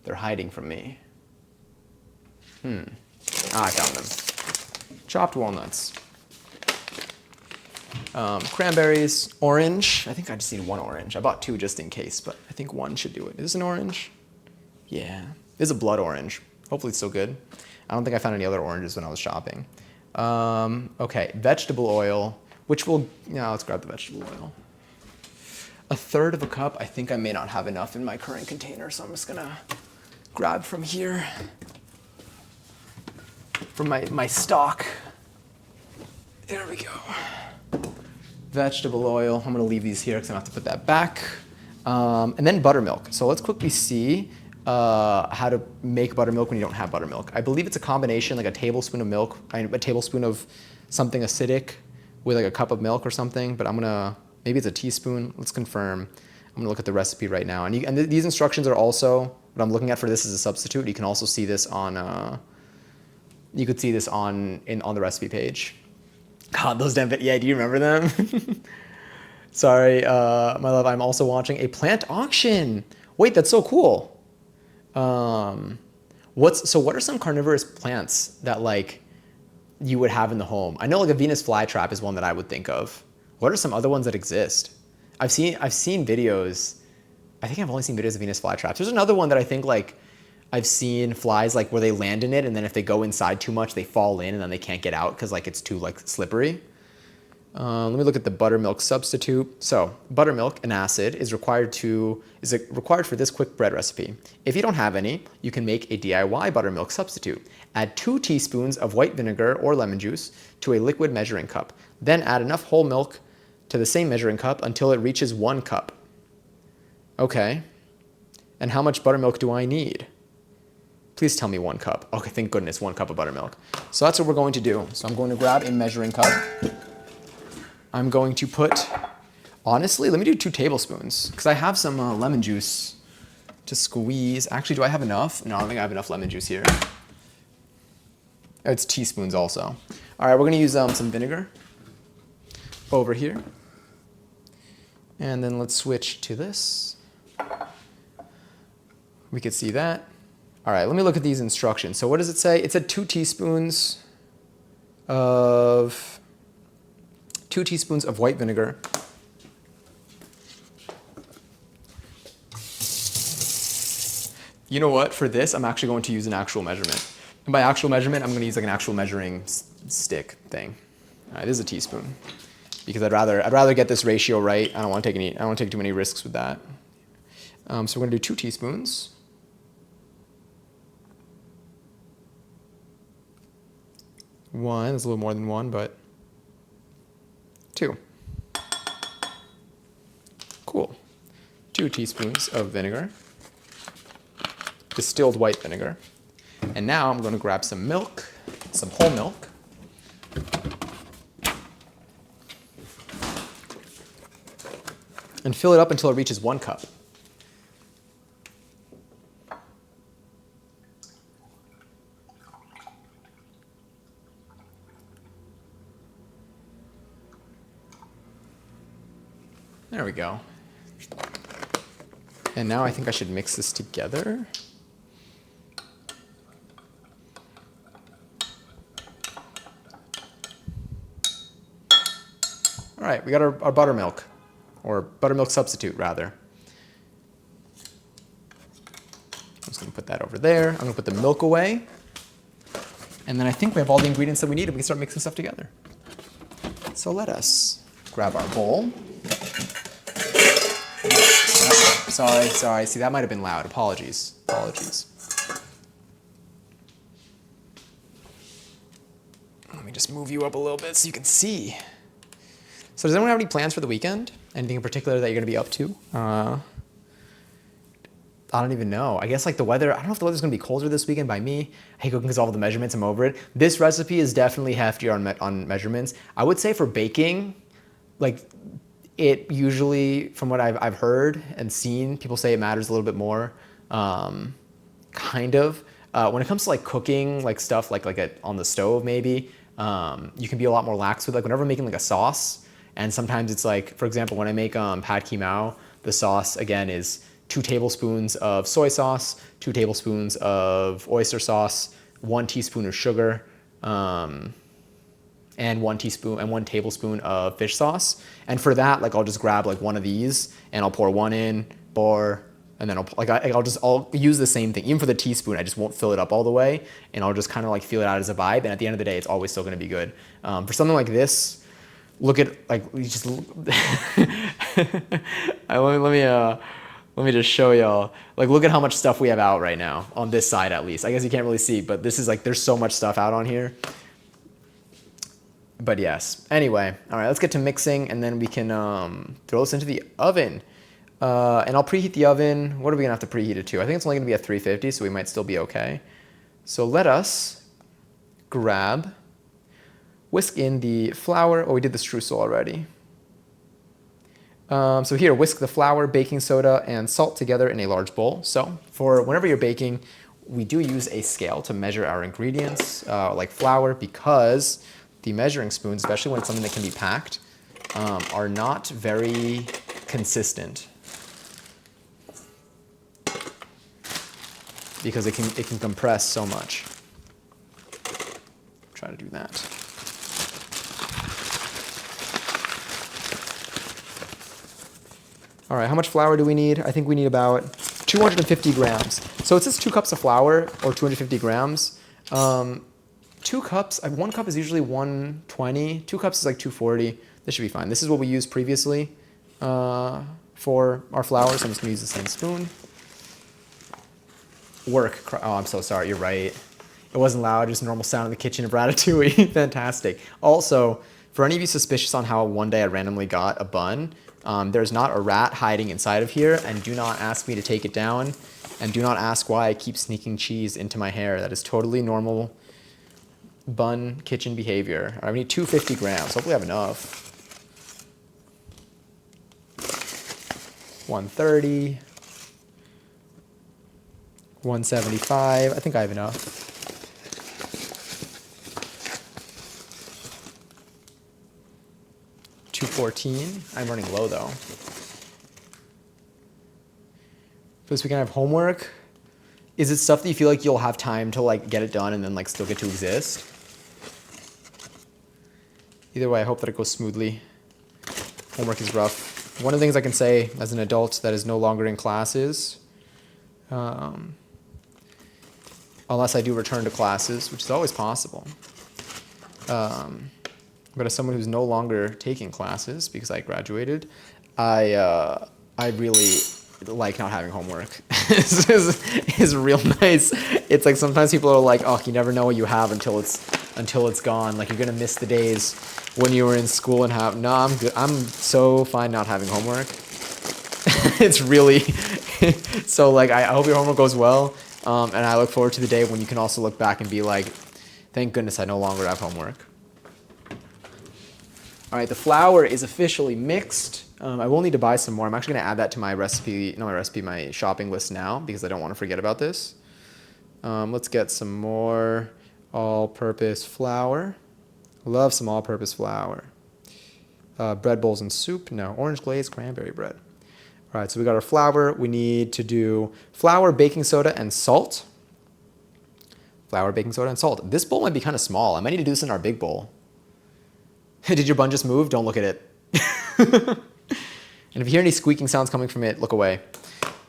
Speaker 1: They're hiding from me. I found them. Chopped walnuts. Cranberries, orange. I think I just need one orange. I bought two just in case, but I think one should do it. Is this an orange? Yeah. This is a blood orange. Hopefully it's still good. I don't think I found any other oranges when I was shopping. Okay, vegetable oil, which will, yeah, let's grab the vegetable oil. 1/3 of a cup. I think I may not have enough in my current container, so I'm just gonna grab from here, from my stock. There we go. Vegetable oil. I'm gonna leave these here because I have to put that back. And then buttermilk. So let's quickly see how to make buttermilk when you don't have buttermilk. I believe it's a combination, like a tablespoon of milk, a tablespoon of something acidic with like a cup of milk or something, but maybe it's a teaspoon. Let's confirm. I'm gonna look at the recipe right now. And these instructions are also, what I'm looking at for this is a substitute. You can also see this on, you could see this on the recipe page. God, those damn, yeah, do you remember them? Sorry, my love, I'm also watching a plant auction. Wait, that's so cool. What are some carnivorous plants that like you would have in the home? I know like a Venus flytrap is one that I would think of. What are some other ones that exist? I've seen videos. I think I've only seen videos of Venus flytraps. There's another one that I think like I've seen flies like where they land in it and then if they go inside too much, they fall in and then they can't get out because like it's too like slippery. Let me look at the buttermilk substitute. So buttermilk, an acid, is required for this quick bread recipe. If you don't have any, you can make a DIY buttermilk substitute. Add 2 teaspoons of white vinegar or lemon juice to a liquid measuring cup. Then add enough whole milk to the same measuring cup until it reaches 1 cup. Okay. And how much buttermilk do I need? Please tell me 1 cup. Okay, thank goodness, 1 cup of buttermilk. So that's what we're going to do. So I'm going to grab a measuring cup. I'm going to put, honestly, let me do 2 tablespoons because I have some lemon juice to squeeze. Actually, do I have enough? No, I don't think I have enough lemon juice here. It's teaspoons also. All right, we're gonna use some vinegar over here. And then let's switch to this. We could see that. All right, let me look at these instructions. So what does it say? It said 2 teaspoons of white vinegar. You know what? For this, I'm actually going to use an actual measurement. And by actual measurement, I'm going to use like an actual measuring stick thing. All right, this is a teaspoon because I'd rather get this ratio right. I don't want to take too many risks with that. So we're going to do 2 teaspoons. One, there's a little more than 1, but 2. Cool. 2 teaspoons of vinegar, distilled white vinegar. And now I'm going to grab some milk, some whole milk. And fill it up until it reaches 1 cup. There we go. And now I think I should mix this together. All right, we got our buttermilk, or buttermilk substitute rather. I'm just gonna put that over there. I'm gonna put the milk away. And then I think we have all the ingredients that we need and we can start mixing stuff together. So let us grab our bowl. Sorry. See, that might have been loud. Apologies. Let me just move you up a little bit so you can see. So does anyone have any plans for the weekend? Anything in particular that you're going to be up to? I don't even know. I guess like the weather, I don't know if the weather's gonna be colder this weekend by me. I hate cooking because all of the measurements, I'm over it. This recipe is definitely heftier on measurements. I would say for baking, like it usually, from what I've heard and seen, people say it matters a little bit more. Kind of. When it comes to like cooking, like stuff like on the stove maybe, you can be a lot more lax with like whenever I'm making like a sauce. And sometimes it's like, for example, when I make pad ki mao, the sauce again is 2 tablespoons of soy sauce, 2 tablespoons of oyster sauce, 1 teaspoon of sugar, and 1 tablespoon of fish sauce. And for that, like I'll just grab like one of these and I'll pour one in, and then I'll use the same thing. Even for the teaspoon, I just won't fill it up all the way, and I'll just kind of like feel it out as a vibe. And at the end of the day, it's always still going to be good. For something like this, look at like you just. Let me just show y'all. Like, look at how much stuff we have out right now on this side, at least. I guess you can't really see, but this is like there's so much stuff out on here. But yes. Anyway, all right. Let's get to mixing, and then we can throw this into the oven. And I'll preheat the oven. What are we gonna have to preheat it to? I think it's only gonna be at 350, so we might still be okay. So let us whisk in the flour. Oh, we did the streusel already. So here, whisk the flour, baking soda, and salt together in a large bowl. So for whenever you're baking, we do use a scale to measure our ingredients, like flour, because the measuring spoons, especially when it's something that can be packed, are not very consistent. Because it can compress so much. Try to do that. All right, how much flour do we need? I think we need about 250 grams. So it says 2 cups of flour or 250 grams. 2 cups, 1 cup is usually 120. 2 cups is like 240. This should be fine. This is what we used previously for our flour, so I'm just gonna use the same spoon. Oh, I'm so sorry, you're right. It wasn't loud, just normal sound in the kitchen of Ratatouille. Fantastic. Also, for any of you suspicious on how one day I randomly got a bun, there's not a rat hiding inside of here, and do not ask me to take it down, and do not ask why I keep sneaking cheese into my hair. That is totally normal bun kitchen behavior. All right, we need 250 grams. Hopefully I have enough. 130. 175. I think I have enough. $214. I'm running low though. For this weekend I have homework. Is it stuff that you feel like you'll have time to like get it done and then like still get to exist? Either way, I hope that it goes smoothly. Homework is rough. One of the things I can say as an adult that is no longer in classes, unless I do return to classes, which is always possible. But as someone who's no longer taking classes because I graduated, I really like not having homework. It's real nice. It's like sometimes people are like, oh, you never know what you have until it's gone. Like you're gonna miss the days when you were in school and have. No, I'm good. I'm so fine not having homework. It's really so like I hope your homework goes well, and I look forward to the day when you can also look back and be like, thank goodness I no longer have homework. All right, the flour is officially mixed. I will need to buy some more. I'm actually going to add that to my my shopping list now because I don't want to forget about this. Let's get some more all-purpose flour. Love some all-purpose flour. Bread bowls and soup. No, orange glazed cranberry bread. All right, so we got our flour. We need to do flour, baking soda, and salt. Flour, baking soda, and salt. This bowl might be kind of small. I might need to do this in our big bowl. Did your bun just move? Don't look at it. And if you hear any squeaking sounds coming from it, look away.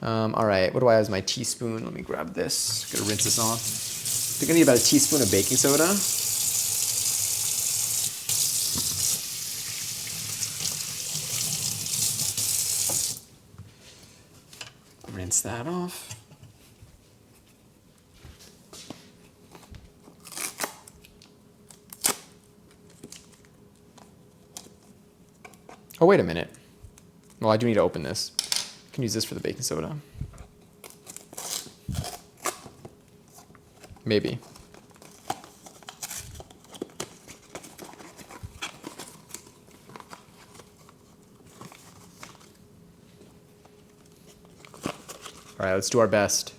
Speaker 1: All right, what do I have as my teaspoon? Let me grab this. Gotta rinse this off. I think I need about a teaspoon of baking soda. Rinse that off. Oh, wait a minute. Well, I do need to open this. I can use this for the baking soda. Maybe. All right, let's do our best.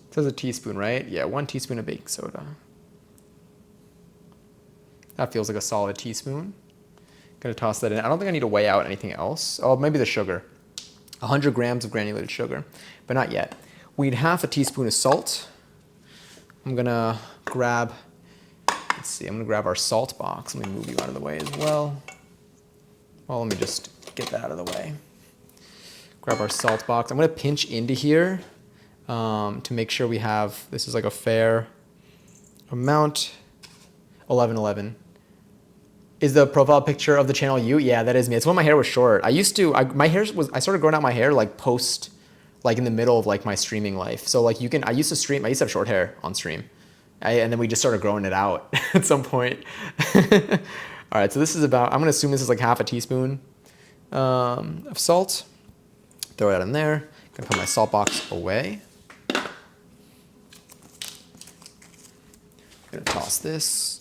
Speaker 1: It says a teaspoon, right? Yeah, 1 teaspoon of baking soda. That feels like a solid teaspoon. Gonna toss that in. I don't think I need to weigh out anything else. Oh, maybe the sugar. 100 grams of granulated sugar, but not yet. We need half a teaspoon of salt. I'm gonna grab, let's see, I'm gonna grab our salt box. Let me move you out of the way as well. Well, let me just get that out of the way. Grab our salt box. I'm gonna pinch into here to make sure we have, this is like a fair amount. 1111. Is the profile picture of the channel you? Yeah, that is me. It's when my hair was short. I started growing out my hair like like in the middle of like my streaming life. So like I used to have short hair on stream. And then we just started growing it out at some point. All right, so this is I'm gonna assume this is like half a teaspoon of salt. Throw that in there. Gonna put my salt box away. Gonna toss this.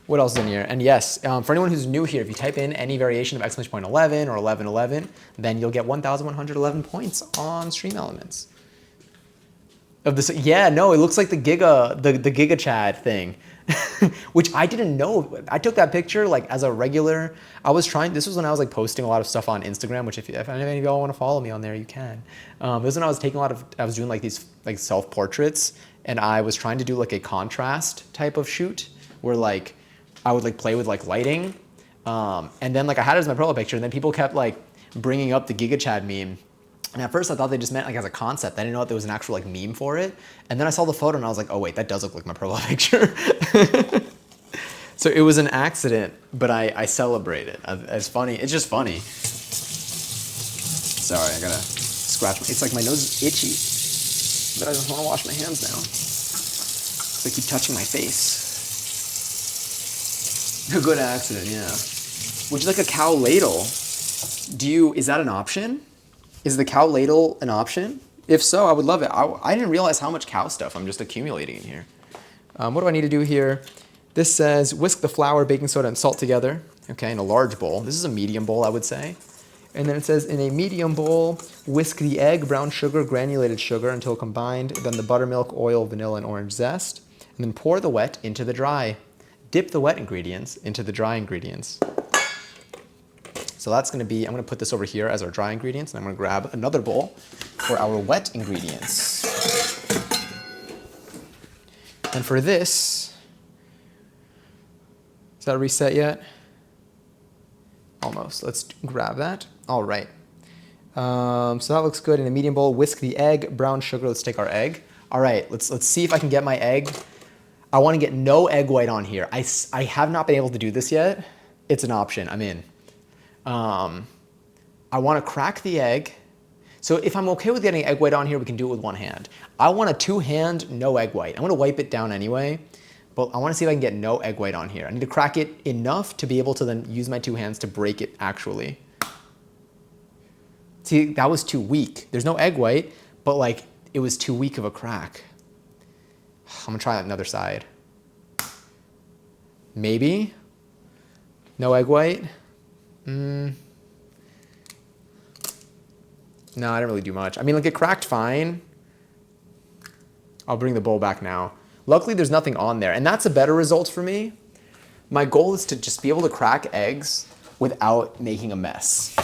Speaker 1: What else is in here? And yes, for anyone who's new here, if you type in any variation of exclamation point 11 or 1111, then you'll get 1,111 points on Stream Elements. Of this, yeah, no, it looks like the Giga Chad thing, which I didn't know. I took that picture like as a regular. This was when I was like posting a lot of stuff on Instagram, which if any of y'all want to follow me on there, you can. This was when I was doing like these like self-portraits, and I was trying to do like a contrast type of shoot where like I would like play with like lighting, and then like I had it as my profile picture, and then people kept like bringing up the Giga Chad meme. And at first I thought they just meant like as a concept. I didn't know that there was an actual like meme for it. And then I saw the photo and I was like, oh wait, that does look like my profile picture. So it was an accident, but I celebrate it. It's funny. It's just funny. Sorry, I gotta scratch it's like my nose is itchy, but I just want to wash my hands now. So I keep touching my face. A good accident, yeah. Would you like a cow ladle? Is that an option? Is the cow ladle an option? If so, I would love it. I didn't realize how much cow stuff I'm just accumulating in here. What do I need to do here? This says whisk the flour, baking soda, and salt together. Okay, in a large bowl. This is a medium bowl, I would say. And then it says in a medium bowl, whisk the egg, brown sugar, granulated sugar until combined, then the buttermilk, oil, vanilla, and orange zest. And then pour the wet into the dry. Dip the wet ingredients into the dry ingredients. So that's going to be, I'm going to put this over here as our dry ingredients, and I'm going to grab another bowl for our wet ingredients. And for this, is that reset yet? Almost. Let's grab that. All right. So that looks good. In a medium bowl, whisk the egg, brown sugar. Let's take our egg. All right, let's see if I can get my egg. I want to get no egg white on here. I have not been able to do this yet. It's an option. I'm in. I want to crack the egg. So if I'm okay with getting egg white on here, we can do it with one hand. I want a two-hand, no egg white. I'm going to wipe it down anyway, but I want to see if I can get no egg white on here. I need to crack it enough to be able to then use my two hands to break it actually. See, that was too weak. There's no egg white, but like it was too weak of a crack. I'm going to try another side. Maybe. No egg white. No, I didn't really do much. I mean, like it cracked fine. I'll bring the bowl back now. Luckily, there's nothing on there, and that's a better result for me. My goal is to just be able to crack eggs without making a mess.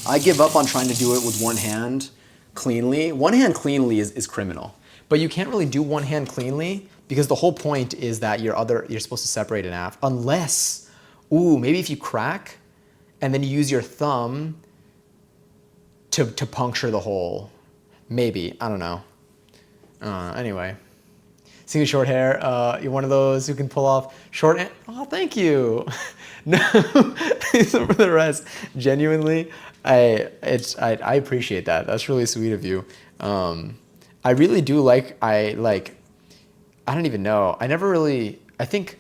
Speaker 1: I give up on trying to do it with one hand cleanly. One hand cleanly is criminal, but you can't really do one hand cleanly because the whole point is that you're supposed to separate in half, unless, maybe if you crack and then you use your thumb to puncture the hole. Maybe, I don't know. Anyway, seeing your short hair, you're one of those who can pull off short hair. Oh, thank you. No, so for the rest, genuinely, I appreciate that. That's really sweet of you. I really do like I don't even know. I never really, I think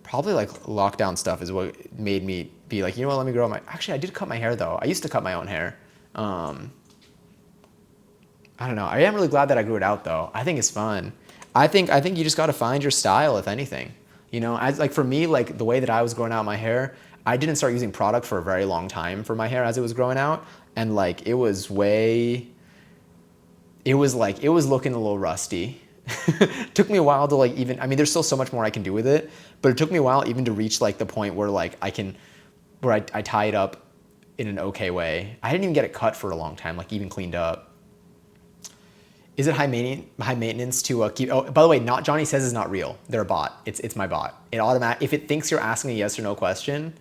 Speaker 1: probably like lockdown stuff is what made me be like, you know what, let me grow my, actually I did cut my hair though. I used to cut my own hair. I don't know. I am really glad that I grew it out though. I think it's fun. I think you just got to find your style, if anything. You know, as like for me, like the way that I was growing out my hair, I didn't start using product for a very long time for my hair as it was growing out, and like it was looking a little rusty. Took me a while to like even, I mean, there's still so much more I can do with it, but it took me a while even to reach like the point where like I tie it up in an okay way. I didn't even get it cut for a long time, like even cleaned up. Is it high maintenance to keep? Oh, by the way, not Johnny Says is not real. They're a bot. It's my bot. If it thinks you're asking a yes or no question,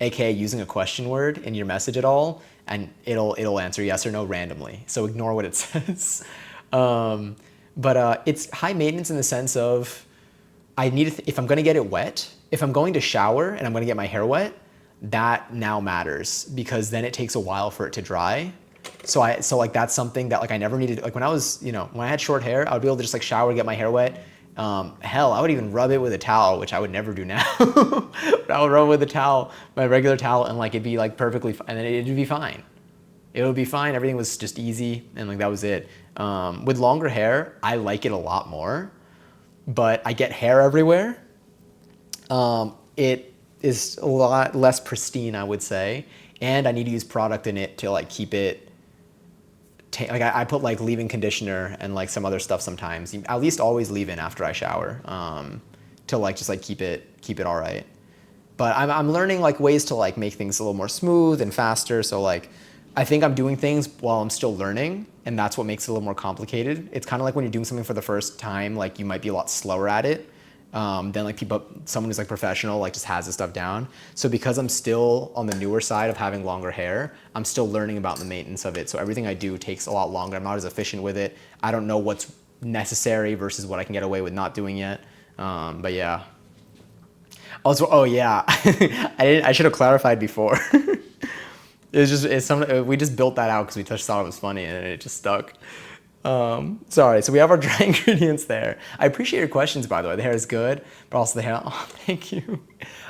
Speaker 1: aka using a question word in your message at all, and it'll answer yes or no randomly. So ignore what it says. But it's high maintenance in the sense of I need to if I'm going to get it wet, if I'm going to shower and I'm going to get my hair wet, that now matters because then it takes a while for it to dry. So like that's something that like I never needed. Like when I was, you know, when I had short hair, I would be able to just like shower, get my hair wet. Hell, I would even rub it with a towel, which I would never do now. But I would rub it with a towel, my regular towel, and like it'd be like perfectly, and then it'd be fine. It would be fine. Everything was just easy, and like that was it. With longer hair, I like it a lot more, but I get hair everywhere. It is a lot less pristine, I would say, and I need to use product in it to like keep it. Like I put like leave-in conditioner and like some other stuff sometimes. At least always leave in after I shower to like just like keep it all right. But I'm learning like ways to like make things a little more smooth and faster. So like I think I'm doing things while I'm still learning, and that's what makes it a little more complicated. It's kind of like when you're doing something for the first time, like you might be a lot slower at it than like someone who's like professional, like just has this stuff down. So because I'm still on the newer side of having longer hair, I'm still learning about the maintenance of it. So everything I do takes a lot longer. I'm not as efficient with it. I don't know what's necessary versus what I can get away with not doing yet. But yeah. Also, oh yeah, I should have clarified before. We just built that out because we just thought it was funny and it just stuck. Sorry, so we have our dry ingredients there. I appreciate your questions, by the way. The hair is good, but also the hair, oh, thank you.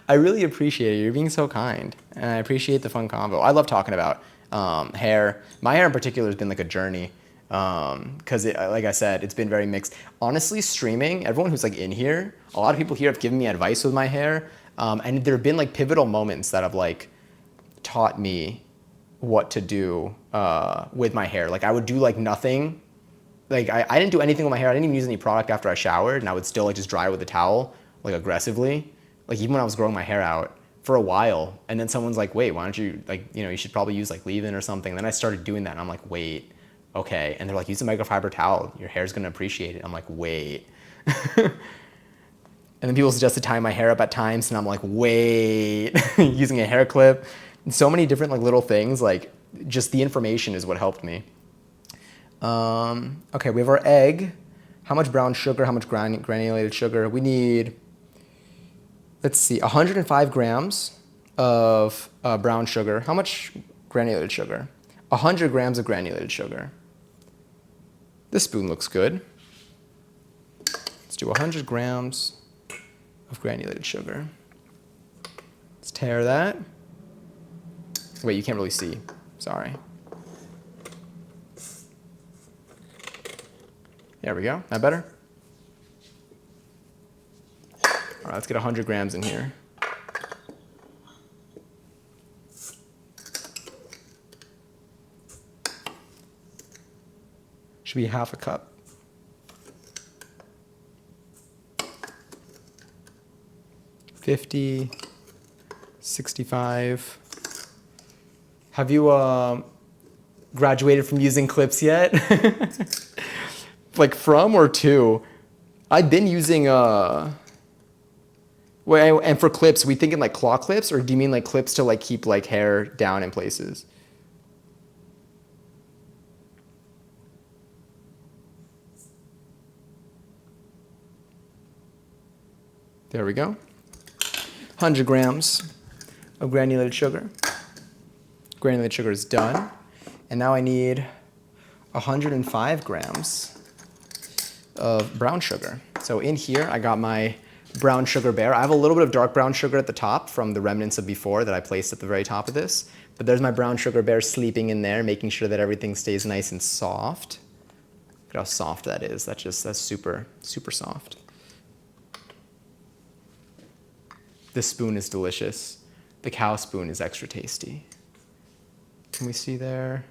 Speaker 1: I really appreciate it. You're being so kind, and I appreciate the fun convo. I love talking about hair. My hair in particular has been like a journey because like I said, it's been very mixed. Honestly, streaming, everyone who's like in here, a lot of people here have given me advice with my hair, and there have been like pivotal moments that have like taught me what to do with my hair. Like I would do like nothing. Like I didn't do anything with my hair. I didn't even use any product after I showered, and I would still like just dry it with a towel, like aggressively. Like even when I was growing my hair out for a while, and then someone's like, wait, why don't you like, you know, you should probably use like leave-in or something. And then I started doing that, and I'm like, wait, okay. And they're like, use a microfiber towel. Your hair's gonna appreciate it. I'm like, wait. And then people suggested tying my hair up at times, and I'm like, wait, using a hair clip. And so many different like little things, like just the information is what helped me. Okay, we have our egg. How much brown sugar, how much granulated sugar? We need, let's see, 105 grams of brown sugar. How much granulated sugar? 100 grams of granulated sugar. This spoon looks good. Let's do 100 grams of granulated sugar. Let's tare that. Wait, you can't really see. Sorry. There we go. That better? All right, let's get 100 grams in here. Should be half a cup. $50, $65. Have you graduated from using clips yet? Like from or to? I've been using wait, and for clips, we thinking like claw clips, or do you mean like clips to like keep like hair down in places? There we go. 100 grams of granulated sugar. Granulated sugar is done. And now I need 105 grams of brown sugar. So in here, I got my brown sugar bear. I have a little bit of dark brown sugar at the top from the remnants of before that I placed at the very top of this. But there's my brown sugar bear sleeping in there, making sure that everything stays nice and soft. Look at how soft that is. That's super, super soft. This spoon is delicious. The cow spoon is extra tasty. Can we see there?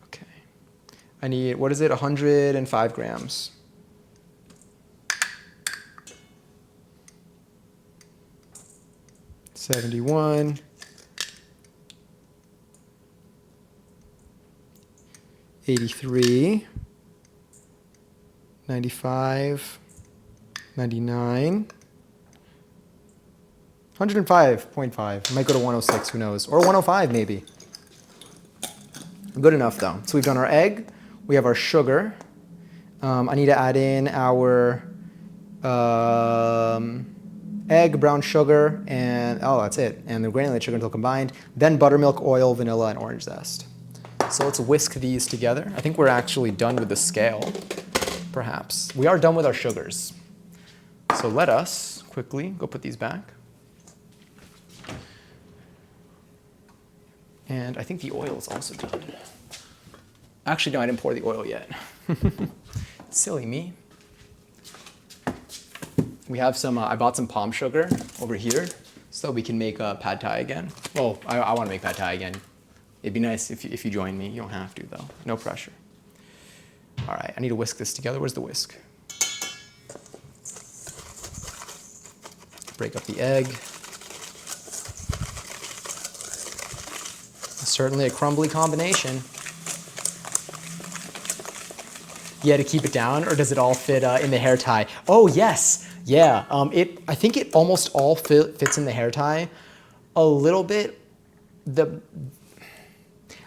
Speaker 1: Okay. I need, what is it, 105 grams. $71. 83, 95, 99, 105.5. Might go to 106, who knows? Or 105 maybe. Good enough though. So we've done our egg, we have our sugar. I need to add in our egg, brown sugar, and oh, that's it. And the granulated sugar until combined. Then buttermilk, oil, vanilla, and orange zest. So let's whisk these together. I think we're actually done with the scale, perhaps. We are done with our sugars. So let us quickly go put these back. And I think the oil is also done. Actually, no, I didn't pour the oil yet. Silly me. We have some, I bought some palm sugar over here so we can make pad thai again. Well, I want to make pad thai again. It'd be nice if you join me. You don't have to, though. No pressure. All right, I need to whisk this together. Where's the whisk? Break up the egg. Certainly a crumbly combination. Yeah, to keep it down, or does it all fit in the hair tie? Oh, yes. Yeah, I think it almost all fits in the hair tie. A little bit.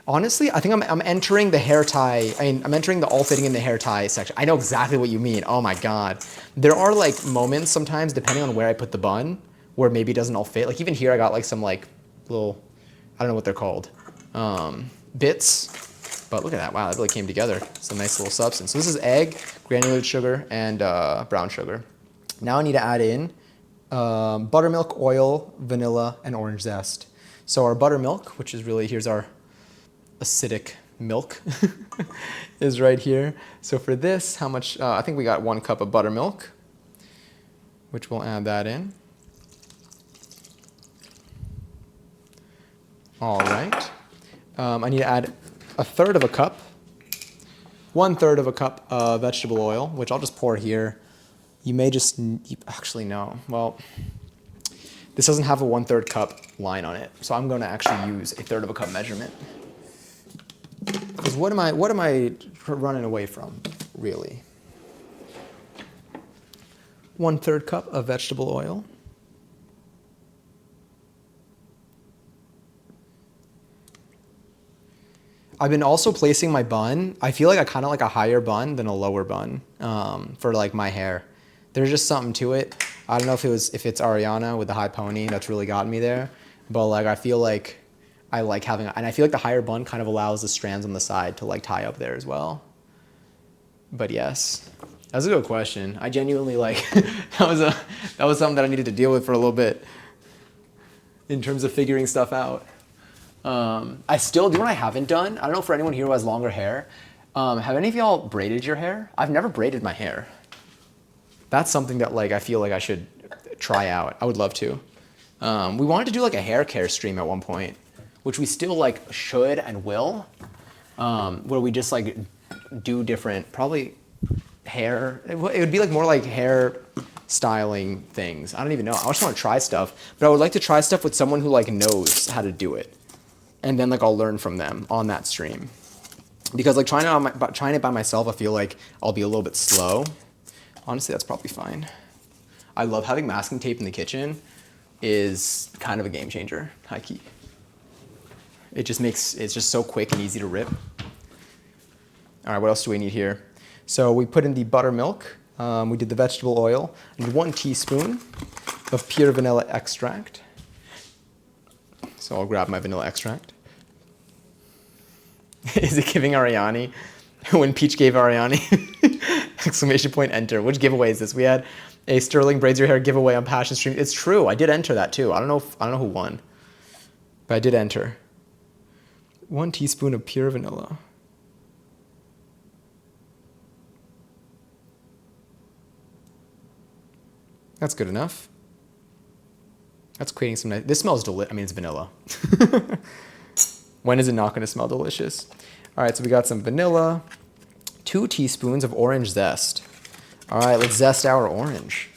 Speaker 1: Honestly, I think I'm entering the hair tie. I'm entering the all fitting in the hair tie section. I know exactly what you mean. Oh my God. There are like moments sometimes, depending on where I put the bun, where maybe it doesn't all fit. Like even here, I got like some like little, I don't know what they're called, bits. But look at that. Wow, that really came together. It's a nice little substance. So this is egg, granulated sugar, and brown sugar. Now I need to add in buttermilk, oil, vanilla, and orange zest. So our buttermilk, which is really, here's our acidic milk, is right here. So for this, how much, I think we got 1 cup of buttermilk, which we'll add that in. All right. I need to add 1/3 of a cup, 1/3 of a cup of vegetable oil, which I'll just pour here. You may just, actually no, well, this doesn't have a 1/3 cup line on it, so I'm going to actually use 1/3 of a cup measurement. Because what am I running away from, really? 1/3 cup of vegetable oil. I've been also placing my bun. I feel like I kind of like a higher bun than a lower bun for like my hair. There's just something to it. I don't know if it's Ariana with the high pony that's really gotten me there, but like I feel like I like having, and I feel like the higher bun kind of allows the strands on the side to like tie up there as well. But yes, that's a good question. I genuinely like, that was something that I needed to deal with for a little bit in terms of figuring stuff out. I still, do you know what I haven't done? I don't know for anyone here who has longer hair. Have any of y'all braided your hair? I've never braided my hair. That's something that like I feel like I should try out. I would love to. We wanted to do like a hair care stream at one point, which we still like should and will, where we just like do different, probably hair, it would be like more like hair styling things. I don't even know. I just want to try stuff, but I would like to try stuff with someone who like knows how to do it. And then like I'll learn from them on that stream. Because like trying it by myself, I feel like I'll be a little bit slow. Honestly, that's probably fine. I love having masking tape in the kitchen. Is kind of a game changer, high key. It's just so quick and easy to rip. All right, what else do we need here? So we put in the buttermilk. We did the vegetable oil. I need 1 teaspoon of pure vanilla extract. So I'll grab my vanilla extract. Is it giving Ariani? When Peach gave Ariani. Exclamation point, enter. Which giveaway is this? We had a Sterling Braids Your Hair giveaway on Passion Stream. It's true. I did enter that too. I don't know who won, but I did enter. 1 teaspoon of pure vanilla. That's good enough. That's creating some nice. This smells delicious. I mean, it's vanilla. When is it not going to smell delicious? All right, so we got some vanilla. 2 teaspoons of orange zest. All right, let's zest our orange.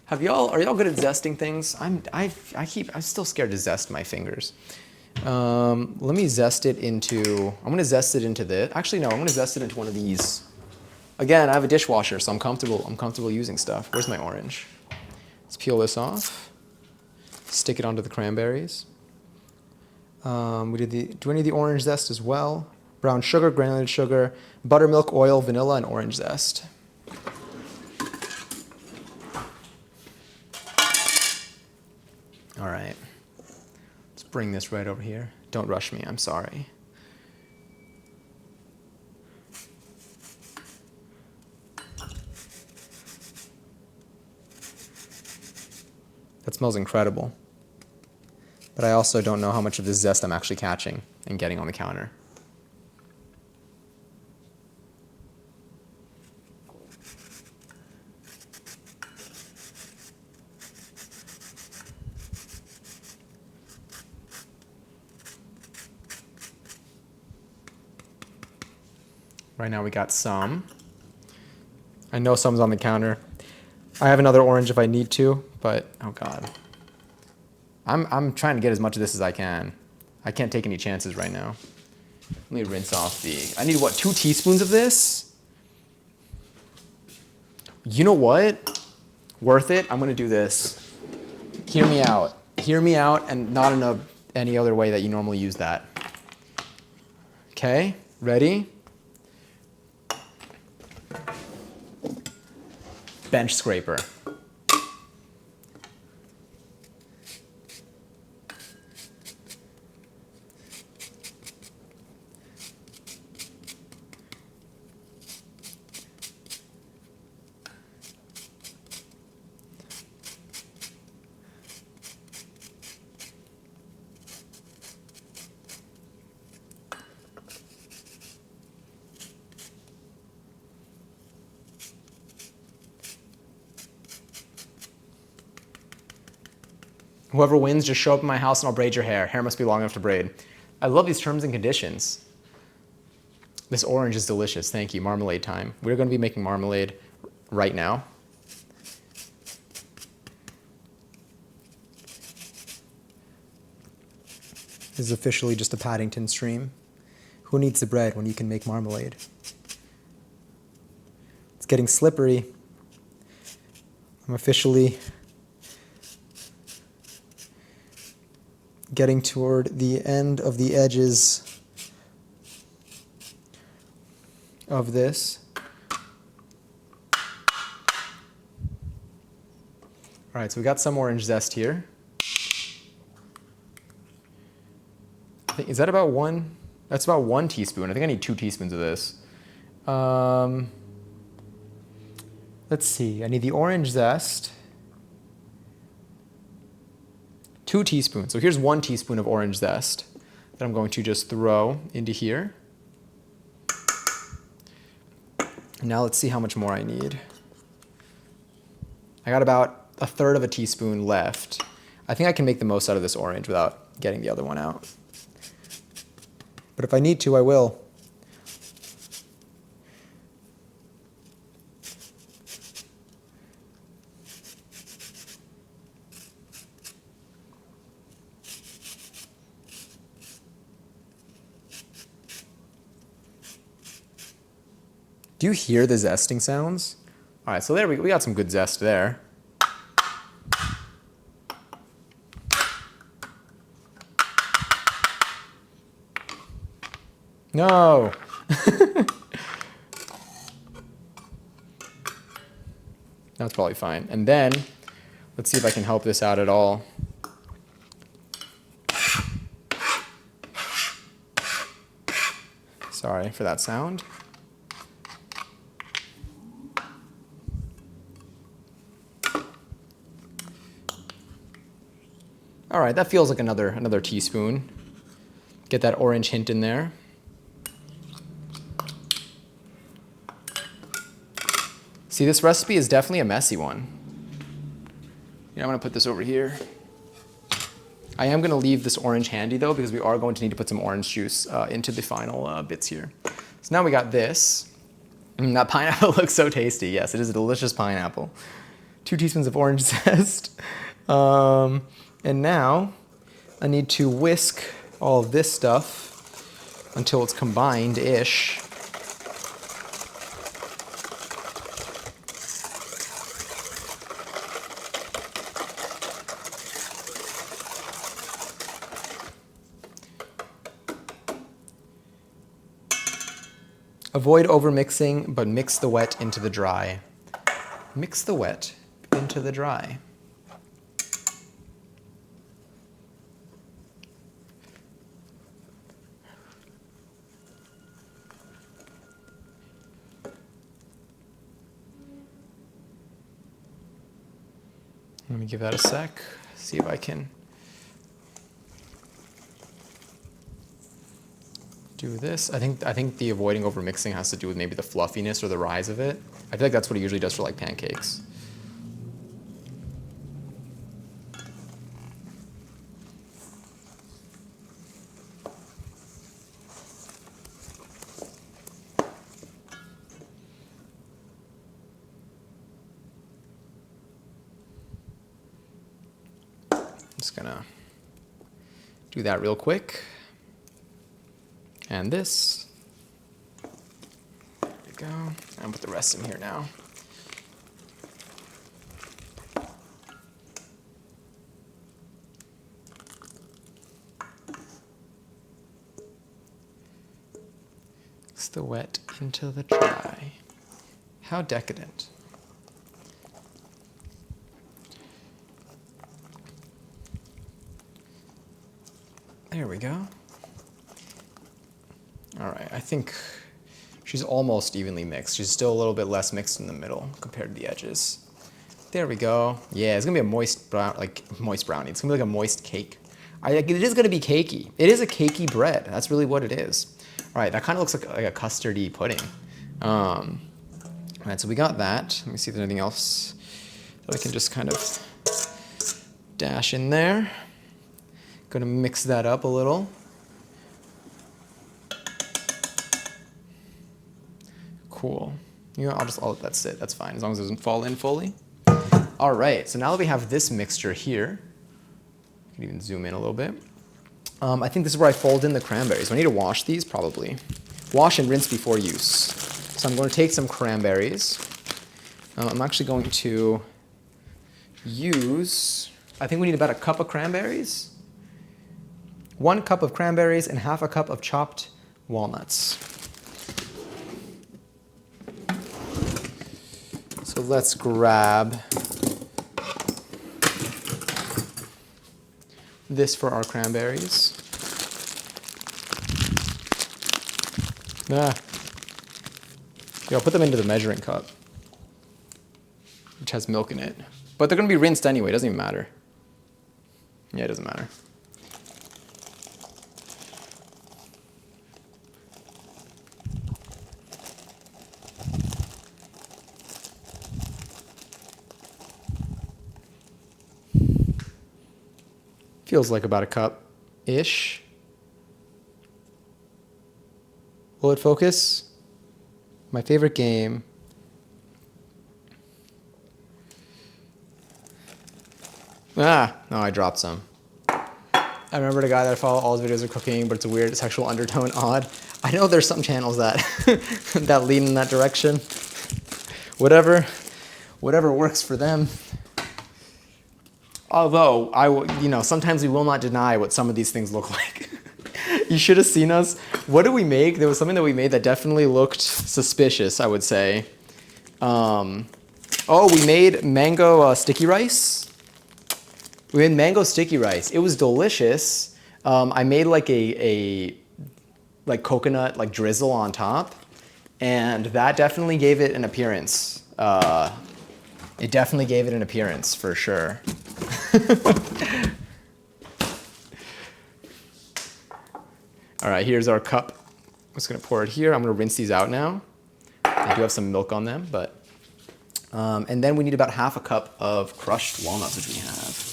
Speaker 1: Are y'all good at zesting things? I'm still scared to zest my fingers. Let me zest it into, I'm gonna zest it into this. Actually, no, I'm gonna zest it into one of these. Again, I have a dishwasher, so I'm comfortable using stuff. Where's my orange? Let's peel this off. Stick it onto the cranberries. Do I need the orange zest as well? Brown sugar, granulated sugar, buttermilk, oil, vanilla, and orange zest. All right. Let's bring this right over here. Don't rush me, I'm sorry. That smells incredible. But I also don't know how much of this zest I'm actually catching and getting on the counter. Right now we got some. I know some's on the counter. I have another orange if I need to, but oh God. I'm trying to get as much of this as I can. I can't take any chances right now. Let me rinse off I need what, 2 teaspoons of this? You know what? Worth it. I'm gonna do this. Hear me out. Hear me out, and not in any other way that you normally use that. Okay, ready? Bench scraper. Whoever wins, just show up in my house and I'll braid your hair. Hair must be long enough to braid. I love these terms and conditions. This orange is delicious. Thank you. Marmalade time. We're going to be making marmalade right now. This is officially just a Paddington stream. Who needs the bread when you can make marmalade? It's getting slippery. I'm officially getting toward the end of the edges of this. All right, so we got some orange zest here. Is that about 1? That's about 1 teaspoon. I think I need 2 teaspoons of this. Let's see, I need the orange zest. 2 teaspoons. So here's 1 teaspoon of orange zest that I'm going to just throw into here. Now let's see how much more I need. I got about 1/3 of a teaspoon left. I think I can make the most out of this orange without getting the other one out. But if I need to, I will. Do you hear the zesting sounds? All right, so there we got some good zest there. No. That's probably fine. And then, let's see if I can help this out at all. Sorry for that sound. All right, that feels like another teaspoon. Get that orange hint in there. See, this recipe is definitely a messy one. I'm gonna put this over here. I am gonna leave this orange handy though, because we are going to need to put some orange juice into the final bits here. So now we got this. That pineapple looks so tasty. Yes, it is a delicious pineapple. 2 teaspoons of orange zest. And now I need to whisk all of this stuff until it's combined-ish. Avoid overmixing, but mix the wet into the dry. Mix the wet into the dry. Let me give that a sec, see if I can do this. I think the avoiding over mixing has to do with maybe the fluffiness or the rise of it. I feel like that's what it usually does for like pancakes. Just gonna do that real quick. And this. There we go. And put the rest in here now. Mix the wet into the dry. How decadent. There we go. All right, I think she's almost evenly mixed. She's still a little bit less mixed in the middle compared to the edges. There we go. Yeah, it's gonna be a moist brownie. It's gonna be like a moist cake. It is gonna be cakey. It is a cakey bread. That's really what it is. All right, that kind of looks like a custardy pudding. All right, so we got that. Let me see if there's anything else that I can just kind of dash in there. Gonna mix that up a little. Cool. I'll let that sit. That's fine, as long as it doesn't fall in fully. All right, so now that we have this mixture here, I can even zoom in a little bit. I think this is where I fold in the cranberries. So I need to wash these, probably. Wash and rinse before use. So I'm going to take some cranberries. I'm actually going to use, I think we need about a cup of cranberries. 1 cup of cranberries and half a cup of chopped walnuts. So let's grab this for our cranberries. I'll put them into the measuring cup, which has milk in it. But they're going to be rinsed anyway, it doesn't even matter. Yeah, it doesn't matter. Feels like about a cup-ish. Will it focus? My favorite game. No, I dropped some. I remembered a guy that I follow, all his videos are cooking, but it's a weird sexual undertone, odd. I know there's some channels that that lean in that direction. Whatever works for them. Although, sometimes we will not deny what some of these things look like. You should have seen us. What did we make? There was something that we made that definitely looked suspicious, I would say. We made mango sticky rice. We made mango sticky rice. It was delicious. I made like a like coconut like drizzle on top, and that definitely gave it an appearance. It definitely gave it an appearance for sure. All right, here's our cup. I'm just gonna pour it here. I'm gonna rinse these out now. I do have some milk on them, but and then we need about half a cup of crushed walnuts, which we have.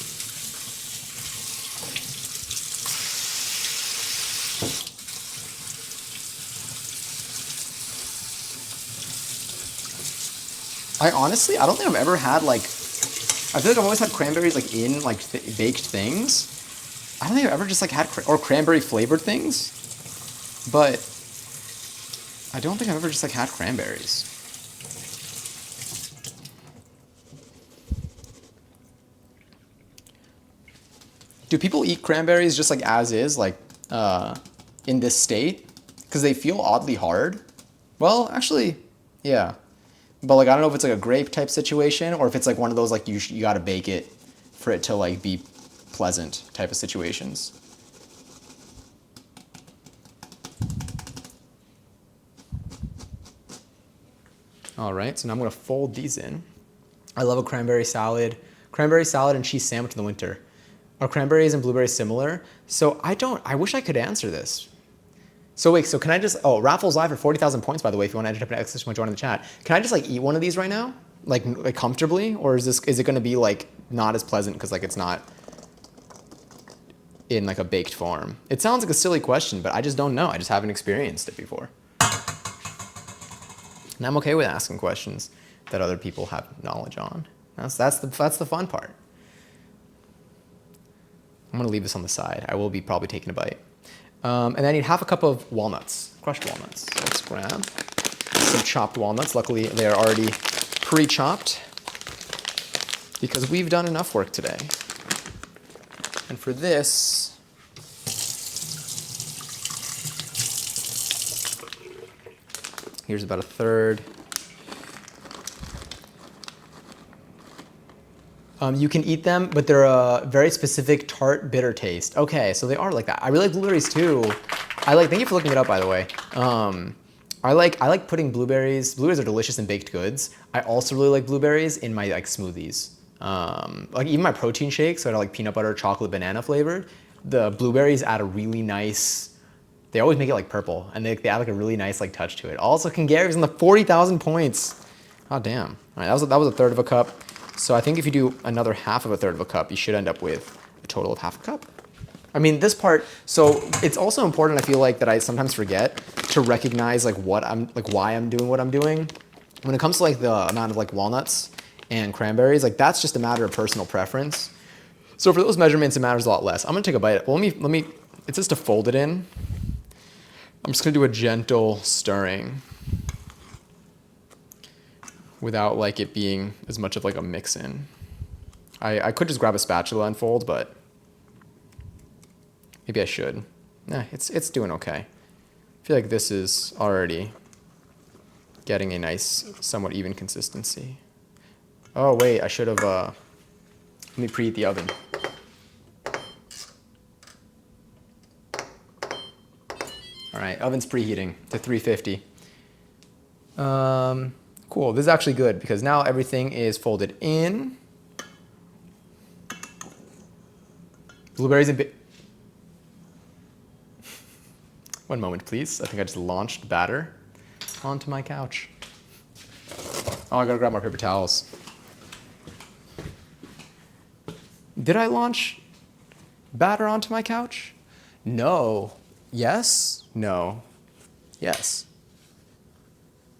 Speaker 1: I don't think I've ever had like, I feel like I've always had cranberries like in like baked things. I don't think I've ever just like had, or cranberry flavored things, but I don't think I've ever just like had cranberries. Do people eat cranberries just like as is, like in this state? Because they feel oddly hard. Well, actually, yeah. But like I don't know if it's like a grape type situation or if it's like one of those like you gotta bake it for it to like be pleasant type of situations. All right, so now I'm gonna fold these in. I love a cranberry salad and cheese sandwich in the winter. Are cranberries and blueberries similar? So I wish I could answer this. So wait, so can I just, raffles live for 40,000 points, by the way, if you want to enter up an exclamation point, join in the chat. Can I just like eat one of these right now? Like comfortably? Or is it gonna be like not as pleasant because like it's not in like a baked form? It sounds like a silly question, but I just don't know. I just haven't experienced it before. And I'm okay with asking questions that other people have knowledge on. That's the fun part. I'm gonna leave this on the side. I will be probably taking a bite. And I need half a cup of walnuts, crushed walnuts. So let's grab some chopped walnuts. Luckily, they are already pre-chopped because we've done enough work today. And for this, here's about a third. You can eat them, but they're a very specific tart, bitter taste. Okay, so they are like that. I really like blueberries too. Thank you for looking it up, by the way. I like putting blueberries. Blueberries are delicious in baked goods. I also really like blueberries in my like smoothies. Like even my protein shakes, so I like peanut butter, chocolate, banana flavored. The blueberries add a really nice, they always make it like purple, and they add like a really nice like touch to it. Also, Cranberry's in the 40,000 points. Oh damn! All right, that was a third of a cup. So I think if you do another half of a third of a cup, you should end up with a total of half a cup. I mean, this part, so it's also important, I feel like, that I sometimes forget to recognize like why I'm doing what I'm doing. When it comes to like the amount of like walnuts and cranberries, like that's just a matter of personal preference. So for those measurements, it matters a lot less. I'm gonna take a bite. Well, let me, it says to fold it in. I'm just gonna do a gentle stirring without like it being as much of like a mix in. I could just grab a spatula and fold, but maybe I should. Nah, it's doing okay. I feel like this is already getting a nice, somewhat even consistency. Oh wait, I should have, let me preheat the oven. All right, oven's preheating to 350. Cool, this is actually good because now everything is folded in. Blueberries and one moment, please. I think I just launched batter onto my couch. Oh, I gotta grab more paper towels. Did I launch batter onto my couch? No. Yes? No. Yes.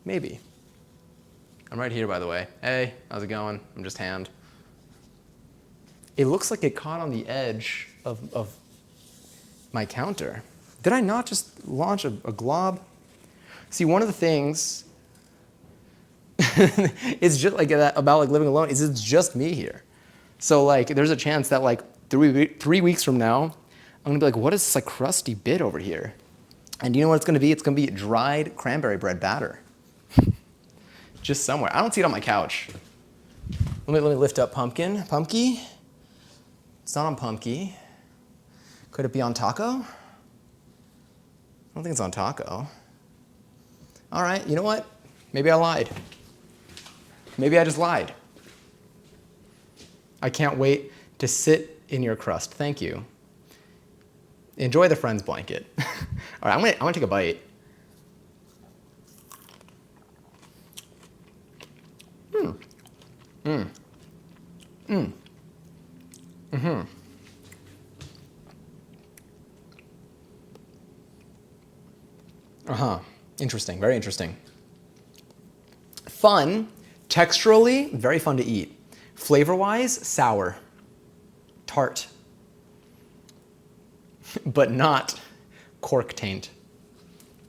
Speaker 1: Maybe. I'm right here, by the way. Hey, how's it going? I'm just Hand. It looks like it caught on the edge of my counter. Did I not just launch a glob? See, one of the things is just like that about like living alone is it's just me here. So like there's a chance that like 3 weeks from now, I'm gonna be like, what is this like crusty bit over here? And you know what it's gonna be? It's gonna be dried cranberry bread batter. Just somewhere. I don't see it on my couch. Let me lift up pumpkin. Pumpkin? It's not on pumpkin. Could it be on taco? don't think it's on taco. All right, you know what? Maybe I lied. Maybe I just lied. I can't wait to sit in your crust. Thank you. Enjoy the Friends blanket. All right, I'm gonna take a bite. Interesting, very interesting. Fun, texturally, very fun to eat. Flavor-wise, sour, tart, but not cork taint,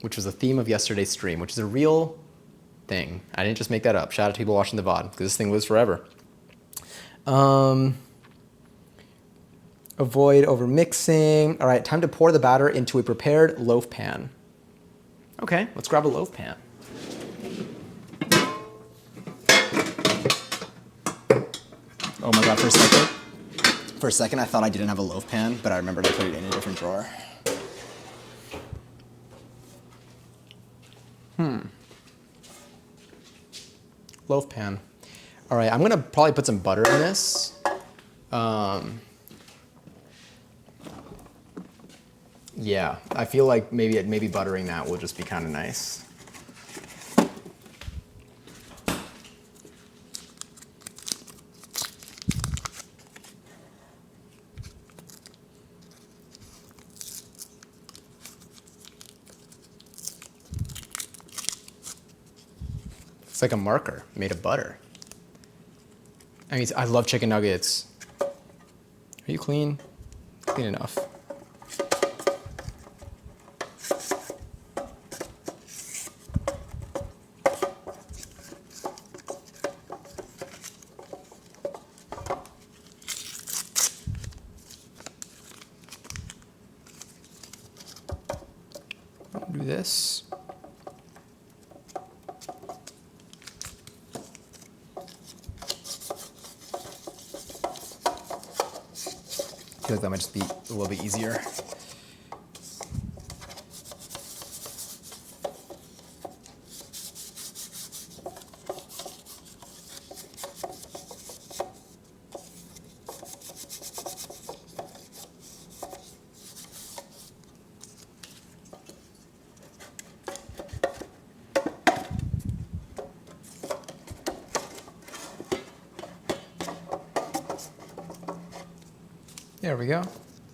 Speaker 1: which was a theme of yesterday's stream, which is a real thing. I didn't just make that up. Shout out to people watching the VOD, because this thing lives forever. Avoid over mixing. All right, time to pour the batter into a prepared loaf pan. Okay, let's grab a loaf pan. Oh my God, for a second I thought I didn't have a loaf pan, but I remembered I put it in a different drawer. Loaf pan. All right, I'm gonna probably put some butter in this. Yeah, I feel like maybe buttering that will just be kind of nice. It's like a marker made of butter. I mean, I love chicken nuggets. Are you clean? Clean enough. Do this. I feel like that might just be a little bit easier. There we go.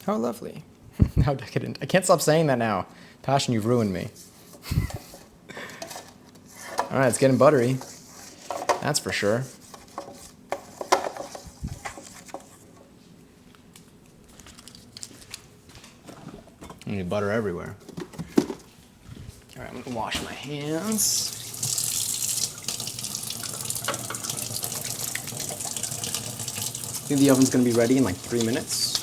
Speaker 1: How lovely. How decadent. I can't stop saying that now. Passion, you've ruined me. All right, it's getting buttery. That's for sure. I need butter everywhere. All right, I'm gonna wash my hands. I think the oven's gonna be ready in like 3 minutes.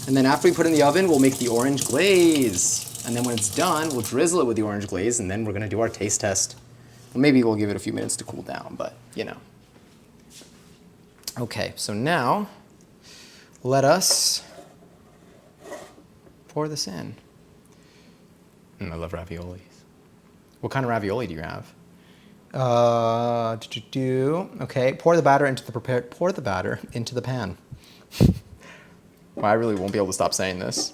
Speaker 1: And then after we put it in the oven, we'll make the orange glaze. And then when it's done, we'll drizzle it with the orange glaze, and then we're gonna do our taste test. Well, maybe we'll give it a few minutes to cool down, but you know. Okay, so now let us pour this in. I love raviolis. What kind of ravioli do you have? Okay, pour the batter into the pan. Well, I really won't be able to stop saying this.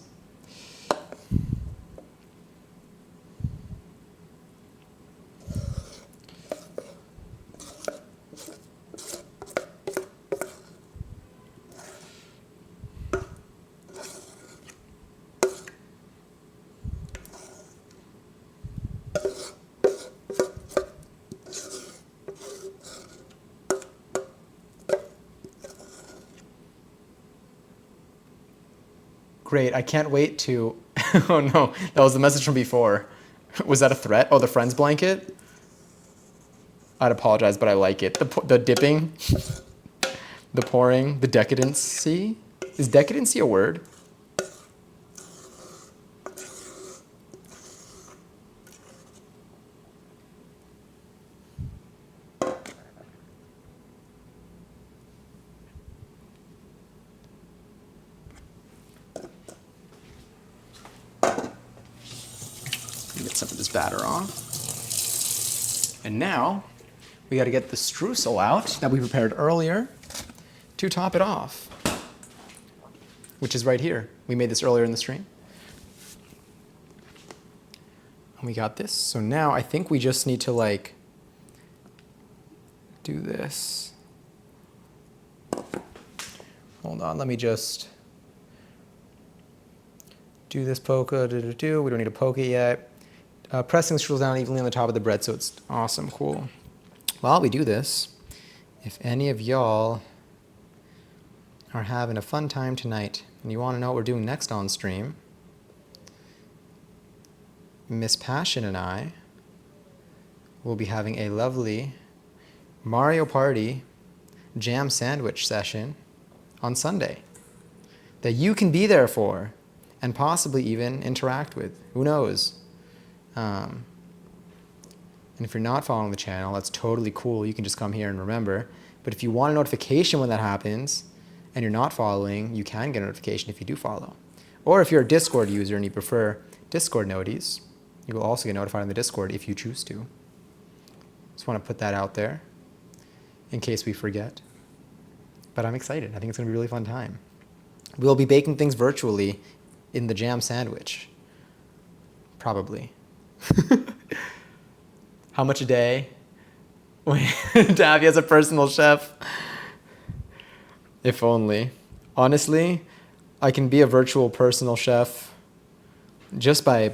Speaker 1: Great, I can't wait to, oh no, that was the message from before. Was that a threat? Oh, the Friends blanket? I'd apologize, but I like it. The dipping, the pouring, the decadency. Is decadency a word? some of this batter off. And now we got to get the streusel out that we prepared earlier to top it off, which is right here. We made this earlier in the stream. And we got this. So now I think we just need to like do this. Hold on, let me just do this polka. We don't need to poke it yet. Pressing the streusel down evenly on the top of the bread so it's awesome, cool. While we do this, if any of y'all are having a fun time tonight and you want to know what we're doing next on stream, Miss Passion and I will be having a lovely Mario Party jam sandwich session on Sunday that you can be there for and possibly even interact with. Who knows? And if you're not following the channel, that's totally cool. You can just come here and remember. But if you want a notification when that happens and you're not following, you can get a notification if you do follow. Or if you're a Discord user and you prefer Discord noties, you will also get notified on the Discord if you choose to. Just want to put that out there in case we forget. But I'm excited. I think it's going to be a really fun time. We'll be baking things virtually in the jam sandwich. Probably. How much a day? Davy as a personal chef. If only. Honestly, I can be a virtual personal chef just by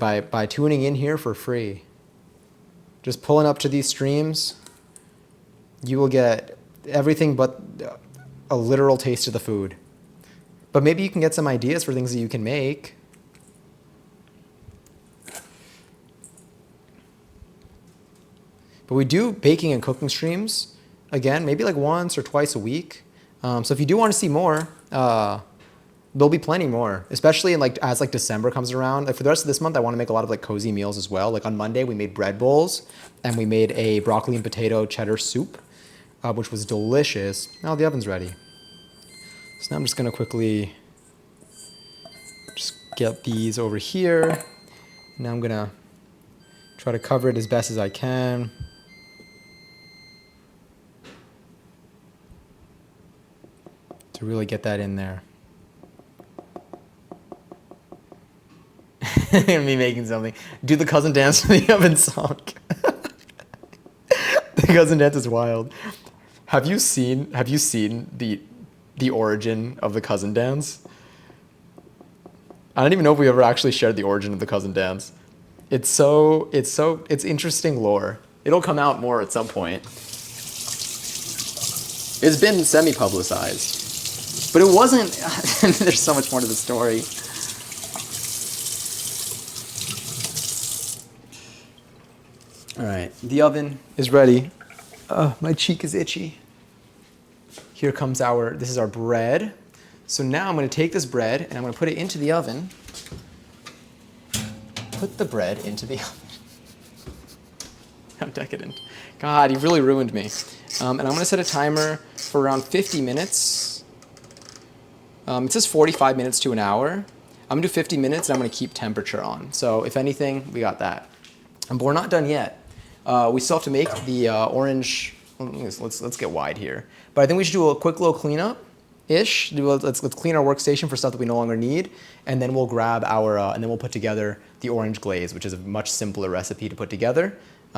Speaker 1: tuning in here for free. Just pulling up to these streams, you will get everything but a literal taste of the food. But maybe you can get some ideas for things that you can make. But we do baking and cooking streams, again, maybe like once or twice a week. So if you do want to see more, there'll be plenty more, especially in as December comes around. Like for the rest of this month, I want to make a lot of like cozy meals as well. Like on Monday, we made bread bowls and we made a broccoli and potato cheddar soup, which was delicious. Now the oven's ready. So now I'm just going to quickly just get these over here. Now I'm going to try to cover it as best as I can. To really get that in there. Me making something. Do the cousin dance to the oven song. The cousin dance is wild. Have you seen the origin of the cousin dance? I don't even know if we ever actually shared the origin of the cousin dance. It's interesting lore. It'll come out more at some point. It's been semi-publicized, but it wasn't. There's so much more to the story. All right, the oven is ready. My cheek is itchy. Here comes this is our bread. So now I'm going to take this bread and I'm going to put it into the oven. Put the bread into the oven. How decadent. God, you've really ruined me. And I'm going to set a timer for around 50 minutes. It says 45 minutes to an hour. I'm going to do 50 minutes and I'm going to keep temperature on. So if anything, we got that. But we're not done yet. We still have to make the orange. Let's get wide here. But I think we should do a quick little cleanup-ish. Let's clean our workstation for stuff that we no longer need, and then we'll grab and then we'll put together the orange glaze, which is a much simpler recipe to put together,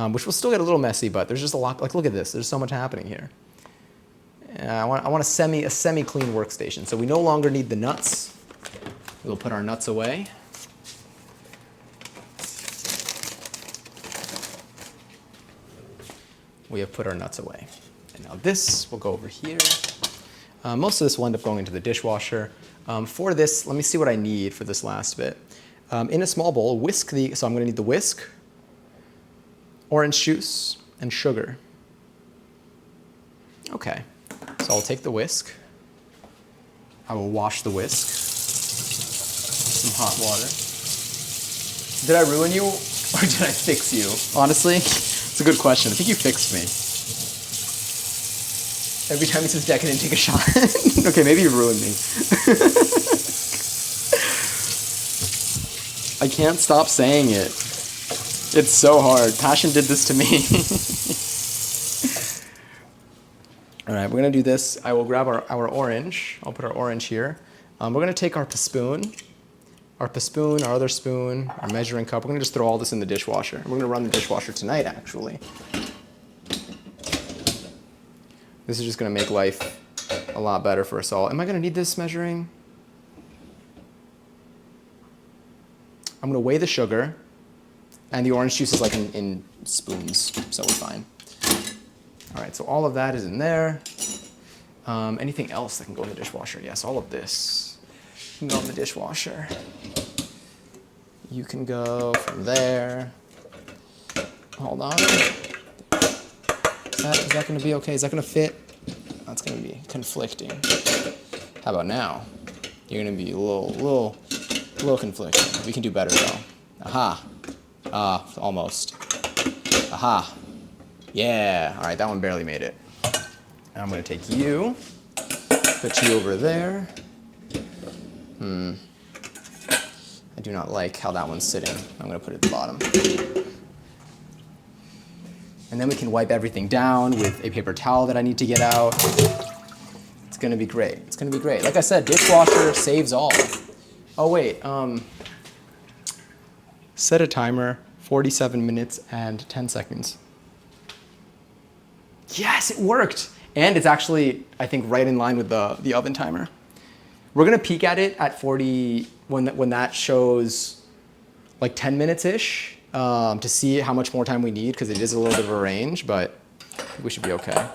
Speaker 1: which will still get a little messy, but there's just a lot. Like, look at this. There's so much happening here. I want a semi-clean workstation. So we no longer need the nuts. We'll put our nuts away. We have put our nuts away. And now this will go over here. Most of this will end up going into the dishwasher. For this, let me see what I need for this last bit. In a small bowl, so I'm going to need the whisk, orange juice, and sugar. Okay, so I'll take the whisk. I will wash the whisk. Some hot water. Did I ruin you or did I fix you? Honestly, it's a good question. I think you fixed me. Every time he says decadent, take a shot. Okay, maybe you ruined me. I can't stop saying it. It's so hard. Passion did this to me. All right, we're gonna do this. I will grab our orange. I'll put our orange here. We're gonna take our spoon, our other spoon, our measuring cup. We're gonna just throw all this in the dishwasher. We're gonna run the dishwasher tonight, actually. This is just gonna make life a lot better for us all. Am I gonna need this measuring? I'm gonna weigh the sugar, and the orange juice is like in spoons, so we're fine. All right, so all of that is in there. Anything else that can go in the dishwasher? Yes, all of this can go in the dishwasher. You can go from there. Hold on. Is that going to be okay? Is that going to fit? That's going to be conflicting. How about now? You're going to be a little conflicting. We can do better though. Aha. Almost. Aha. Yeah. All right, that one barely made it. Now I'm going to take you, put you over there. I do not like how that one's sitting. I'm going to put it at the bottom. And then we can wipe everything down with a paper towel that I need to get out. It's going to be great. It's going to be great. Like I said, dishwasher saves all. Oh, wait. Set a timer, 47 minutes and 10 seconds. Yes, it worked. And it's actually, I think, right in line with the oven timer. We're going to peek at it at 40, when that shows like 10 minutes-ish, to see how much more time we need, because it is a little bit of a range, but we should be okay.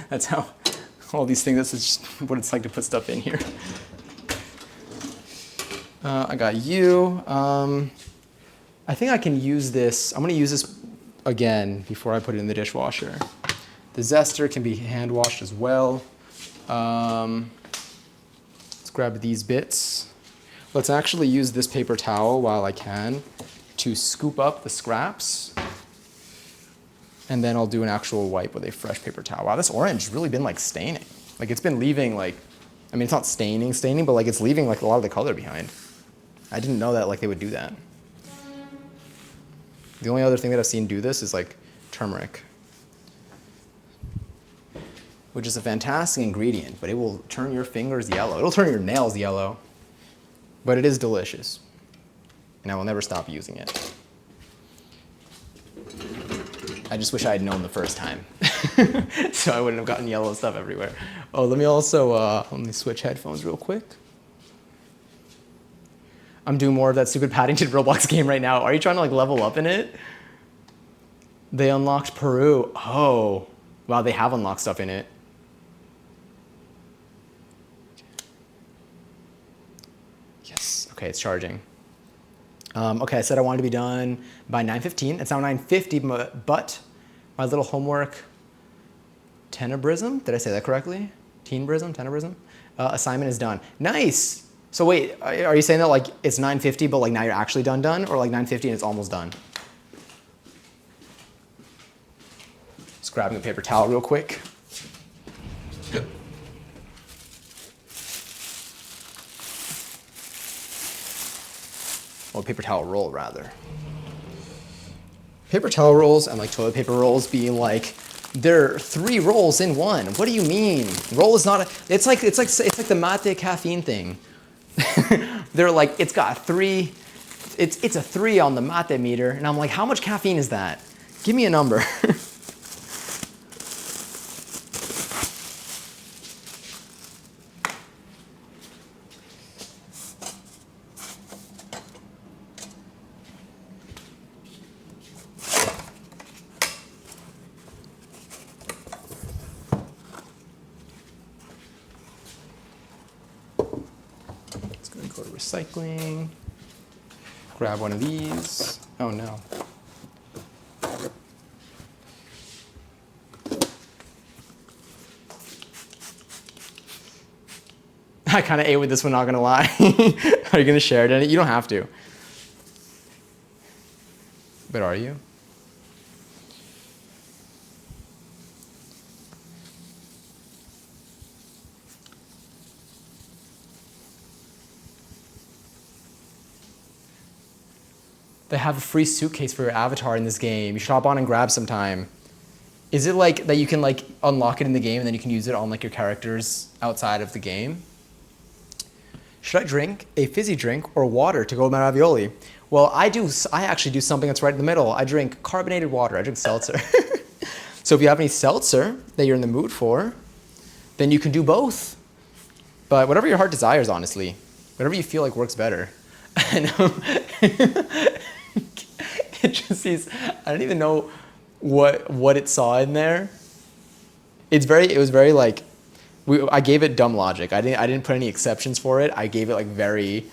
Speaker 1: That's how all these things, that's just what it's like to put stuff in here. I got you. I think I can use this. I'm going to use this again before I put it in the dishwasher. The zester can be hand washed as well. Let's grab these bits. Let's actually use this paper towel while I can to scoop up the scraps. And then I'll do an actual wipe with a fresh paper towel. Wow, this orange has really been like staining. Like it's been leaving like, I mean, it's not staining, but like it's leaving like a lot of the color behind. I didn't know that like they would do that. The only other thing that I've seen do this is like turmeric, which is a fantastic ingredient, but it will turn your fingers yellow. It'll turn your nails yellow, but it is delicious. And I will never stop using it. I just wish I had known the first time. So I wouldn't have gotten yellow stuff everywhere. Oh, let me also, let me switch headphones real quick. I'm doing more of that stupid Paddington Roblox game right now. Are you trying to like level up in it? They unlocked Peru. Oh, wow, they have unlocked stuff in it. Yes, okay, it's charging. Okay, I said I wanted to be done by 9:15. It's now 9:50, but my little homework tenebrism, did I say that correctly? Tenebrism? Assignment is done. Nice. So wait, are you saying that like it's 9:50, but like now you're actually done, or like 9:50 and it's almost done? Just grabbing a paper towel real quick. Well, paper towel roll rather. Paper towel rolls and like toilet paper rolls being like, they're 3 rolls in one. What do you mean? Roll is not a, it's like the mate caffeine thing. They're like, it's got 3, it's a 3 on the mate meter. And I'm like, how much caffeine is that? Give me a number. Go to recycling, grab one of these. Oh no. I kind of ate with this one, not gonna lie. Are you gonna share it in it? You don't have to. But are you? They have a free suitcase for your avatar in this game. You should hop on and grab sometime. Is it like that you can like unlock it in the game and then you can use it on like your characters outside of the game? Should I drink a fizzy drink or water to go with my ravioli? Well, I actually do something that's right in the middle. I drink carbonated water. I drink seltzer. So if you have any seltzer that you're in the mood for, then you can do both. But whatever your heart desires, honestly. Whatever you feel like works better. And it just sees, I don't even know what it saw in there. It was very like, I gave it dumb logic. I didn't put any exceptions for it. I gave it like very,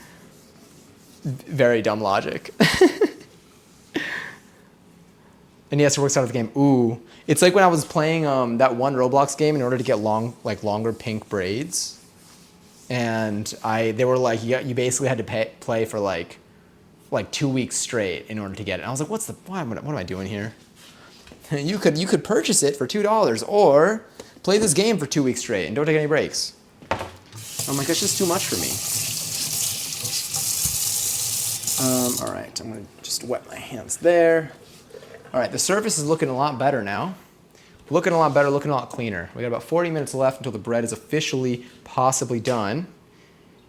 Speaker 1: very dumb logic. And yes, it works out of the game. Ooh, it's like when I was playing that one Roblox game in order to get longer pink braids, and they were like, you basically had to play for like 2 weeks straight in order to get it. And I was like, what am I doing here? You could purchase it for $2 or play this game for 2 weeks straight and don't take any breaks. I'm like, that's just too much for me. All right, I'm gonna just wet my hands there. All right, the surface is looking a lot better now. Looking a lot better, looking a lot cleaner. We got about 40 minutes left until the bread is officially possibly done.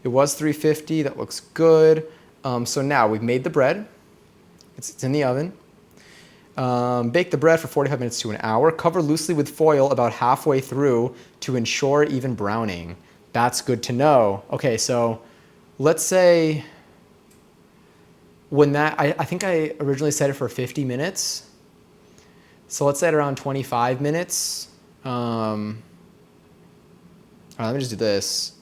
Speaker 1: It was 350, that looks good. So now we've made the bread. It's in the oven. Bake the bread for 45 minutes to an hour. Cover loosely with foil about halfway through to ensure even browning. That's good to know. Okay, so let's say when I think I originally set it for 50 minutes. So let's set it around 25 minutes. All right, let me just do this.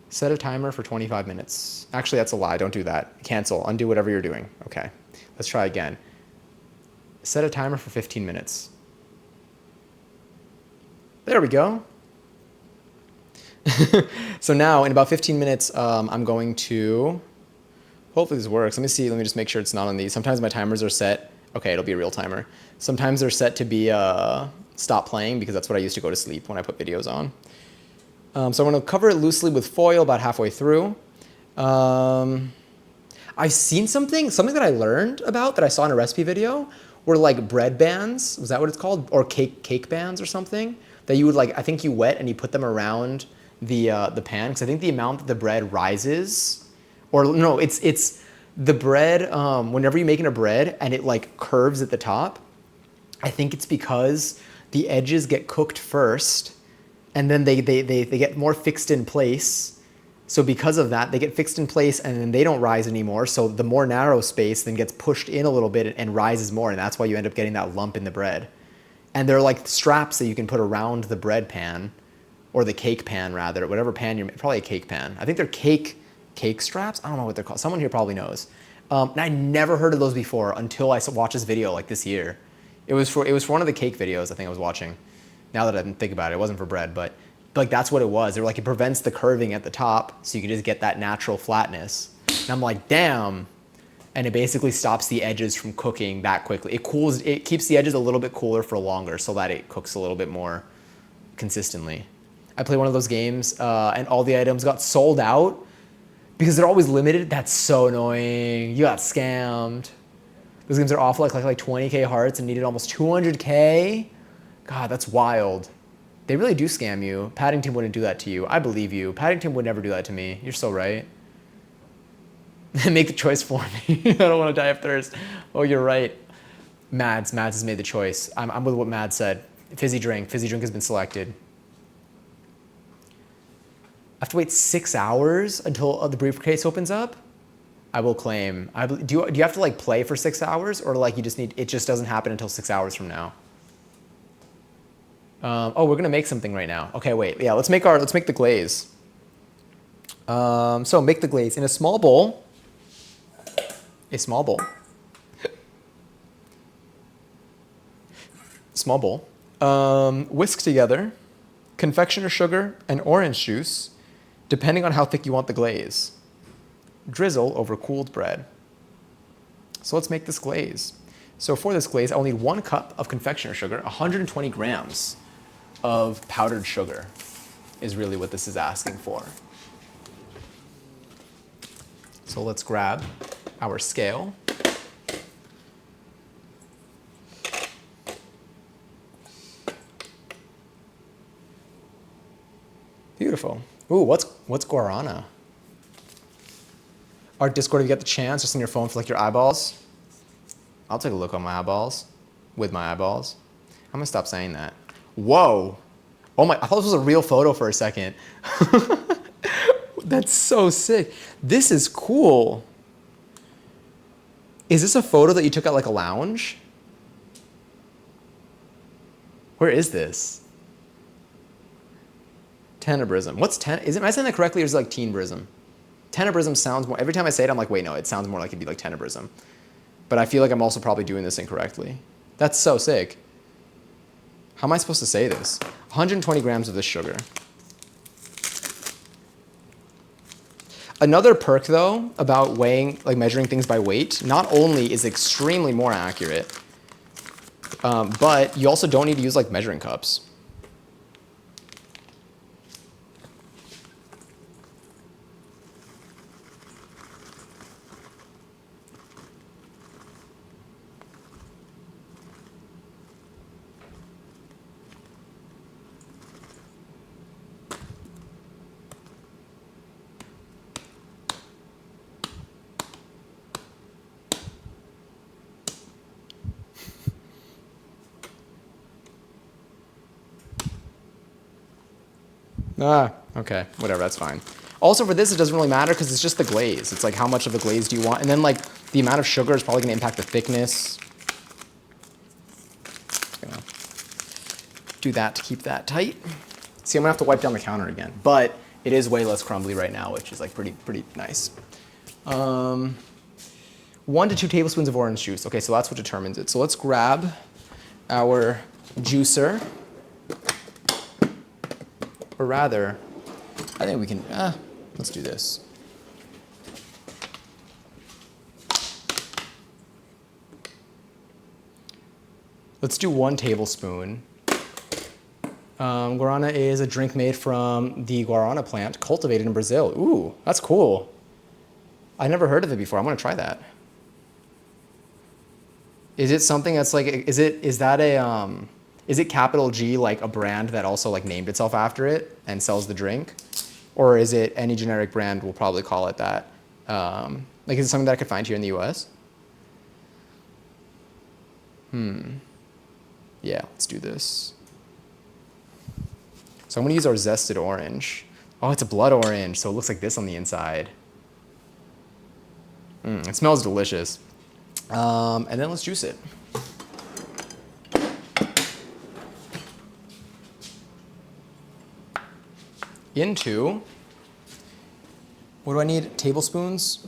Speaker 1: Set a timer for 25 minutes. Actually, that's a lie. Don't do that. Cancel. Undo whatever you're doing. Okay, let's try again. Set a timer for 15 minutes. There we go. So now, in about 15 minutes, I'm going to... Hopefully this works. Let me see. Let me just make sure it's not on these. Sometimes my timers are set. Okay, it'll be a real timer. Sometimes they're set to be stop playing because that's what I use to go to sleep when I put videos on. So I'm going to cover it loosely with foil about halfway through. I've seen something that I learned about that I saw in a recipe video were like bread bands. Was that what it's called? Or cake bands or something that you would like, I think you wet and you put them around the pan because I think the amount that the bread rises, or no, it's the bread, whenever you're making a bread and it like curves at the top, I think it's because the edges get cooked first and then they get more fixed in place. So because of that, they get fixed in place and then they don't rise anymore. So the more narrow space then gets pushed in a little bit and rises more. And that's why you end up getting that lump in the bread. And they're like straps that you can put around the bread pan, or the cake pan rather, whatever pan you're, probably a cake pan. I think they're cake straps. I don't know what they're called. Someone here probably knows. And I never heard of those before until I watched this video like this year. It was for one of the cake videos I think I was watching. Now that I didn't think about it, it wasn't for bread, but like that's what it was. They were like, it prevents the curving at the top so you can just get that natural flatness. And I'm like, damn. And it basically stops the edges from cooking that quickly. It keeps the edges a little bit cooler for longer so that it cooks a little bit more consistently. I played one of those games and all the items got sold out because they're always limited. That's so annoying. You got scammed. Those games are awful, like 20K hearts and needed almost 200K. God, that's wild. They really do scam you. Paddington wouldn't do that to you. I believe you. Paddington would never do that to me. You're so right. Make the choice for me. I don't want to die of thirst. Oh, you're right. Mads has made the choice. I'm with what Mads said. Fizzy drink. Fizzy drink has been selected. I have to wait 6 hours until the briefcase opens up? I will claim. Do you have to like play for 6 hours, or like you just need, it just doesn't happen until 6 hours from now? Oh, we're gonna make something right now. Okay, wait. Yeah, let's make the glaze. So make the glaze in a small bowl. Small bowl. Whisk together confectioner sugar and orange juice, depending on how thick you want the glaze. Drizzle over cooled bread. So let's make this glaze. So for this glaze, I'll need 1 cup of confectioner sugar, 120 grams of powdered sugar is really what this is asking for. So let's grab our scale. Beautiful. Ooh, what's guarana? Our Discord, if you get the chance, just on your phone for like your eyeballs. I'll take a look on my eyeballs, with my eyeballs. I'm gonna stop saying that. Whoa. Oh my, I thought this was a real photo for a second. That's so sick. This is cool. Is this a photo that you took at like a lounge? Where is this? Tenebrism. What's am I saying that correctly, or is it like tenebrism? Tenebrism sounds more, every time I say it, I'm like, wait, no, it sounds more like it'd be like tenebrism. But I feel like I'm also probably doing this incorrectly. That's so sick. How am I supposed to say this? 120 grams of this sugar. Another perk, though, about weighing, like measuring things by weight, not only is extremely more accurate, but you also don't need to use like measuring cups. Okay, whatever, that's fine. Also for this, it doesn't really matter because it's just the glaze. It's like how much of the glaze do you want? And then like the amount of sugar is probably gonna impact the thickness. Gonna do that to keep that tight. See, I'm gonna have to wipe down the counter again, but it is way less crumbly right now, which is like pretty nice. 1 to 2 tablespoons of orange juice. Okay, so that's what determines it. So let's grab our juicer. Or rather, I think we can, let's do this. Let's do 1 tablespoon. Guarana is a drink made from the guarana plant cultivated in Brazil. Ooh, that's cool. I never heard of it before. I want to try that. Is it something that's like, is it capital G, like a brand that also like named itself after it and sells the drink? Or is it any generic brand will probably call it that? Like is it something that I could find here in the US? Yeah, let's do this. So I'm gonna use our zested orange. Oh, it's a blood orange, so it looks like this on the inside. It smells delicious. And then let's juice it. Into, what do I need? Tablespoons?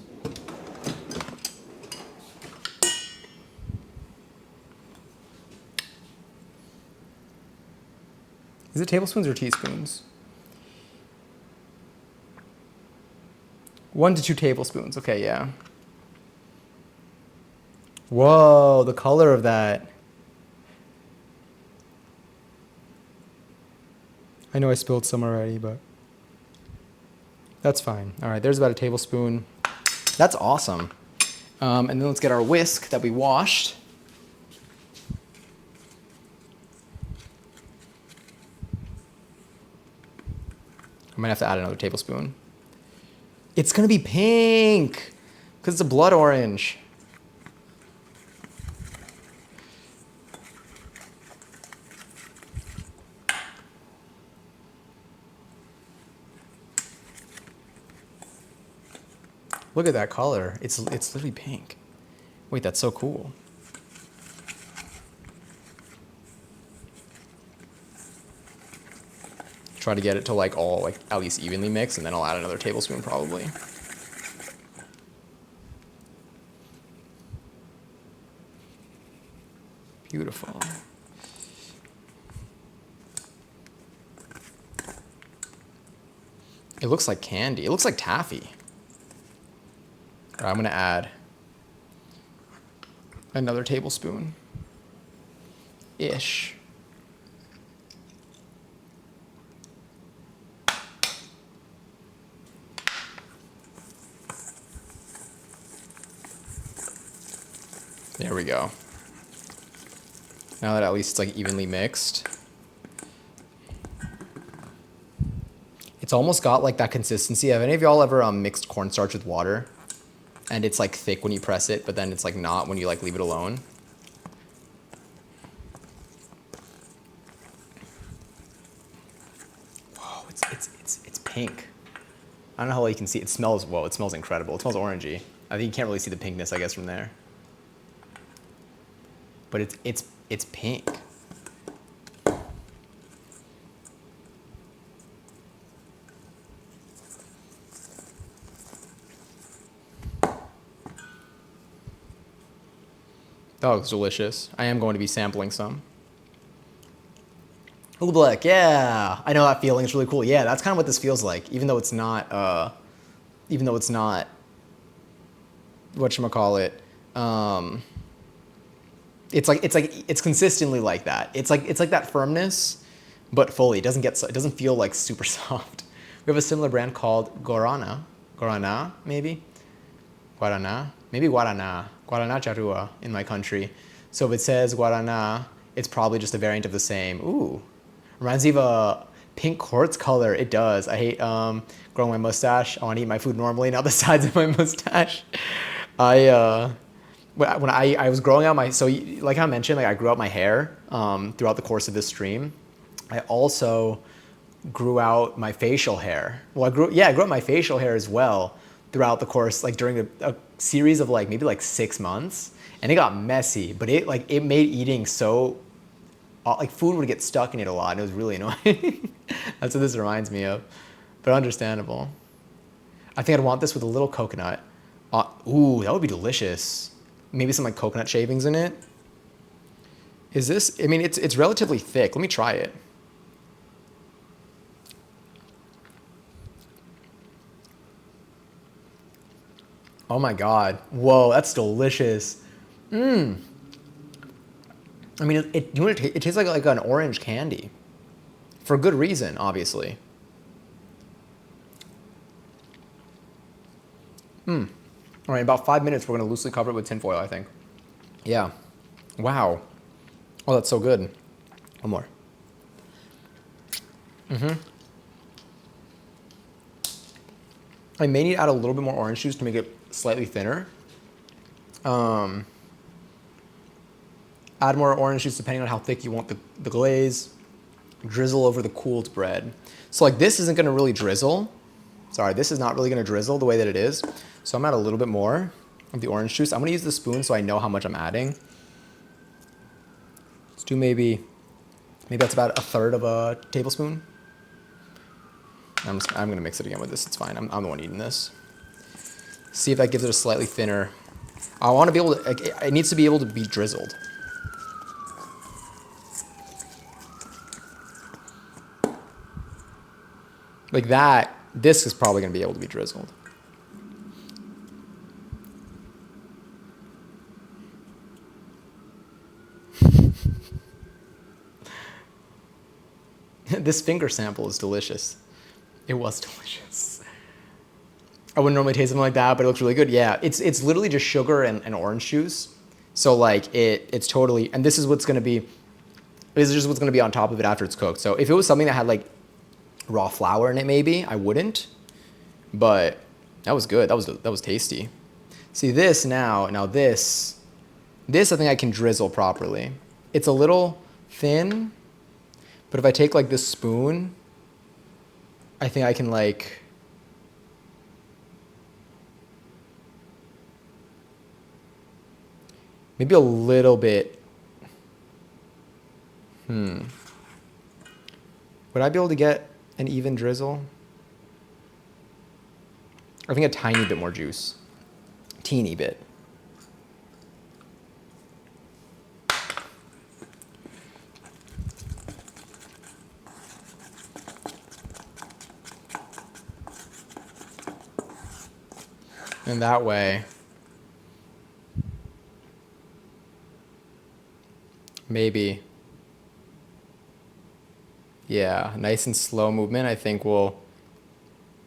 Speaker 1: Is it tablespoons or teaspoons? 1 to 2 tablespoons. Okay, yeah. Whoa, the color of that. I know I spilled some already, but that's fine. All right, there's about a tablespoon. That's awesome. And then let's get our whisk that we washed. I might have to add another tablespoon. It's gonna be pink because it's a blood orange. Look at that color. It's literally pink. Wait, that's so cool. Try to get it to like all like at least evenly mix, and then I'll add another tablespoon probably. Beautiful. It looks like candy. It looks like taffy. All right, I'm gonna add another tablespoon-ish. There we go. Now that at least it's like evenly mixed. It's almost got like that consistency. Have any of y'all ever mixed cornstarch with water? And it's like thick when you press it, but then it's like not when you like leave it alone. Whoa, it's pink. I don't know how well you can see. It smells, whoa, it smells incredible. It smells orangey. I think you can't really see the pinkness, I guess, from there. But it's pink. That looks delicious. I am going to be sampling some. Oobleck, yeah. I know that feeling. It's really cool. Yeah, that's kind of what this feels like, even though it's not, whatchamacallit, it's consistently like that. It's like that firmness, but fully. It doesn't feel like super soft. We have a similar brand called Guarana, maybe? Guarana Charrua in my country. So if it says Guarana, it's probably just a variant of the same. Ooh, reminds me of a pink quartz color. It does. I hate growing my mustache. I want to eat my food normally, not the sides of my mustache. When I was growing out so like I mentioned, like I grew out my hair throughout the course of this stream. I also grew out my facial hair. Well, I grew out my facial hair as well throughout the course, like during a series of like maybe like 6 months, and it got messy. But it made eating so like food would get stuck in it a lot, and it was really annoying. That's what this reminds me of, but understandable. I think I'd want this with a little coconut. Ooh, that would be delicious. Maybe some like coconut shavings in it. Is this? I mean, it's relatively thick. Let me try it. Oh my God. Whoa, that's delicious. I mean, it tastes like an orange candy. For good reason, obviously. All right, in about 5 minutes, we're going to loosely cover it with tinfoil, I think. Yeah. Wow. Oh, that's so good. One more. I may need to add a little bit more orange juice to make it slightly thinner. Add more orange juice depending on how thick you want the glaze. Drizzle over the cooled bread. So like this isn't gonna really drizzle. Sorry, this is not really gonna drizzle the way that it is. So I'm gonna add a little bit more of the orange juice. I'm gonna use the spoon so I know how much I'm adding. Let's do maybe that's about 1/3 of a tablespoon. I'm gonna mix it again with this, it's fine. I'm the one eating this. See if that gives it a slightly thinner. I wanna be able to, it needs to be able to be drizzled. Like that, this is probably gonna be able to be drizzled. This finger sample is delicious. It was delicious. I wouldn't normally taste something like that, but it looks really good. Yeah, it's literally just sugar and orange juice. So like it's totally, and this is what's gonna be, this is just what's gonna be on top of it after it's cooked. So if it was something that had like raw flour in it, maybe I wouldn't, but that was good. That was tasty. See this now this I think I can drizzle properly. It's a little thin, but if I take like this spoon, I think I can like, maybe a little bit. Would I be able to get an even drizzle? I think a tiny bit more juice. Teeny bit. And that way, maybe, yeah, nice and slow movement I think will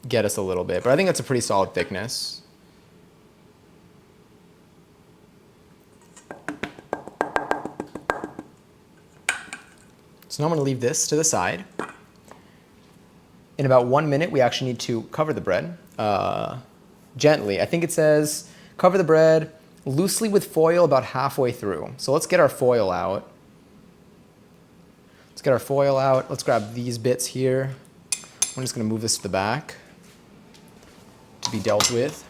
Speaker 1: get us a little bit, but I think that's a pretty solid thickness. So now I'm going to leave this to the side. In about 1 minute, we actually need to cover the bread gently. I think it says cover the bread loosely with foil about halfway through. So let's get our foil out. Let's get our foil out. Let's grab these bits here. I'm just going to move this to the back to be dealt with.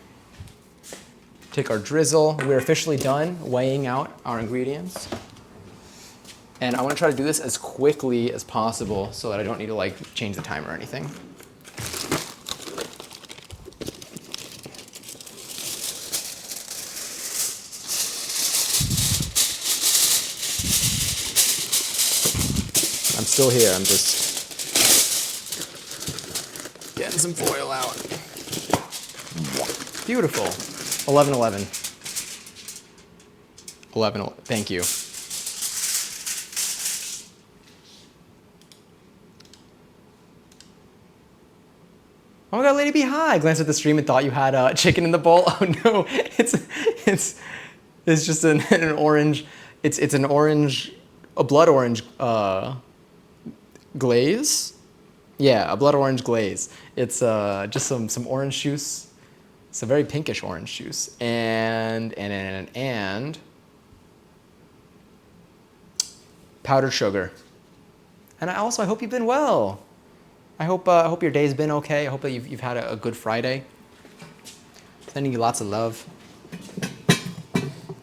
Speaker 1: Take our drizzle. We're officially done weighing out our ingredients. And I want to try to do this as quickly as possible so that I don't need to like change the timer or anything. I'm still here. I'm just getting some foil out. Beautiful. 11:11. 11. Thank you. Oh my God, Lady B, hi! I glanced at the stream and thought you had chicken in the bowl. Oh no, it's just an orange. It's an orange, a blood orange glaze. Yeah, a blood orange glaze. It's just some orange juice. It's a very pinkish orange juice and powdered sugar. And I hope you've been well. I hope your day's been okay. I hope that you've had a good Friday. Sending you lots of love.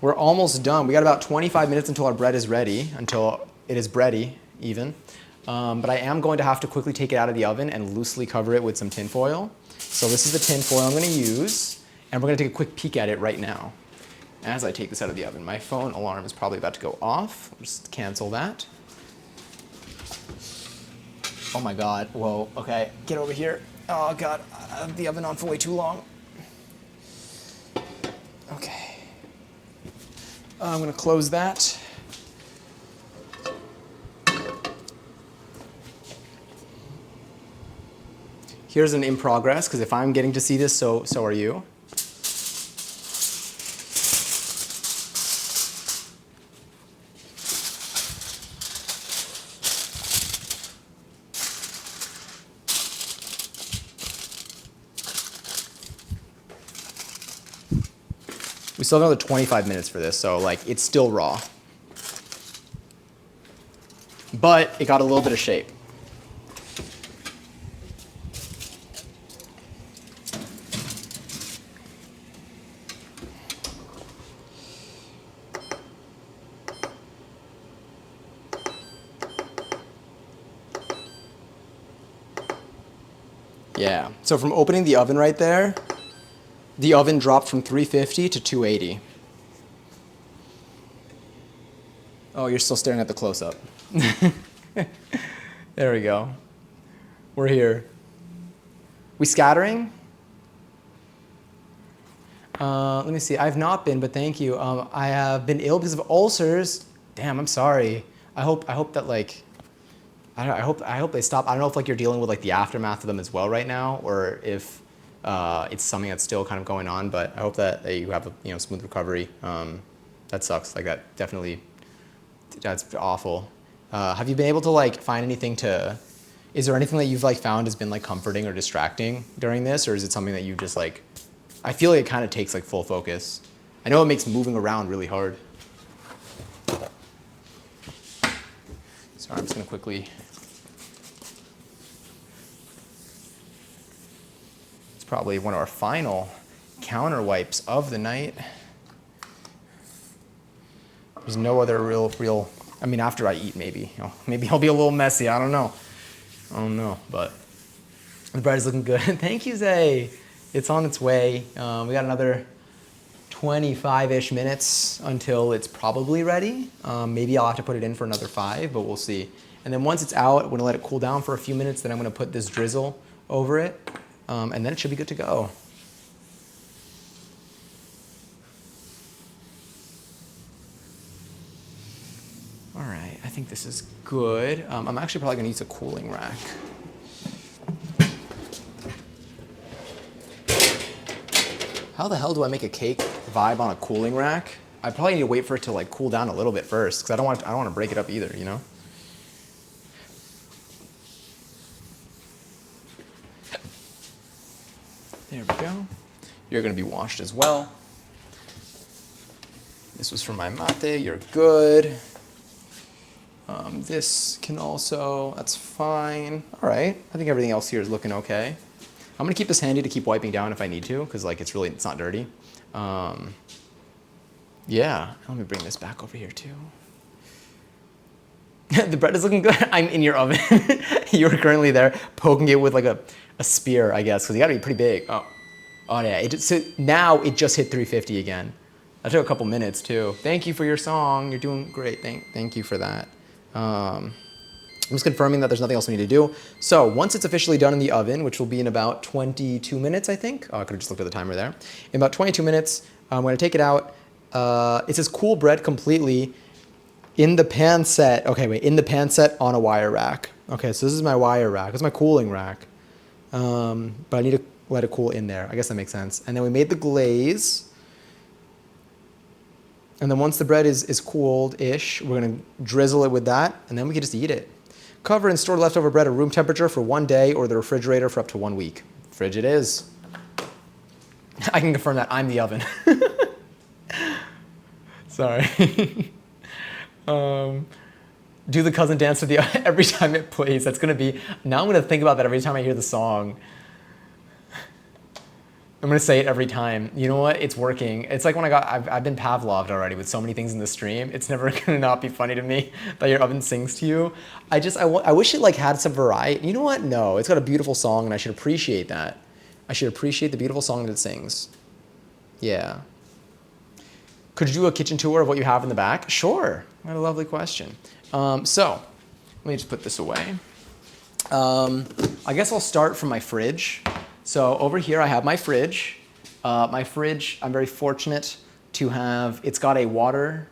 Speaker 1: We're almost done. We got about 25 minutes until our bread is ready, until it is bready even. But I am going to have to quickly take it out of the oven and loosely cover it with some tin foil. So this is the tin foil I'm going to use, and we're going to take a quick peek at it right now. As I take this out of the oven, my phone alarm is probably about to go off. I'll just cancel that. Oh my God, whoa, okay, get over here. Oh God, I have the oven on for way too long. Okay. I'm gonna close that. Here's an in progress, because if I'm getting to see this, so are you. We still have another 25 minutes for this, so like it's still raw. But it got a little bit of shape. Yeah, so from opening the oven right there, the oven dropped from 350 to 280. Oh, you're still staring at the close-up. There we go. We're here. We scattering? Let me see. I've not been, but thank you. I have been ill because of ulcers. Damn, I'm sorry. I hope that like, I hope they stop. I don't know if like you're dealing with like the aftermath of them as well right now, or if it's something that's still kind of going on. But I hope that you have a smooth recovery. That sucks. Like that definitely. That's awful. Have you been able to like find anything to? Is there anything that you've like found has been like comforting or distracting during this, or is it something that you just like? I feel like it kind of takes like full focus. I know it makes moving around really hard. Sorry, I'm just gonna quickly. It's probably one of our final counter wipes of the night. There's no other real. I mean, after I eat, maybe I'll be a little messy. I don't know, but the bread is looking good. Thank you, Zay. It's on its way. We got another 25-ish minutes until it's probably ready. Maybe I'll have to put it in for another 5, but we'll see. And then once it's out, we're gonna let it cool down for a few minutes. Then I'm gonna put this drizzle over it, and then it should be good to go. All right, I think this is good. I'm actually probably gonna use a cooling rack. How the hell do I make a cake vibe on a cooling rack? I probably need to wait for it to like cool down a little bit first, because I don't want to break it up either, you know? There we go. You're gonna be washed as well. This was for my mate, you're good. This can also, that's fine. All right, I think everything else here is looking okay. I'm gonna keep this handy to keep wiping down if I need to, because like it's not dirty. Yeah, let me bring this back over here too. The bread is looking good. I'm in your oven. You're currently there poking it with like a spear, I guess, because you gotta be pretty big. Oh yeah, so now it just hit 350 again. That took a couple minutes too. Thank you for your song. You're doing great. Thank you for that. I'm just confirming that there's nothing else we need to do. So once it's officially done in the oven, which will be in about 22 minutes, I think. Oh, I could have just looked at the timer there. In about 22 minutes, I'm going to take it out. It says cool bread completely in the pan set. Okay, wait, in the pan set on a wire rack. Okay, so this is my wire rack. This is my cooling rack. But I need to let it cool in there. I guess that makes sense. And then we made the glaze. And then once the bread is cooled-ish, we're gonna drizzle it with that, and then we can just eat it. Cover and store leftover bread at room temperature for 1 day or the refrigerator for up to 1 week. Fridge it is. I can confirm that I'm the oven. Sorry. Do the cousin dance to the every time it plays. That's gonna be, now I'm gonna think about that every time I hear the song. I'm gonna say it every time. You know what? It's working. It's like when I've been Pavloved already with so many things in the stream. It's never gonna not be funny to me that your oven sings to you. I wish it like had some variety. You know what? No, it's got a beautiful song and I should appreciate that. I should appreciate the beautiful song that it sings. Yeah. Could you do a kitchen tour of what you have in the back? Sure. What a lovely question. So, let me just put this away. I guess I'll start from my fridge. So over here I have my fridge. My fridge, I'm very fortunate to have, it's got a water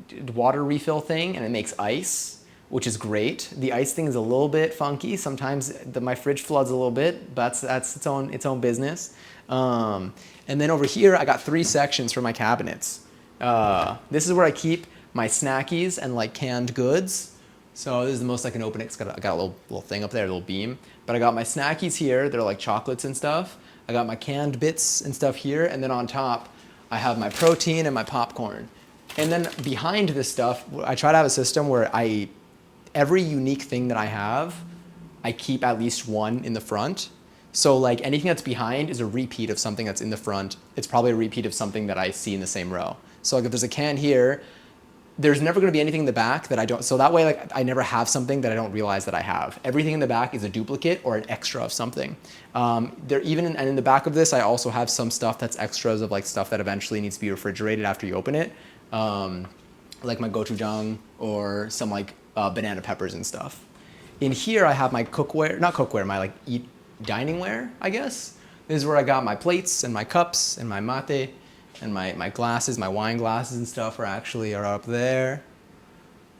Speaker 1: refill thing and it makes ice, which is great. The ice thing is a little bit funky. Sometimes my fridge floods a little bit, but that's its own business. And then over here I got 3 sections for my cabinets. This is where I keep my snackies and like canned goods. So this is the most I can open it. I got a little thing up there, a little beam. But I got my snackies here. They're like chocolates and stuff. I got my canned bits and stuff here. And then on top, I have my protein and my popcorn. And then behind this stuff, I try to have a system where every unique thing that I have, I keep at least one in the front. So like anything that's behind is a repeat of something that's in the front. It's probably a repeat of something that I see in the same row. So like if there's a can here, there's never gonna be anything in the back that I don't, so that way like I never have something that I don't realize that I have. Everything in the back is a duplicate or an extra of something. And in the back of this, I also have some stuff that's extras of like stuff that eventually needs to be refrigerated after you open it. Like my gochujang or some like banana peppers and stuff. In here I have my cookware, not cookware, my like diningware, I guess. This is where I got my plates and my cups and my mate. And my glasses, my wine glasses and stuff are up there.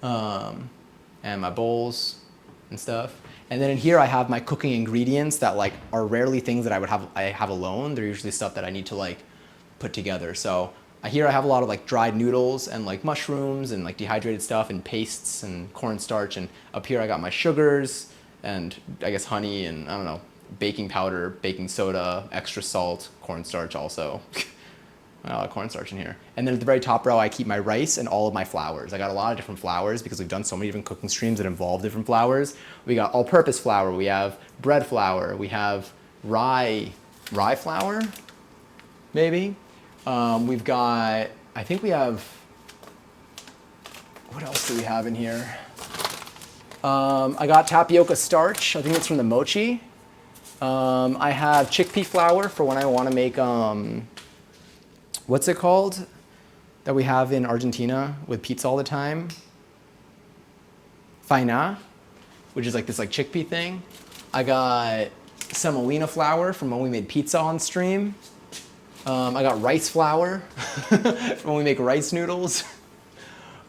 Speaker 1: And my bowls and stuff. And then in here I have my cooking ingredients that like are rarely things that I have alone. They're usually stuff that I need to like put together. So here I have a lot of like dried noodles and like mushrooms and like dehydrated stuff and pastes and cornstarch. And up here I got my sugars and I guess honey and I don't know, baking powder, baking soda, extra salt, cornstarch also. A lot of cornstarch in here. And then at the very top row, I keep my rice and all of my flours. I got a lot of different flours because we've done so many different cooking streams that involve different flours. We got all-purpose flour. We have bread flour. We have rye flour, maybe. We've got, I think we have, what else do we have in here? I got tapioca starch. I think it's from the mochi. I have chickpea flour for when I want to make, what's it called that we have in Argentina with pizza all the time? Faina, which is like this like chickpea thing. I got semolina flour from when we made pizza on stream. I got rice flour from when we make rice noodles.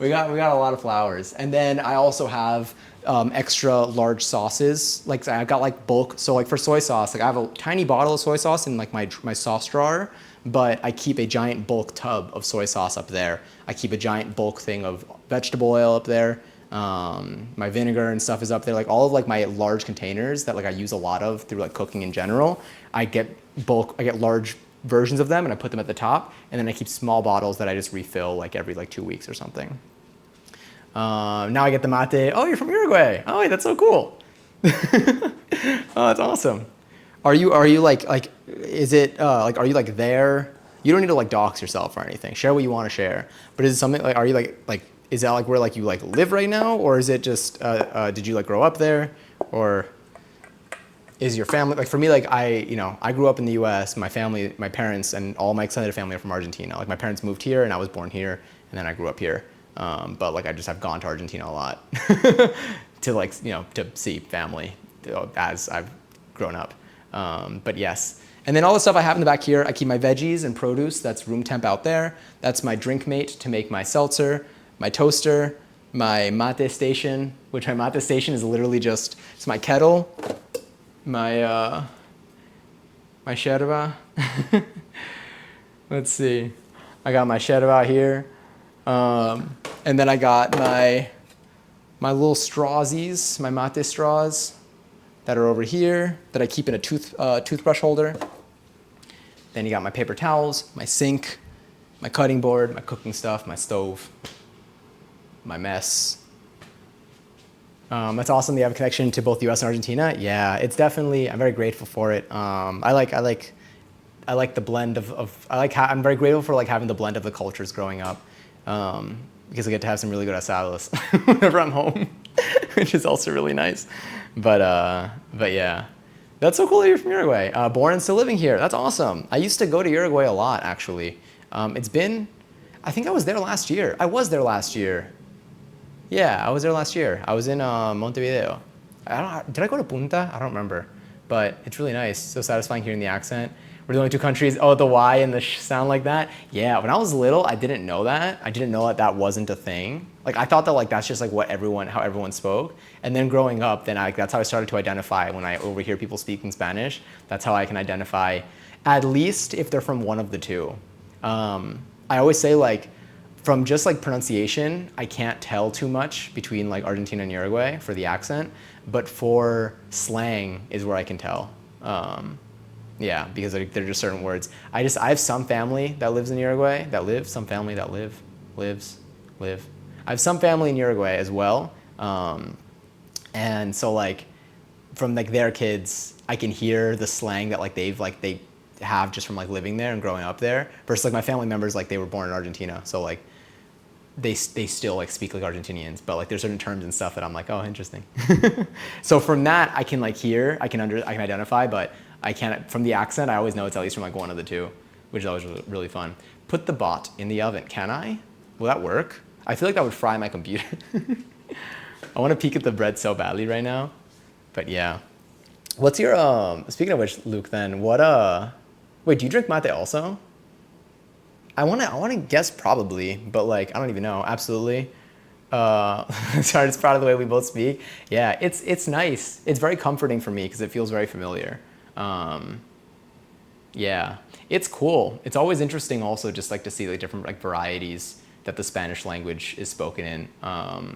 Speaker 1: We got a lot of flours. And then I also have extra large sauces. Like I got like bulk, so like for soy sauce, like I have a tiny bottle of soy sauce in like my sauce drawer. But I keep a giant bulk tub of soy sauce up there. I keep a giant bulk thing of vegetable oil up there. My vinegar and stuff is up there. Like all of like my large containers that like I use a lot of through like cooking in general, I get large versions of them and I put them at the top, and then I keep small bottles that I just refill like every like 2 weeks or something. Now I get the mate. Oh, you're from Uruguay. Oh, wait, that's so cool. Oh, that's awesome. Are you like is it like are you like there? You don't need to like dox yourself or anything. Share what you want to share. But is it something like are you like is that like where like you like live right now, or is it just did you like grow up there, or is your family like for me like I grew up in the U.S. My family, my parents, and all my extended family are from Argentina. Like my parents moved here and I was born here and then I grew up here. But like I just have gone to Argentina a lot to like to see family as I've grown up. But yes. And then all the stuff I have in the back here, I keep my veggies and produce. That's room temp out there. That's my drink mate to make my seltzer, my toaster, my mate station, which my mate station is literally just, it's my kettle, my yerba. Let's see. I got my yerba here. And then I got my little strawsies, my mate straws that are over here that I keep in a toothbrush holder. Then you got my paper towels, my sink, my cutting board, my cooking stuff, my stove, my mess. It's awesome they have a connection to both the US and Argentina. Yeah, it's definitely, I'm very grateful for it. I like the blend I'm very grateful for like having the blend of the cultures growing up. Because I get to have some really good asados whenever I'm home, which is also really nice. But yeah, that's so cool that you're from Uruguay. Born and still living here. That's awesome. I used to go to Uruguay a lot, actually. I think I was there last year. I was there last year. Yeah, I was there last year. I was in Montevideo. Did I go to Punta? I don't remember. But it's really nice. So satisfying hearing the accent. We're the only two countries, oh, the Y and the sh sound like that. Yeah, when I was little, I didn't know that. I didn't know that that wasn't a thing. Like, I thought that like that's just like how everyone spoke. And then growing up, then that's how I started to identify when I overhear people speaking Spanish. That's how I can identify, at least if they're from one of the two. I always say like, from just like pronunciation, I can't tell too much between like Argentina and Uruguay for the accent, but for slang is where I can tell. Yeah, because there are just certain words. I have some family that lives in Uruguay, some family that lives. I have some family in Uruguay as well. And so like, from like their kids, I can hear the slang that like they have just from like living there and growing up there. Versus like my family members, like they were born in Argentina. So like, they still like speak like Argentinians, but like there's certain terms and stuff that I'm like, oh, interesting. So from that, I can like hear, I can identify, but I can't, from the accent, I always know it's at least from like one of the two, which is always really fun. Put the bot in the oven, can I? Will that work? I feel like that would fry my computer. I want to peek at the bread so badly right now, but yeah. What's your, speaking of which, Luke, then, wait, do you drink mate also? I want to guess probably, but like, I don't even know, absolutely. Sorry, it's proud of the way we both speak. Yeah, it's nice. It's very comforting for me because it feels very familiar. Yeah, it's cool. It's always interesting also just like to see like different like varieties that the Spanish language is spoken in.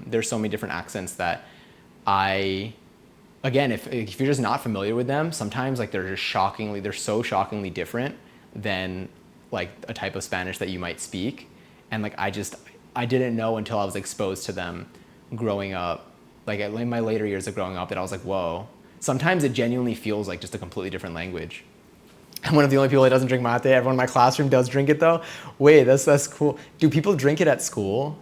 Speaker 1: There's so many different accents that again, if you're just not familiar with them, sometimes like they're so shockingly different than like a type of Spanish that you might speak. And like, I didn't know until I was exposed to them growing up, like in my later years of growing up, that I was like, whoa. Sometimes it genuinely feels like just a completely different language. I'm one of the only people that doesn't drink mate. Everyone in my classroom does drink it though. Wait, that's cool. Do people drink it at school?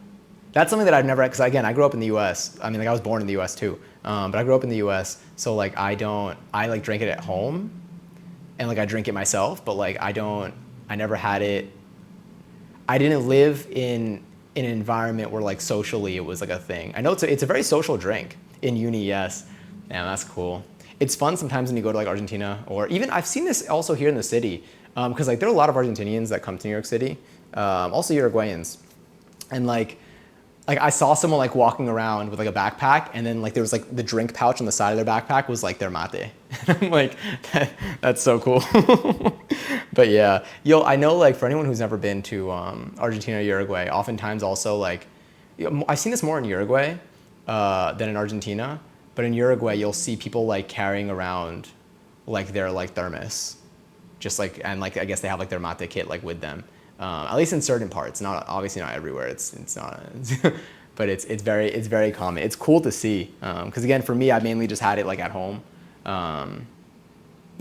Speaker 1: That's something that I've never, because again, I grew up in the US. I mean, like I was born in the US too, but I grew up in the US. So like I like drink it at home and like I drink it myself, but like I never had it. I didn't live in an environment where like socially it was like a thing. I know it's a very social drink in uni, yes. Yeah, that's cool. It's fun sometimes when you go to like Argentina, or even I've seen this also here in the city, because like there are a lot of Argentinians that come to New York City, also Uruguayans, and like I saw someone like walking around with like a backpack, and then like there was like the drink pouch on the side of their backpack was like their mate. And I'm like, that's so cool. But yeah, I know like for anyone who's never been to Argentina or Uruguay, oftentimes also like, I've seen this more in Uruguay, than in Argentina. But in Uruguay, you'll see people like carrying around like their like thermos, just like, and like I guess they have like their mate kit like with them. At least in certain parts, not obviously not everywhere. It's not, but it's very common. It's cool to see because again, for me, I mainly just had it like at home.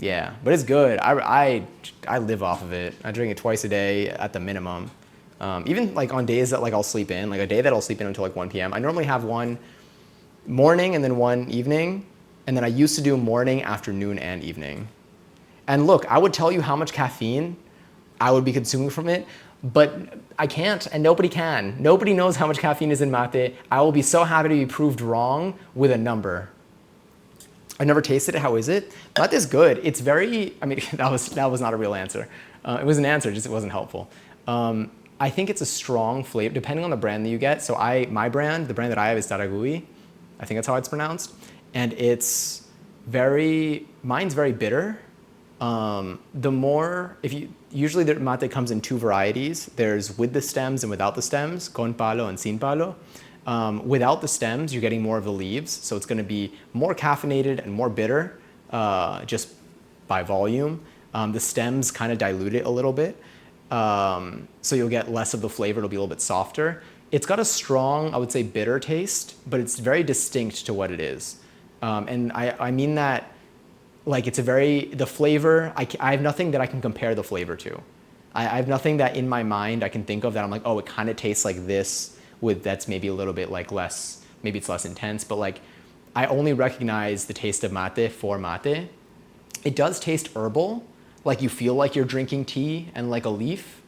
Speaker 1: Yeah, but it's good. I live off of it. I drink it twice a day at the minimum. Even like on days that like I'll sleep in, like a day that I'll sleep in until like 1 p.m. I normally have one morning and then one evening, and then I used to do morning, afternoon, and evening. And look, I would tell you how much caffeine I would be consuming from it, but I can't, and nobody can. Nobody knows how much caffeine is in mate. I will be so happy to be proved wrong with a number. I've never tasted it. How is it? Mate is good. It's very, I mean, that was not a real answer. It was an answer, just it wasn't helpful. I think it's a strong flavor, depending on the brand that you get. So my brand, the brand that I have is Taragui. I think that's how it's pronounced. And it's mine's very bitter. Usually the mate comes in 2 varieties. There's with the stems and without the stems, con palo and sin palo. Without the stems, you're getting more of the leaves. So it's gonna be more caffeinated and more bitter, just by volume. The stems kind of dilute it a little bit. So you'll get less of the flavor, it'll be a little bit softer. It's got a strong, I would say, bitter taste, but it's very distinct to what it is. And I mean that, like the flavor, I have nothing that I can compare the flavor to. I have nothing that in my mind I can think of that I'm like, oh, it kind of tastes like this that's maybe a little bit like less, maybe it's less intense, but like I only recognize the taste of mate for mate. It does taste herbal, like you feel like you're drinking tea and like a leaf.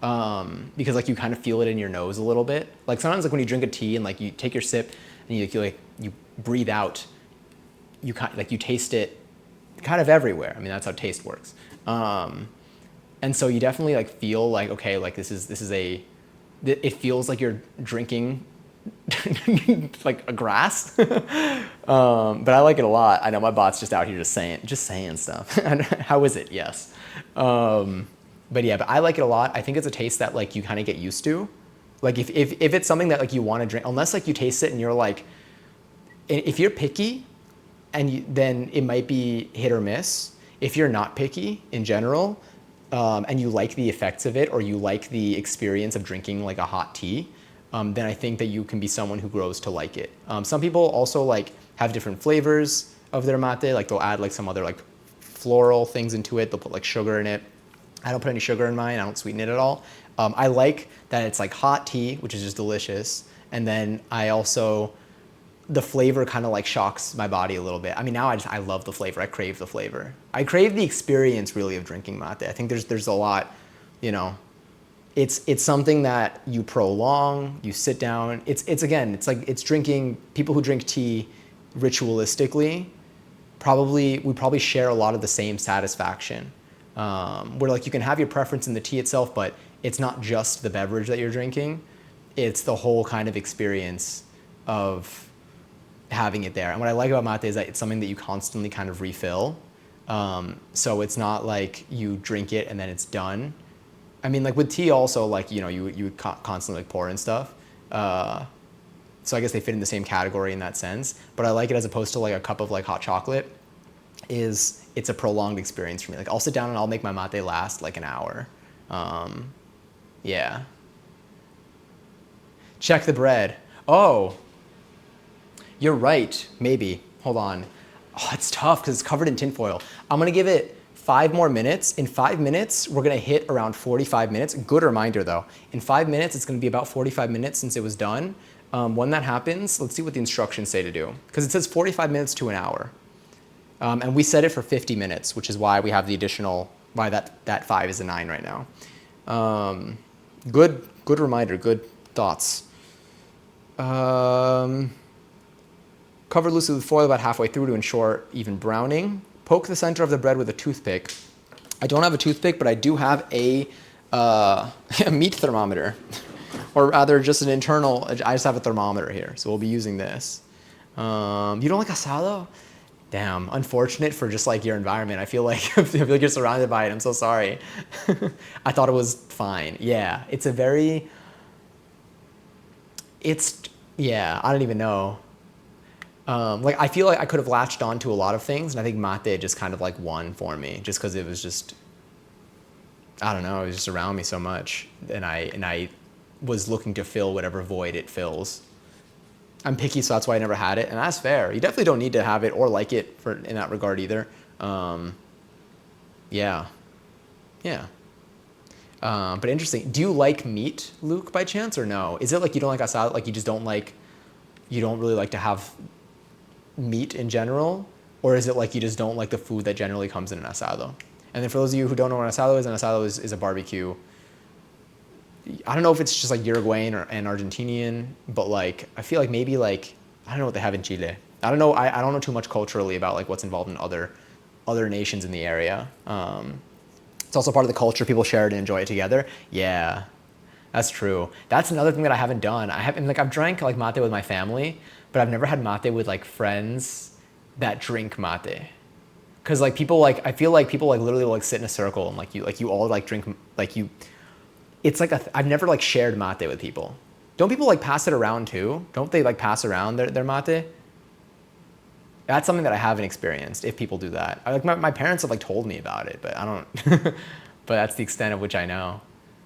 Speaker 1: Because like you kind of feel it in your nose a little bit. Like sometimes like when you drink a tea and like you take your sip and you breathe out, you taste it kind of everywhere. I mean, that's how taste works. And so you definitely like feel like, okay, like it feels like you're drinking like a grass. But I like it a lot. I know my bot's just out here just saying stuff. How is it? Yes. But yeah, but I like it a lot. I think it's a taste that like you kind of get used to. Like if it's something that like you want to drink, unless like you taste it and you're like, if you're picky, then it might be hit or miss. If you're not picky in general, and you like the effects of it or you like the experience of drinking like a hot tea, then I think that you can be someone who grows to like it. Some people also like have different flavors of their mate. Like they'll add like some other like floral things into it. They'll put like sugar in it. I don't put any sugar in mine. I don't sweeten it at all. I like that it's like hot tea, which is just delicious. And then the flavor kind of like shocks my body a little bit. I mean, now I love the flavor. I crave the flavor. I crave the experience really of drinking mate. I think there's a lot, you know, it's something that you prolong, you sit down. It's drinking, people who drink tea ritualistically, we probably share a lot of the same satisfaction. Where like you can have your preference in the tea itself, but it's not just the beverage that you're drinking. It's the whole kind of experience of having it there. And what I like about mate is that it's something that you constantly kind of refill. So it's not like you drink it and then it's done. I mean, like with tea also, like, you know, you would constantly like pour in stuff. So I guess they fit in the same category in that sense. But I like it as opposed to like a cup of like hot chocolate. It's a prolonged experience for me. Like I'll sit down and I'll make my mate last like an hour. Yeah. Check the bread. Oh, you're right. Maybe. Hold on. Oh, it's tough because it's covered in tinfoil. I'm gonna give it 5 more minutes. In 5 minutes, we're gonna hit around 45 minutes. Good reminder though. In 5 minutes, it's gonna be about 45 minutes since it was done. When that happens, let's see what the instructions say to do. Because it says 45 minutes to an hour. And we set it for 50 minutes, which is why we have the additional, why that 5 is a 9 right now. Good reminder, good thoughts. Cover loosely with foil about halfway through to ensure even browning. Poke the center of the bread with a toothpick. I don't have a toothpick, but I do have a meat thermometer. Or rather just an internal, I just have a thermometer here. So we'll be using this. You don't like asado? Damn, unfortunate for just like your environment. I feel like you're surrounded by it. I'm so sorry. I thought it was fine. Yeah, yeah, I don't even know. Like I feel like I could have latched on to a lot of things, and I think mate just kind of like won for me, just because it was just, I don't know, it was just around me so much, and I was looking to fill whatever void it fills. I'm picky, so that's why I never had it, and that's fair. You definitely don't need to have it or like it for in that regard either. Yeah, yeah. But interesting. Do you like meat, Luke, by chance, or no? Is it like you don't like asado, like you just don't like, you don't really like to have meat in general, or is it like you just don't like the food that generally comes in an asado? And then for those of you who don't know what an asado is a barbecue. I don't know if it's just like Uruguayan and Argentinian, but like I feel like maybe like I don't know what they have in Chile. I don't know. I don't know too much culturally about like what's involved in other nations in the area. It's also part of the culture. People share it and enjoy it together. Yeah, that's true. That's another thing that I haven't done. I've drank like mate with my family, but I've never had mate with like friends that drink mate. Cause like people like I feel like people like literally will, like sit in a circle and like you all like drink like you. It's like I've never like shared mate with people. Don't people like pass it around too? Don't they like pass around their mate? That's something that I haven't experienced, if people do that. Like my parents have like told me about it, but I don't, but that's the extent of which I know.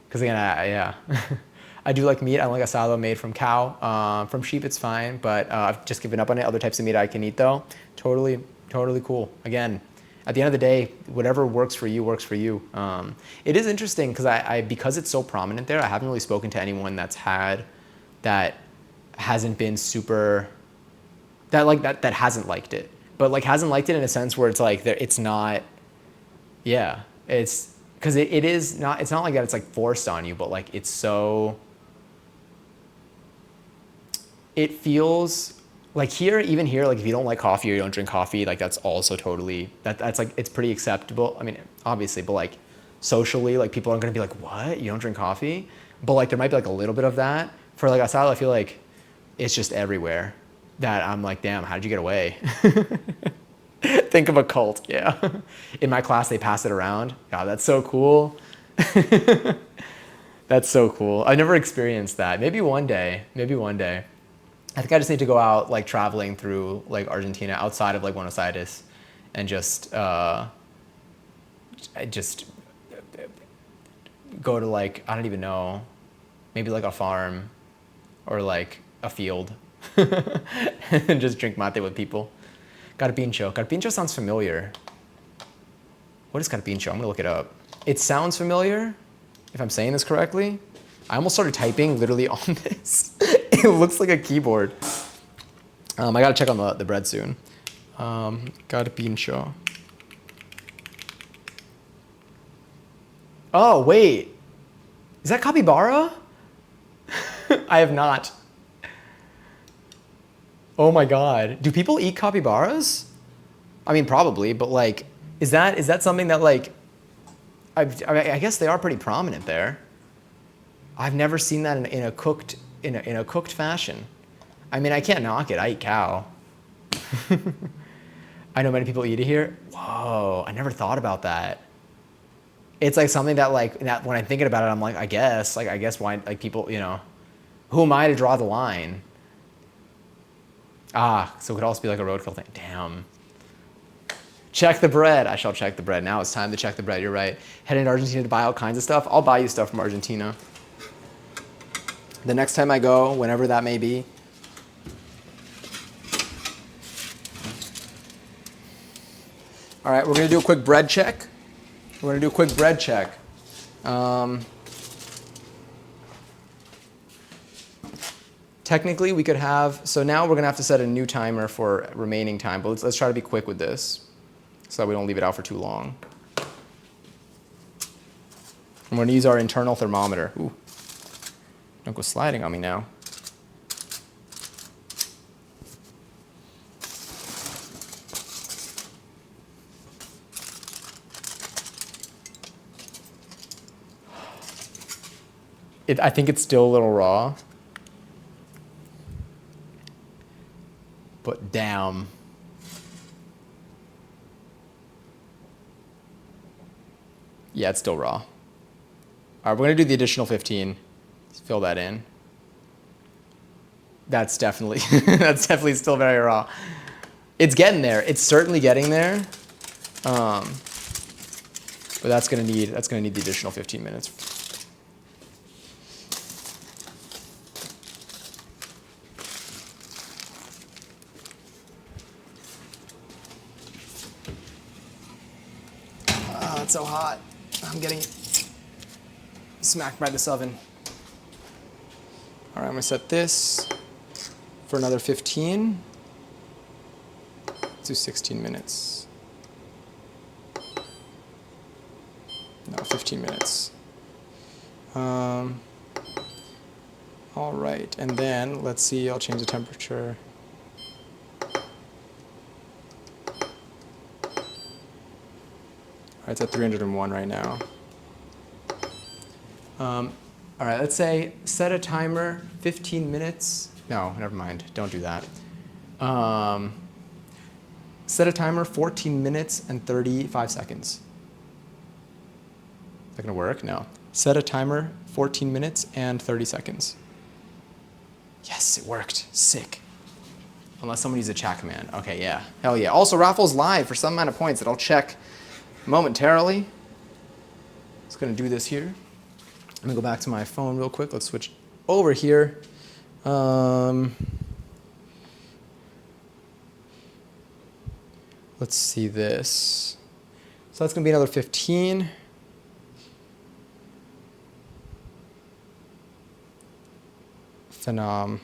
Speaker 1: Because again, yeah. I do like meat. I like asado made from cow. From sheep, it's fine, but I've just given up on it. Other types of meat I can eat though. Totally cool. Again, at the end of the day, whatever works for you works for you. It is interesting because because it's so prominent there, I haven't really spoken to anyone that hasn't been super, that hasn't liked it. But like hasn't liked it in a sense where it's like it's not, yeah, it's because it is not, it's not like that it's like forced on you, but like it's so, it feels like even here, like if you don't like coffee or you don't drink coffee, like that's also totally, that's like, it's pretty acceptable. I mean, obviously, but like socially, like people aren't gonna be like, what? You don't drink coffee? But like there might be like a little bit of that. For like asado, I feel like it's just everywhere that I'm like, damn, how did you get away? Think of a cult, yeah. In my class, they pass it around. God, that's so cool. That's so cool. I never experienced that. Maybe one day. I think I just need to go out like traveling through like Argentina outside of like Buenos Aires and just go to like, I don't even know, maybe like a farm or like a field and just drink mate with people. Carpincho. Carpincho sounds familiar. What is carpincho? I'm gonna look it up. It sounds familiar, if I'm saying this correctly. I almost started typing literally on this. It looks like a keyboard. I gotta check on the bread soon. Carpincho. Oh, wait. Is that capybara? I have not. Oh my God. Do people eat capybaras? I mean, probably, but like, is that something that like, I guess they are pretty prominent there. I've never seen that in a cooked fashion. I mean, I can't knock it. I eat cow. I know many people eat it here. Whoa, I never thought about that. It's like something that like when I'm thinking about it, I'm like, I guess why like people, you know, who am I to draw the line? Ah, so it could also be like a roadkill thing. Damn. Check the bread. I shall check the bread. Now it's time to check the bread. You're right. Heading to Argentina to buy all kinds of stuff. I'll buy you stuff from Argentina. The next time I go, whenever that may be. All right, we're gonna do a quick bread check. Technically, we could have, so now we're gonna have to set a new timer for remaining time, but let's try to be quick with this so that we don't leave it out for too long. I'm gonna use our internal thermometer. Ooh, don't go sliding on me now. I think it's still a little raw. But damn. Yeah, it's still raw. All right, we're gonna do the additional 15. Let's fill that in. That's definitely that's definitely still very raw. It's getting there. It's certainly getting there. But that's gonna need the additional 15 minutes. It's so hot. I'm getting smacked by this oven. All right, I'm gonna set this for another 15. Let's do 16 minutes. No, 15 minutes. All right, and then let's see, I'll change the temperature. All right, it's at 301 right now. All right, let's say set a timer 15 minutes. No, never mind, don't do that. Set a timer 14 minutes and 35 seconds. Is that gonna work? No. Set a timer 14 minutes and 30 seconds. Yes, it worked, sick. Unless someone uses a chat command. Okay, yeah, hell yeah. Also, raffle's live for some amount of points that I'll check momentarily. Just gonna do this here. I'm gonna go back to my phone real quick. Let's switch over here. Let's see this. So that's gonna be another 15. Phenom.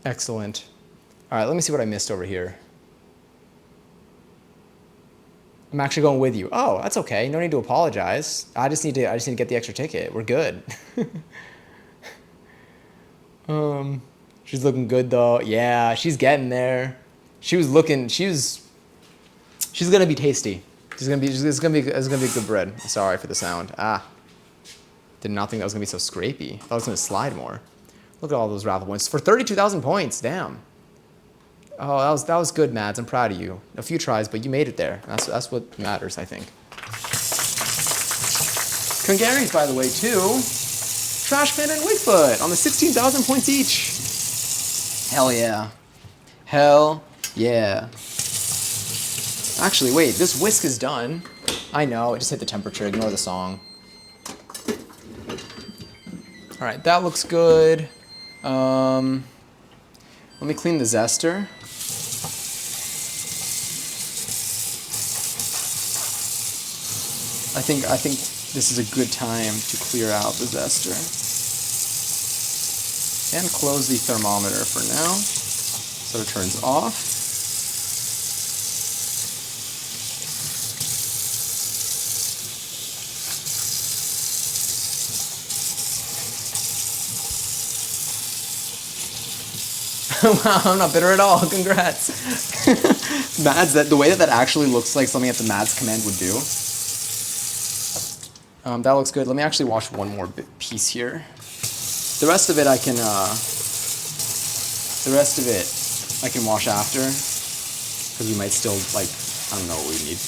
Speaker 1: Excellent. All right, let me see what I missed over here. I'm actually going with you. Oh, that's okay. No need to apologize. I just need to get the extra ticket. We're good. She's looking good though. Yeah, she's getting there. She's gonna be tasty. It's gonna be good bread. Sorry for the sound. Did not think that was gonna be so scrapey. Thought it was gonna slide more. Look at all those raffle points for 32,000 points. Damn. Oh, that was good, Mads. I'm proud of you. A few tries, but you made it there. That's what matters, I think. Cranberries, by the way, too. Trashman and Wigfoot on the 16,000 points each. Hell yeah. Hell yeah. Actually, wait. This whisk is done. I know. I just hit the temperature. Ignore the song. All right, that looks good. Let me clean the zester. I think this is a good time to clear out the zester. And close the thermometer for now, so it turns off. Wow, I'm not bitter at all. Congrats. Mads, the way that actually looks like something that the Mads command would do. That looks good. Let me actually wash one more piece here. The rest of it I can wash after, because we might still, like, I don't know what we need.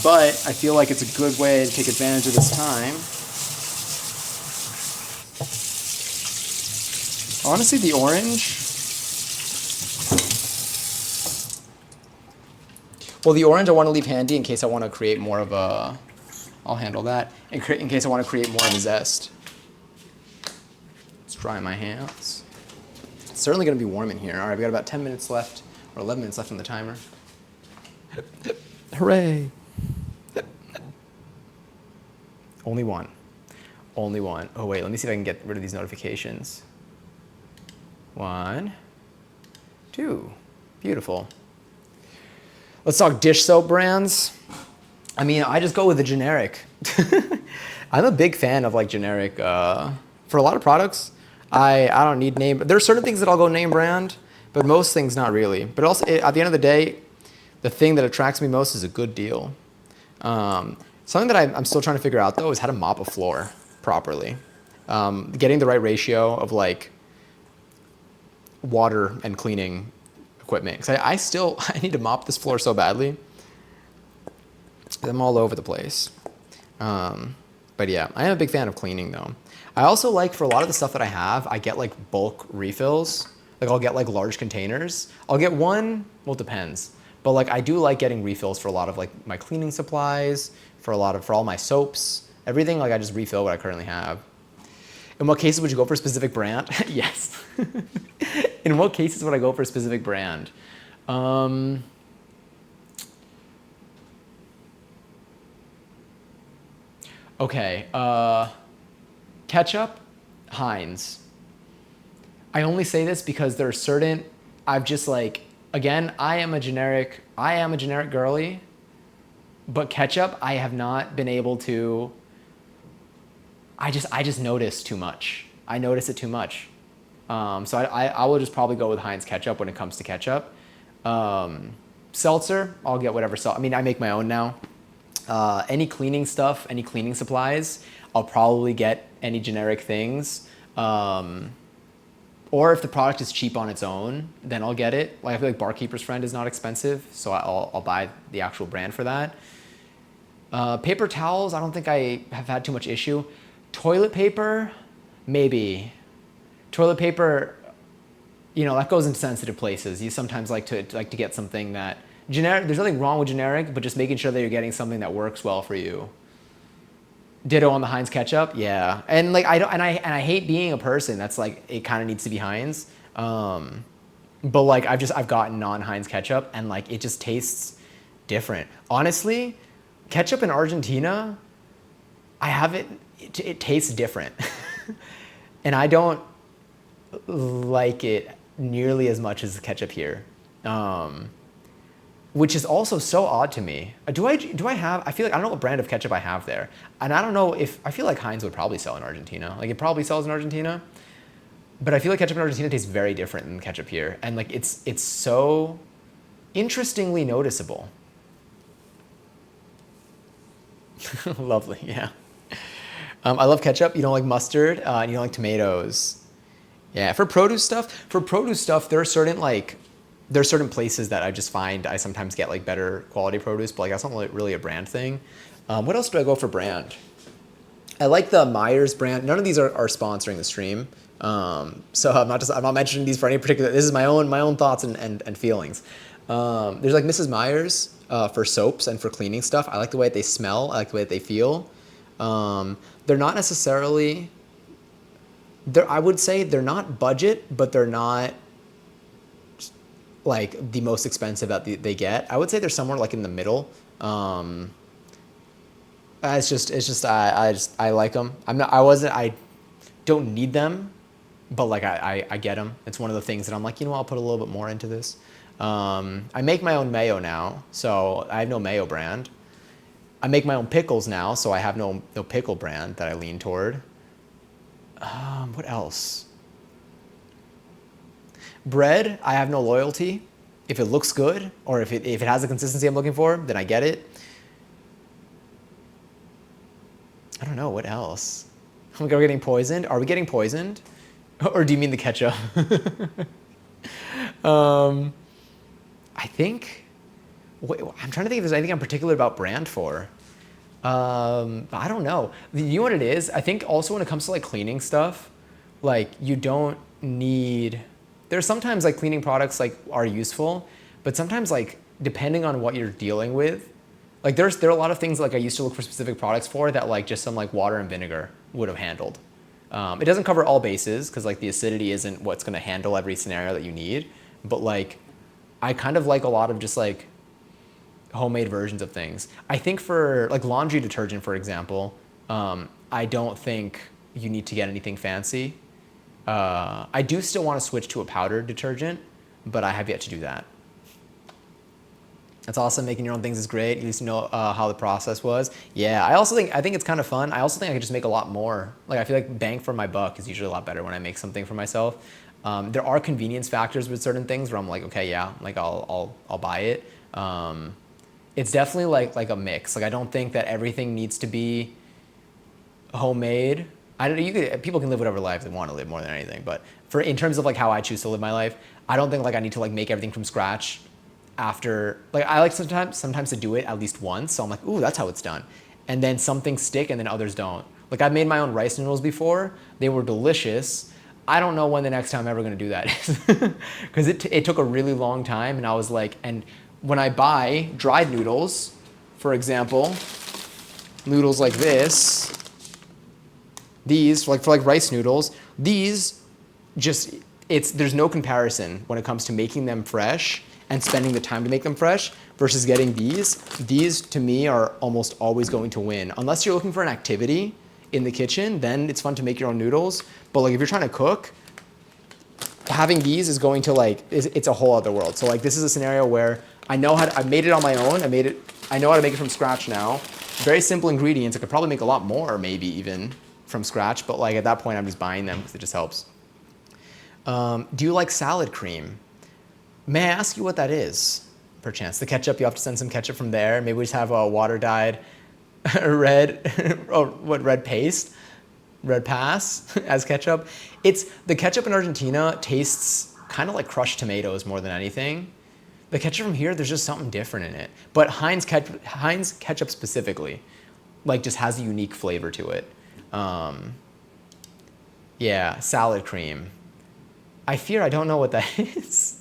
Speaker 1: But I feel like it's a good way to take advantage of this time. Honestly, the orange. Well, the orange I want to leave handy in case I want to create more of a. I'll handle that in case I want to create more of a zest. Let's dry my hands. It's certainly going to be warm in here. All right, we got about 10 minutes left, or 11 minutes left on the timer. Hooray! Only one. Only one. Oh wait, let me see if I can get rid of these notifications. 1, 2. Beautiful. Let's talk dish soap brands. I mean, I just go with the generic. I'm a big fan of like generic. For a lot of products, I don't need name. There are certain things that I'll go name brand, but most things not really. But also, at the end of the day, the thing that attracts me most is a good deal. Something that I'm still trying to figure out though is how to mop a floor properly. Getting the right ratio of like water and cleaning equipment. Because I need to mop this floor so badly. I'm all over the place. But yeah, I am a big fan of cleaning though. I also like for a lot of the stuff that I have, I get like bulk refills. Like I'll get like large containers. I'll get one, well it depends. But like I do like getting refills for a lot of like my cleaning supplies, for all my soaps, everything. Like I just refill what I currently have. In what cases would you go for a specific brand? Yes. In what cases would I go for a specific brand? Okay, ketchup, Heinz. I only say this because there are certain, I've just like, again, I am a generic girly, but ketchup, I have not been able to, I just notice too much. I notice it too much. So I will just probably go with Heinz ketchup when it comes to ketchup. Seltzer, I'll get whatever I mean, I make my own now. Any cleaning stuff, any cleaning supplies, I'll probably get any generic things. Or if the product is cheap on its own, then I'll get it. Like I feel like Barkeeper's Friend is not expensive, so I'll buy the actual brand for that. Paper towels, I don't think I have had too much issue. Toilet paper, maybe. Toilet paper, you know, that goes in sensitive places. You sometimes like to get something that generic. There's nothing wrong with generic, but just making sure that you're getting something that works well for you. Ditto on the Heinz ketchup, yeah. And like I hate being a person that's like it kind of needs to be Heinz. But like I've gotten non-Heinz ketchup and like it just tastes different. Honestly, ketchup in Argentina, I have it tastes different. And I don't like it nearly as much as the ketchup here. Which is also so odd to me. Do I have, I feel like, I don't know what brand of ketchup I have there. And I don't know if, I feel like Heinz would probably sell in Argentina. Like it probably sells in Argentina. But I feel like ketchup in Argentina tastes very different than ketchup here. And like it's so interestingly noticeable. Lovely, yeah. I love ketchup. You don't like mustard, and you don't like tomatoes. Yeah, for produce stuff, there are certain places that I just find I sometimes get like better quality produce, but like that's not really a brand thing. What else do I go for brand? I like the Myers brand. None of these are sponsoring the stream, so I'm not mentioning these for any particular. This is my own thoughts and feelings. There's like Mrs. Myers for soaps and for cleaning stuff. I like the way that they smell. I like the way that they feel. They're not necessarily. I would say they're not budget, but they're not like the most expensive that they get. I would say they're somewhere like in the middle. It's just I like them. I don't need them, but like I get them. It's one of the things that I'm like, you know, I'll put a little bit more into this. I make my own mayo now, so I have no mayo brand. I make my own pickles now, so I have no pickle brand that I lean toward. What else? Bread, I have no loyalty. If it looks good, or if it has the consistency I'm looking for, then I get it. I don't know, what else? Are we getting poisoned? Are we getting poisoned? Or do you mean the ketchup? I think, I'm trying to think if there's anything I'm particular about brand for. I don't know. You know what it is? I think also when it comes to like cleaning stuff, like you don't need, there's sometimes like cleaning products like are useful, but sometimes like depending on what you're dealing with, like there are a lot of things like I used to look for specific products for that like just some like water and vinegar would have handled. It doesn't cover all bases because like the acidity isn't what's going to handle every scenario that you need, but like I kind of like a lot of just like homemade versions of things. I think for like laundry detergent, for example, I don't think you need to get anything fancy. I do still want to switch to a powdered detergent, but I have yet to do that. That's awesome. Making your own things is great. You at least know how the process was. Yeah, I think it's kind of fun. I also think I could just make a lot more. Like I feel like bang for my buck is usually a lot better when I make something for myself. There are convenience factors with certain things where I'm like, okay, yeah, like I'll buy it. It's definitely like a mix. Like I don't think that everything needs to be homemade. People can live whatever life they want to live more than anything. But in terms of like how I choose to live my life, I don't think like I need to like make everything from scratch. After like I like sometimes to do it at least once. So I'm like, ooh, that's how it's done. and then some things stick and then others don't. Like I've made my own rice noodles before. They were delicious. I don't know when the next time I'm ever gonna do that is. Because it took a really long time, and I was like, and when I buy dried noodles, for example, noodles like this, these, for like rice noodles, these just, there's no comparison when it comes to making them fresh and spending the time to make them fresh versus getting these. These to me are almost always going to win. Unless you're looking for an activity in the kitchen, then it's fun to make your own noodles. But like if you're trying to cook, having these is going to like, it's a whole other world. So like this is a scenario where I made it on my own. I know how to make it from scratch now. Very simple ingredients. I could probably make a lot more maybe even from scratch, but like at that point I'm just buying them because it just helps. Do you like salad cream? May I ask you what that is, perchance? The ketchup, you have to send some ketchup from there. Maybe we just have a water-dyed red, or what, red pass as ketchup. The ketchup in Argentina tastes kind of like crushed tomatoes more than anything. The ketchup from here, there's just something different in it. But Heinz ketchup specifically, like just has a unique flavor to it. Yeah, salad cream. I fear I don't know what that is.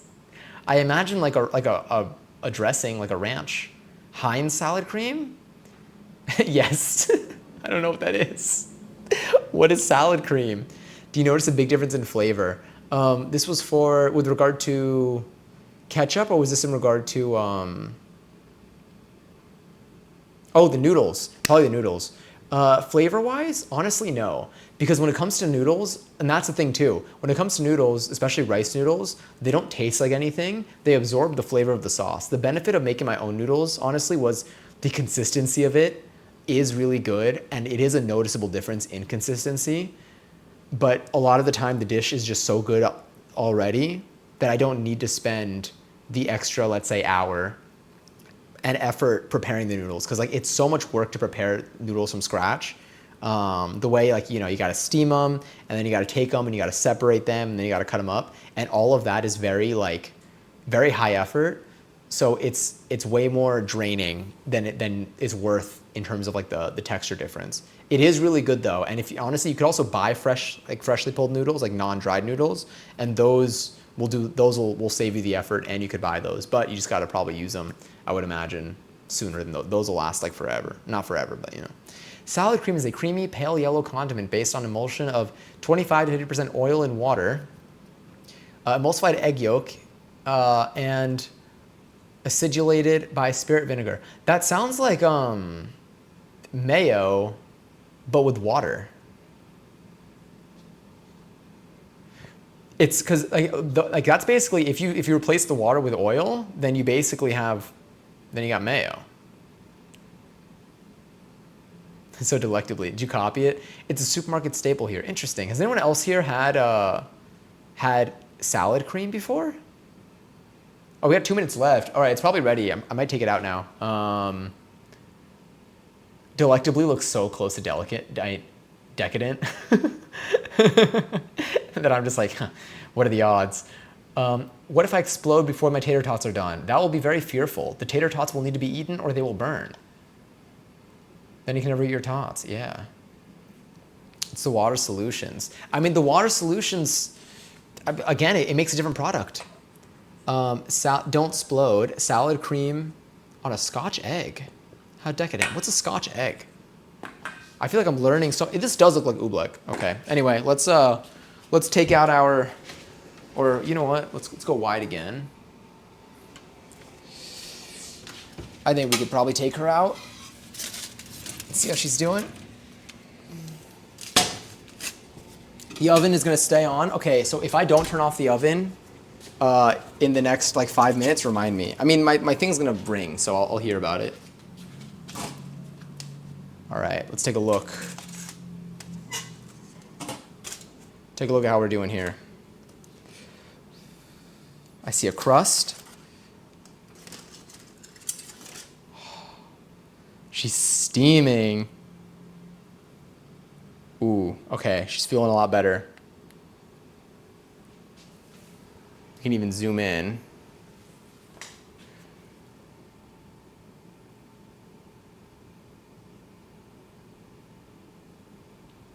Speaker 1: I imagine like a dressing, like a ranch. Heinz salad cream? Yes. I don't know what that is. What is salad cream? Do you notice a big difference in flavor? This was with regard to ketchup, or was this in regard to, oh, the noodles, probably the noodles. Flavor-wise, honestly, no. Because when it comes to noodles, and that's the thing too, when it comes to noodles, especially rice noodles, they don't taste like anything. They absorb the flavor of the sauce. The benefit of making my own noodles, honestly, was the consistency of it is really good, and it is a noticeable difference in consistency. But a lot of the time, the dish is just so good already that I don't need to spend the extra, let's say, hour and effort preparing the noodles, because like it's so much work to prepare noodles from scratch. The way, like, you know, you got to steam them, and then you got to take them and you got to separate them, and then you got to cut them up, and all of that is very high effort. So it's way more draining than is worth in terms of like the texture difference. It is really good though, and honestly, you could also buy freshly pulled noodles, like non-dried noodles, and those will save you the effort, and you could buy those, but you just got to probably use them, I would imagine, sooner than those will last like forever. Not forever, but you know. Salad cream is a creamy, pale yellow condiment based on emulsion of 25 to 50% oil and water, emulsified egg yolk, and acidulated by spirit vinegar. That sounds like mayo, but with water. It's because like that's basically, if you replace the water with oil, then you basically then you got mayo. So delectably. Did you copy it? It's a supermarket staple here. Interesting. Has anyone else here had salad cream before? Oh, we have 2 minutes left. All right, it's probably ready. I might take it out now. Delectably looks so close to decadent that I'm just like, huh, what are the odds? What if I explode before my tater tots are done? That will be very fearful. The tater tots will need to be eaten or they will burn. Then you can never eat your tots, yeah. It's the water solutions. I mean, the water solutions, again, it makes a different product. Don't explode. Salad cream on a Scotch egg. How decadent. What's a Scotch egg? I feel like I'm learning so. This does look like oobleck. Okay. Anyway, let's take out our, or you know what? Let's go wide again. I think we could probably take her out. Let's see how she's doing. The oven is gonna stay on. Okay, so if I don't turn off the oven in the next like 5 minutes, remind me. I mean, my thing's gonna ring, so I'll hear about it. All right, let's take a look. Take a look at how we're doing here. I see a crust. She's steaming. Ooh, okay, she's feeling a lot better. You can even zoom in.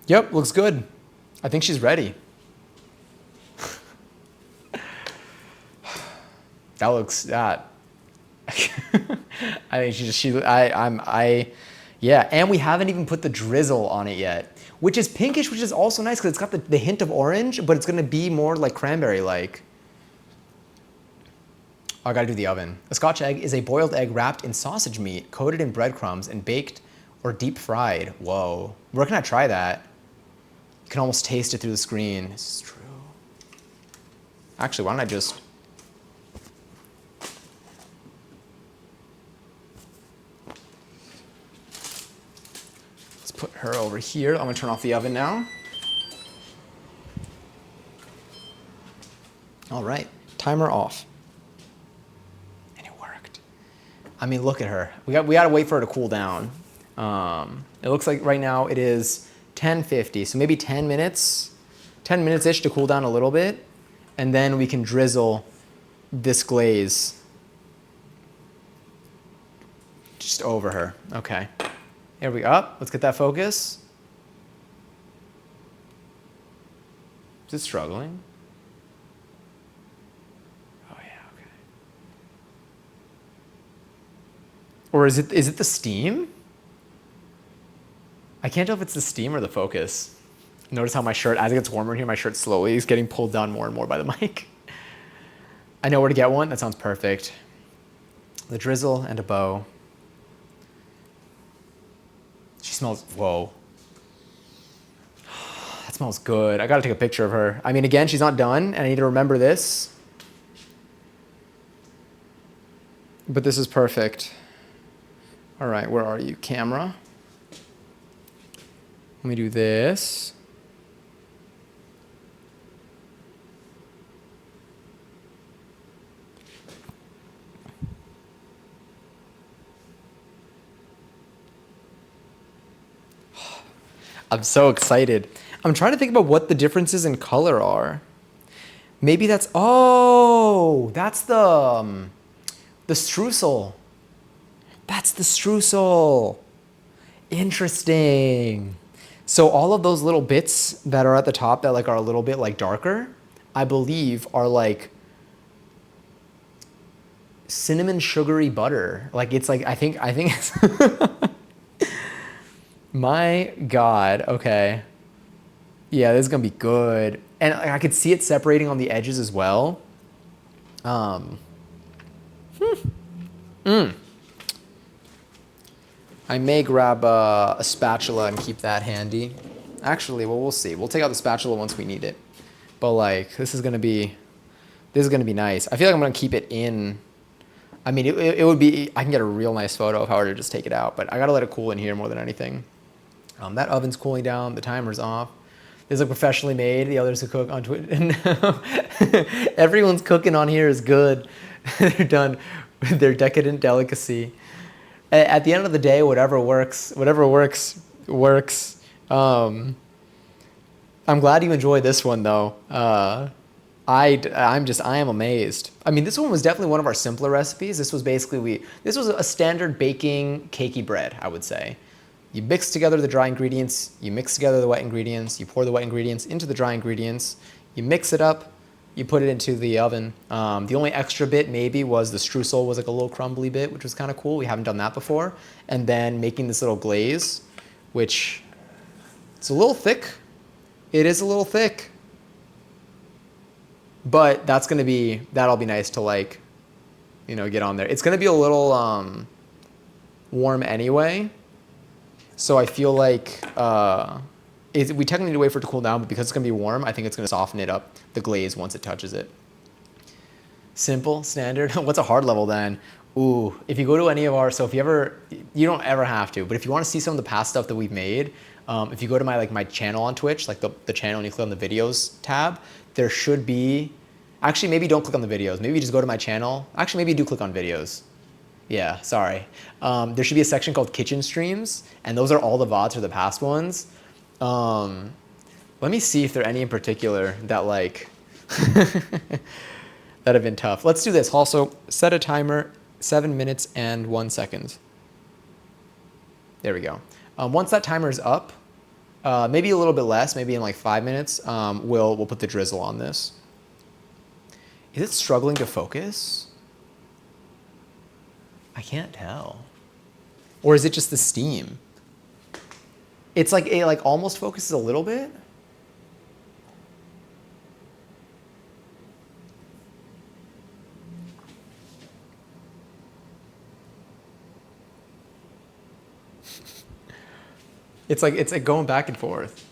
Speaker 1: Yep, looks good. I think she's ready. That looks that. I think yeah, and we haven't even put the drizzle on it yet, which is pinkish, which is also nice because it's got the hint of orange, but it's gonna be more like cranberry-like. Oh, I gotta do the oven. A Scotch egg is a boiled egg wrapped in sausage meat, coated in breadcrumbs, and baked or deep fried. Whoa, where can I try that? You can almost taste it through the screen. This is true. Actually, why don't I just... Let's put her over here. I'm gonna turn off the oven now. All right, timer off. And it worked. I mean, look at her. We gotta wait for her to cool down. It looks like right now it is 10:50, so maybe 10 minutes, 10 minutes-ish to cool down a little bit, and then we can drizzle this glaze just over her. Okay, here we go. Let's get that focus. Is it struggling? Oh yeah, okay. Or is it the steam? I can't tell if it's the steam or the focus. Notice how my shirt, as it gets warmer in here, my shirt slowly is getting pulled down more and more by the mic. I know where to get one. That sounds perfect. The drizzle and a bow. She smells, whoa. That smells good. I gotta take a picture of her. I mean, again, she's not done, and I need to remember this. But this is perfect. All right, where are you, camera? Let me do this. I'm so excited. I'm trying to think about what the differences in color are. Maybe that's, oh, that's the streusel. That's the streusel. Interesting. So all of those little bits that are at the top that like are a little bit like darker, I believe are like cinnamon sugary butter. Like it's like, I think it's, my God, okay. Yeah, this is gonna be good. And I could see it separating on the edges as well. I may grab a spatula and keep that handy. Actually, well, we'll see. We'll take out the spatula once we need it. But like, this is gonna be nice. I feel like I'm gonna keep it in. I mean, it would be, I can get a real nice photo if I were to just take it out, but I gotta let it cool in here more than anything. That oven's cooling down, the timer's off. This is like professionally made, the others who cook on Twitch. Everyone's cooking on here is good. They're done with their decadent delicacy. At the end of the day, whatever works, works. I'm glad you enjoyed this one though. I am amazed. I mean, this one was definitely one of our simpler recipes. This was basically, this was a standard baking cakey bread, I would say. You mix together the dry ingredients, you mix together the wet ingredients, you pour the wet ingredients into the dry ingredients, you mix it up, you put it into the oven. The only extra bit maybe was the streusel was like a little crumbly bit, which was kind of cool. We haven't done that before. And then making this little glaze, which it's a little thick. It is a little thick. But that'll be nice to like, you know, get on there. It's gonna be a little warm anyway. So I feel like we technically need to wait for it to cool down, but because it's gonna be warm, I think it's gonna soften it up, the glaze, once it touches it. Simple, standard. What's a hard level then? Ooh, if you go to any of our, so if you ever, you don't ever have to, but if you wanna see some of the past stuff that we've made, if you go to my channel on Twitch, like the channel and you click on the videos tab, there should be, actually maybe don't click on the videos, maybe just go to my channel. Actually, maybe do click on videos. Yeah, sorry. There should be a section called kitchen streams, and those are all the VODs for the past ones. Let me see if there are any in particular that like, that have been tough. Let's do this. Also, set a timer, 7 minutes and 1 second. There we go. Once that timer is up, maybe a little bit less, maybe in like 5 minutes, we'll put the drizzle on this. Is it struggling to focus? I can't tell. Or is it just the steam? It's like it like almost focuses a little bit. It's like going back and forth.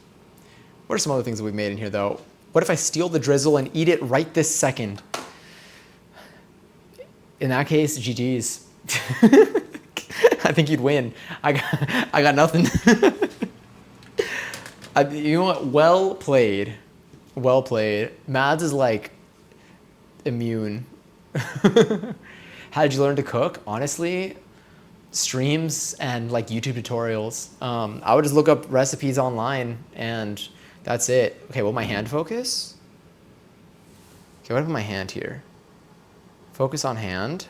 Speaker 1: What are some other things that we've made in here though? What if I steal the drizzle and eat it right this second? In that case, GG's. I think you'd win. I got nothing. You know what? Well played. Well played. Mads is like immune. How did you learn to cook? Honestly, streams and like YouTube tutorials. I would just look up recipes online and that's it. Okay, will my hand focus? Okay, what if I put my hand here? Focus on hand.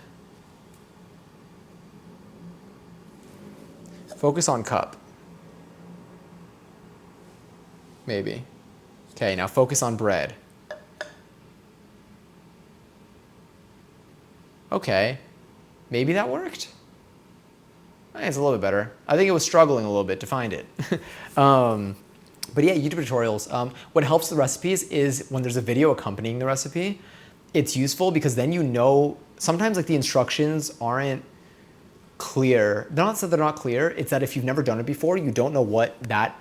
Speaker 1: Focus on cup. Maybe. Okay, now focus on bread. Okay, maybe that worked. It's a little bit better. I think it was struggling a little bit to find it. But yeah, YouTube tutorials. What helps the recipes is when there's a video accompanying the recipe, it's useful because then you know, sometimes like the instructions aren't clear. They're not that they're not clear, it's that if you've never done it before, you don't know what that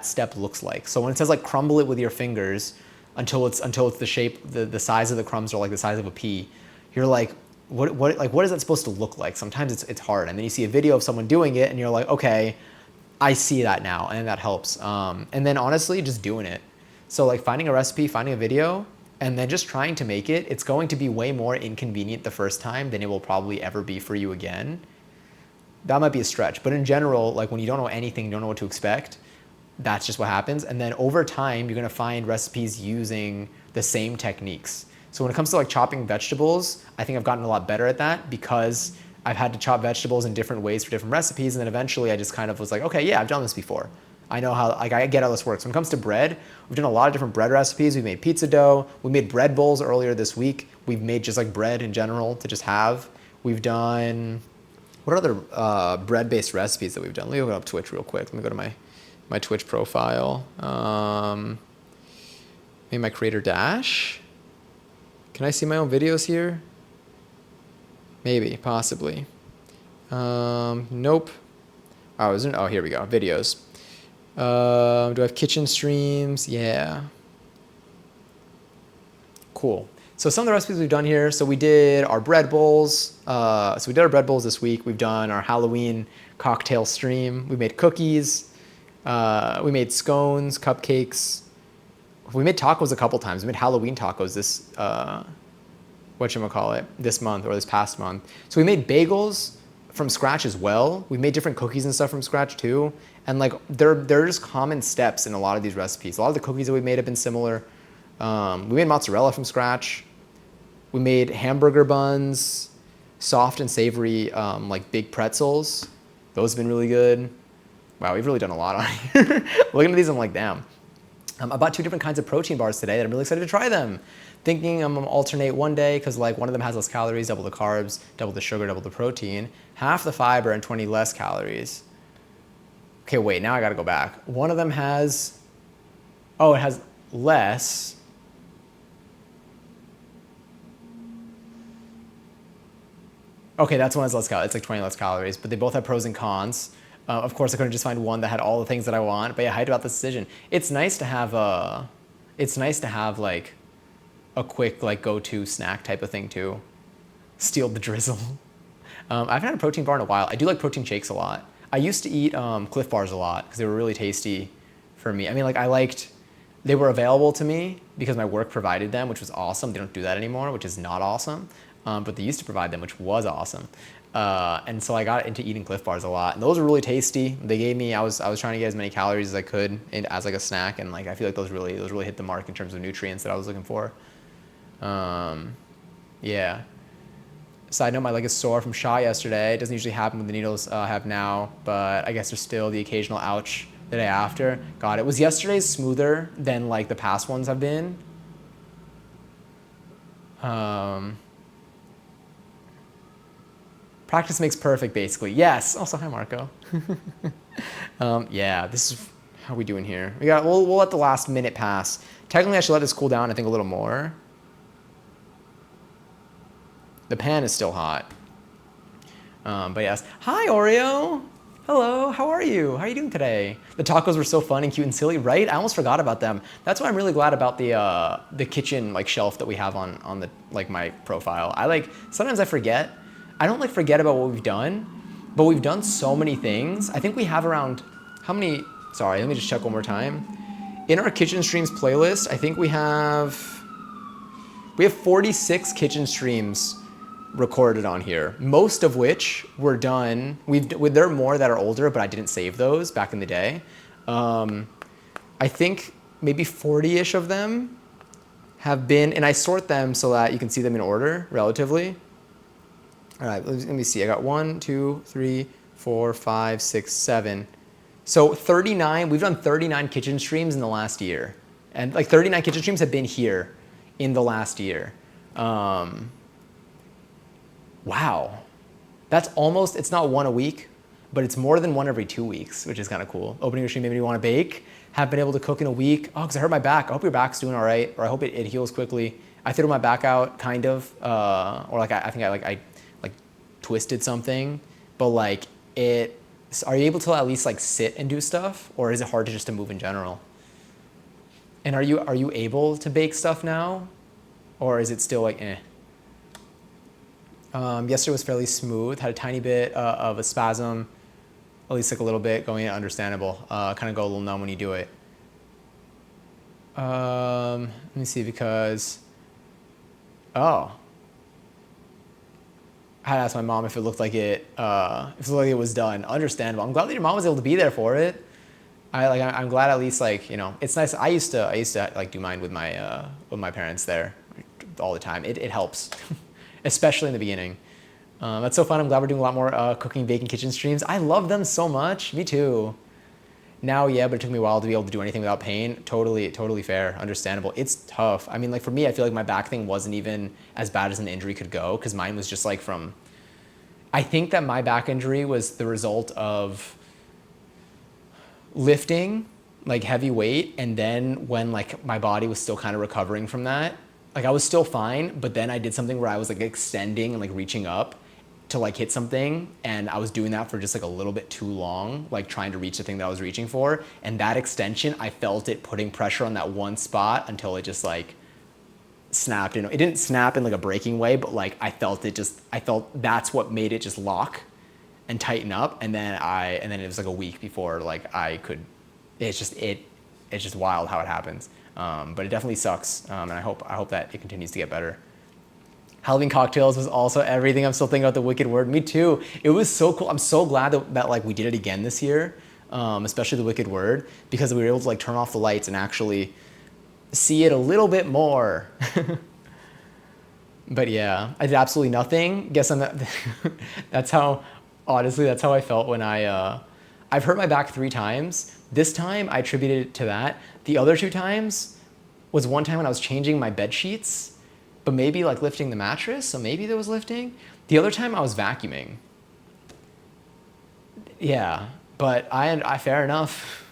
Speaker 1: step looks like. So when it says like crumble it with your fingers until it's the shape, the size of the crumbs are like the size of a pea, you're like, what is that supposed to look like? Sometimes it's hard. And then you see a video of someone doing it and you're like, okay, I see that now, and that helps. And then honestly, just doing it. So like finding a recipe, finding a video, and then just trying to make it, it's going to be way more inconvenient the first time than it will probably ever be for you again. That might be a stretch, but in general, like when you don't know anything, you don't know what to expect, that's just what happens. And then over time, you're gonna find recipes using the same techniques. So when it comes to like chopping vegetables, I think I've gotten a lot better at that because I've had to chop vegetables in different ways for different recipes. And then eventually I just kind of was like, okay, yeah, I've done this before. I know how, like I get how this works. When it comes to bread, we've done a lot of different bread recipes. We made pizza dough. We made bread bowls earlier this week. We've made just like bread in general to just have. We've done, what other bread-based recipes that we've done? Let me open up Twitch real quick. Let me go to my Twitch profile. Maybe my creator dash. Can I see my own videos here? Maybe, possibly. Nope. Oh, here we go, videos. Do I have kitchen streams? Yeah. Cool. So some of the recipes we've done here, so we did our bread bowls. This week. We've done our Halloween cocktail stream. We made cookies. We made scones, cupcakes. We made tacos a couple times. We made Halloween tacos this, this month or this past month. So we made bagels from scratch as well. We made different cookies and stuff from scratch too. And like, they're just common steps in a lot of these recipes. A lot of the cookies that we made have been similar. We made mozzarella from scratch. We made hamburger buns, soft and savory, like big pretzels. Those have been really good. Wow, we've really done a lot on here. Looking at these, I'm like, damn. I bought 2 different kinds of protein bars today that I'm really excited to try them. Thinking I'm gonna alternate one day because like one of them has less calories, double the carbs, double the sugar, double the protein, half the fiber and 20 less calories. Okay, wait, now I gotta go back. One of them has, oh, it has less. Okay, that's one that's less calories. It's like 20 less calories, but they both have pros and cons. Of course, I couldn't just find one that had all the things that I want, but yeah, hyped about this decision. It's nice to have like a quick like go-to snack type of thing too. Steal the drizzle. I haven't had a protein bar in a while. I do like protein shakes a lot. I used to eat Cliff Bars a lot because they were really tasty for me. I mean, like they were available to me because my work provided them, which was awesome. They don't do that anymore, which is not awesome. But they used to provide them, which was awesome. And so I got into eating Cliff Bars a lot, and those were really tasty. They gave me, I was trying to get as many calories as I could as like a snack, and like I feel like those really hit the mark in terms of nutrients that I was looking for. Yeah. Side note, my leg is sore from shot yesterday. It doesn't usually happen with the needles I have now, but I guess there's still the occasional ouch The day after. Got it. Was yesterday's smoother than like the past ones have been? Practice makes perfect, basically. Yes. Also, hi, Marco. Yeah, this is how we doing here. We'll let the last minute pass. Technically, I should let this cool down, I think, a little more. The pan is still hot. But yes. Hi, Oreo. Hello, how are you? How are you doing today? The tacos were so fun and cute and silly, right? I almost forgot about them. That's why I'm really glad about the kitchen like shelf that we have on the like my profile. Sometimes I forget. I don't like forget about what we've done, but we've done so many things. I think we have around how many? Sorry, let me just check one more time. In our kitchen streams playlist, I think we have 46 kitchen streams recorded on here, most of which were done. There are more that are older, but I didn't save those back in the day. I think maybe 40-ish of them have been, and I sort them so that you can see them in order relatively. All right, let me see. I got 1, 2, 3, 4, 5, 6, 7. So 39, we've done 39 kitchen streams in the last year. And like 39 kitchen streams have been here in the last year. Wow. That's almost, it's not one a week, but it's more than one every 2 weeks, which is kind of cool. Opening your stream made me want to bake. Have been able to cook in a week. Oh, because I hurt my back. I hope your back's doing all right, or I hope it heals quickly. I threw my back out, kind of, or like I think I twisted something, but like are you able to at least like sit and do stuff, or is it hard to move in general? And are you able to bake stuff now, or is it still like eh? Yesterday was fairly smooth. Had a tiny bit of a spasm, at least like a little bit going in, understandable. Kind of go a little numb when you do it. Let me see, because I had to ask my mom if it looked like it was done. Understandable. I'm glad that your mom was able to be there for it. I'm glad at least it's nice. I used to like do mine with my parents there all the time. It helps, especially in the beginning. That's so fun. I'm glad we're doing a lot more cooking, baking, kitchen streams. I love them so much. Me too. Now, yeah, but it took me a while to be able to do anything without pain. Totally fair, understandable. It's tough. I mean, like for me, I feel like my back thing wasn't even as bad as an injury could go, because mine was just like I think that my back injury was the result of lifting like heavy weight, and then when like my body was still kind of recovering from that, like I was still fine, but then I did something where I was like extending and like reaching up to like hit something, and I was doing that for just like a little bit too long, like trying to reach the thing that I was reaching for, and that extension, I felt it putting pressure on that one spot until it just like snapped. It didn't snap in like a breaking way, but like I felt that's what made it just lock and tighten up, and then it was like a week before like I could. It's just wild how it happens, but it definitely sucks, and I hope that it continues to get better. Halloween cocktails was also everything. I'm still thinking about the wicked word. Me too. It was so cool. I'm so glad that like we did it again this year, especially the wicked word, because we were able to like turn off the lights and actually see it a little bit more. But yeah, I did absolutely nothing. Guess that's how I felt when I've hurt my back 3 times. This time I attributed it to that. The other 2 times was one time when I was changing my bed sheets, but maybe like lifting the mattress, so maybe there was lifting. The other time I was vacuuming. Yeah, but I fair enough.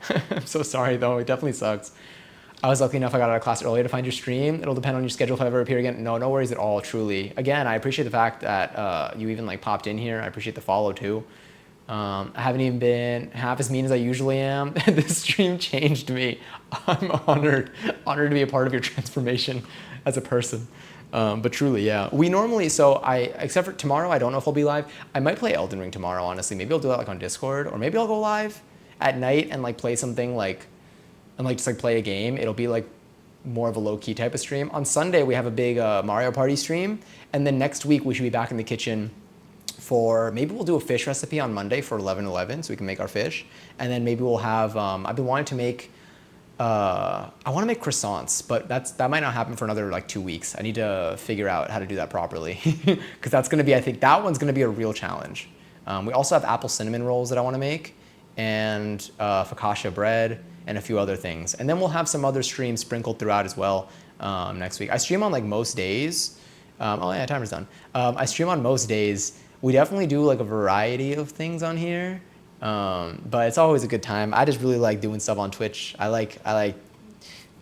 Speaker 1: I'm so sorry though, it definitely sucks. I was lucky enough I got out of class earlier to find your stream. It'll depend on your schedule if I ever appear again. No worries at all, truly. Again, I appreciate the fact that you even like popped in here. I appreciate the follow too. I haven't even been half as mean as I usually am. This stream changed me. I'm honored to be a part of your transformation as a person. But truly, yeah. We normally, except for tomorrow, I don't know if I'll be live. I might play Elden Ring tomorrow, honestly. Maybe I'll do that like on Discord, or maybe I'll go live at night and like play something just like play a game. It'll be like more of a low-key type of stream. On Sunday, we have a big Mario Party stream, and then next week we should be back in the kitchen maybe we'll do a fish recipe on Monday for 11/11, so we can make our fish, and then maybe we'll have. I've been wanting to make. I want to make croissants, but that might not happen for another like 2 weeks. I need to figure out how to do that properly, because that's going to be. I think that one's going to be a real challenge. We also have apple cinnamon rolls that I want to make, and focaccia bread, and a few other things. And then we'll have some other streams sprinkled throughout as well next week. I stream on like most days. Oh yeah, timer's done. I stream on most days. We definitely do like a variety of things on here, but it's always a good time. I just really like doing stuff on Twitch. I like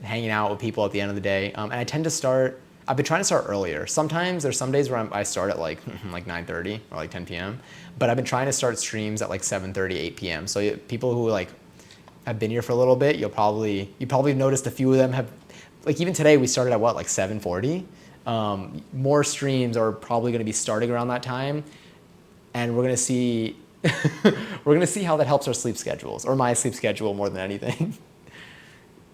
Speaker 1: hanging out with people at the end of the day, and I tend to start. I've been trying to start earlier. Sometimes there's some days where I start at like 9:30 or like 10 p.m. But I've been trying to start streams at like 7:30, 8 p.m. So people who like have been here for a little bit, you probably noticed a few of them have, like even today we started at what, like 7:40. More streams are probably going to be starting around that time, and we're going to see how that helps our sleep schedules, or my sleep schedule more than anything.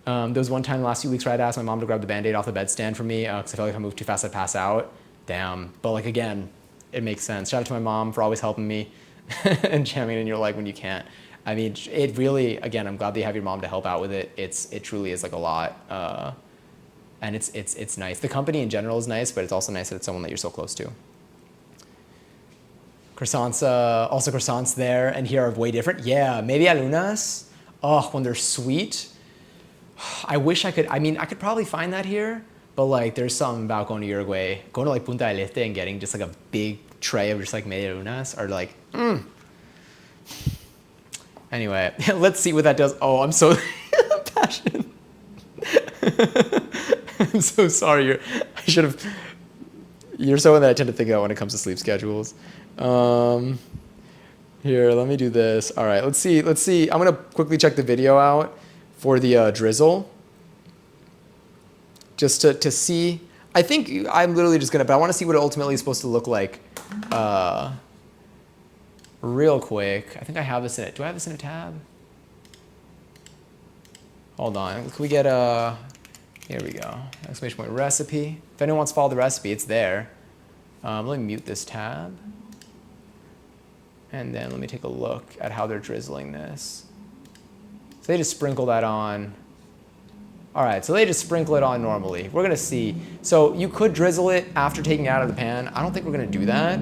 Speaker 1: There was one time the last few weeks where I'd asked my mom to grab the Band-Aid off the bedstand for me because I felt like if I moved too fast I'd pass out. Damn. But like again, it makes sense. Shout out to my mom for always helping me and jamming in your leg when you can't. I mean, it really, again, I'm glad that you have your mom to help out with it. It truly is like a lot. And it's nice. The company in general is nice, but it's also nice that it's someone that you're so close to. Croissants, also croissants there and here are way different. Yeah, maybe alunas. Oh, when they're sweet. I wish I could, I mean, I could probably find that here, but like there's something about going to Uruguay, going to like Punta del Este and getting just like a big tray of just like media lunas are like, Anyway, let's see what that does. Oh, I'm so passionate. I'm so sorry. You're someone that I tend to think about when it comes to sleep schedules. Here, let me do this. All right, let's see. I'm gonna quickly check the video out for the drizzle, just to see. I think I'm literally just gonna, but I want to see what it ultimately is supposed to look like. Real quick. I think I have this in it. Do I have this in a tab? Hold on. Can we get a? Here we go. Exclamation point recipe. If anyone wants to follow the recipe, it's there. Let me mute this tab. And then let me take a look at how they're drizzling this. So they just sprinkle that on. All right, so they just sprinkle it on normally. We're gonna see. So you could drizzle it after taking it out of the pan. I don't think we're gonna do that.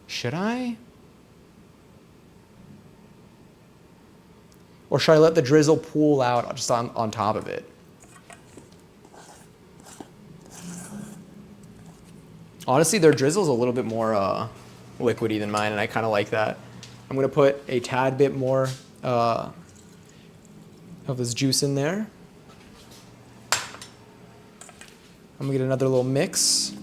Speaker 1: Should I? Or should I let the drizzle pool out just on top of it? Honestly, their drizzle's a little bit more liquidy than mine, and I kind of like that. I'm gonna put a tad bit more of this juice in there. I'm gonna get another little mix.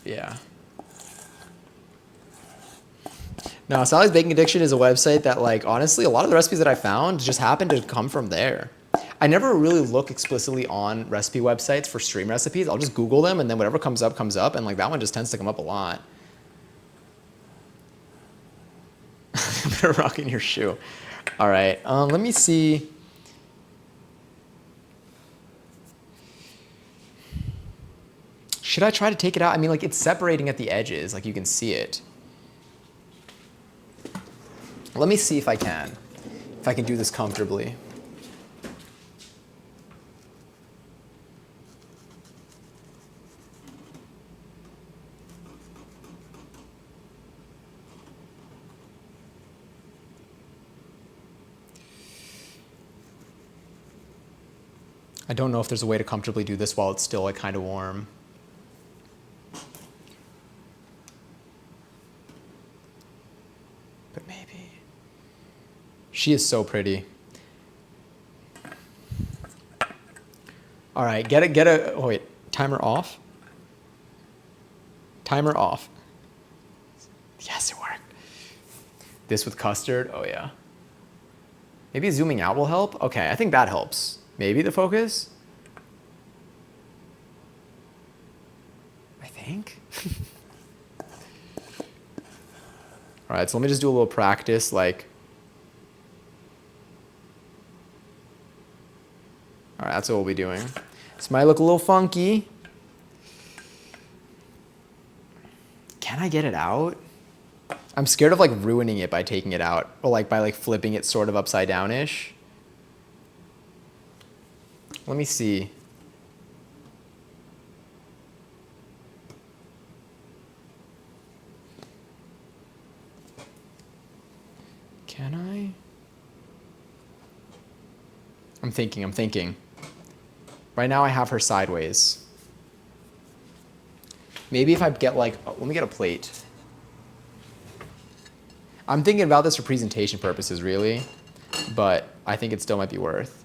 Speaker 1: Yeah. No, Sally's Baking Addiction is a website that, like, honestly, a lot of the recipes that I found just happen to come from there. I never really look explicitly on recipe websites for stream recipes. I'll just Google them, and then whatever comes up, and like that one just tends to come up a lot. You're rocking your shoe. All right, let me see. Should I try to take it out? I mean, like, it's separating at the edges, like you can see it. Let me see if I can do this comfortably. I don't know if there's a way to comfortably do this while it's still like kind of warm. But maybe. She is so pretty. All right, oh wait, timer off. Timer off. Yes, it worked. This with custard, oh yeah. Maybe zooming out will help. Okay, I think that helps. Maybe the focus? I think. All right, so let me just do a little practice, like. All right, that's what we'll be doing. This might look a little funky. Can I get it out? I'm scared of like ruining it by taking it out or like by like flipping it sort of upside down-ish. Let me see. Can I? I'm thinking. Right now I have her sideways. Maybe if I get like, oh, let me get a plate. I'm thinking about this for presentation purposes, really, but I think it still might be worth.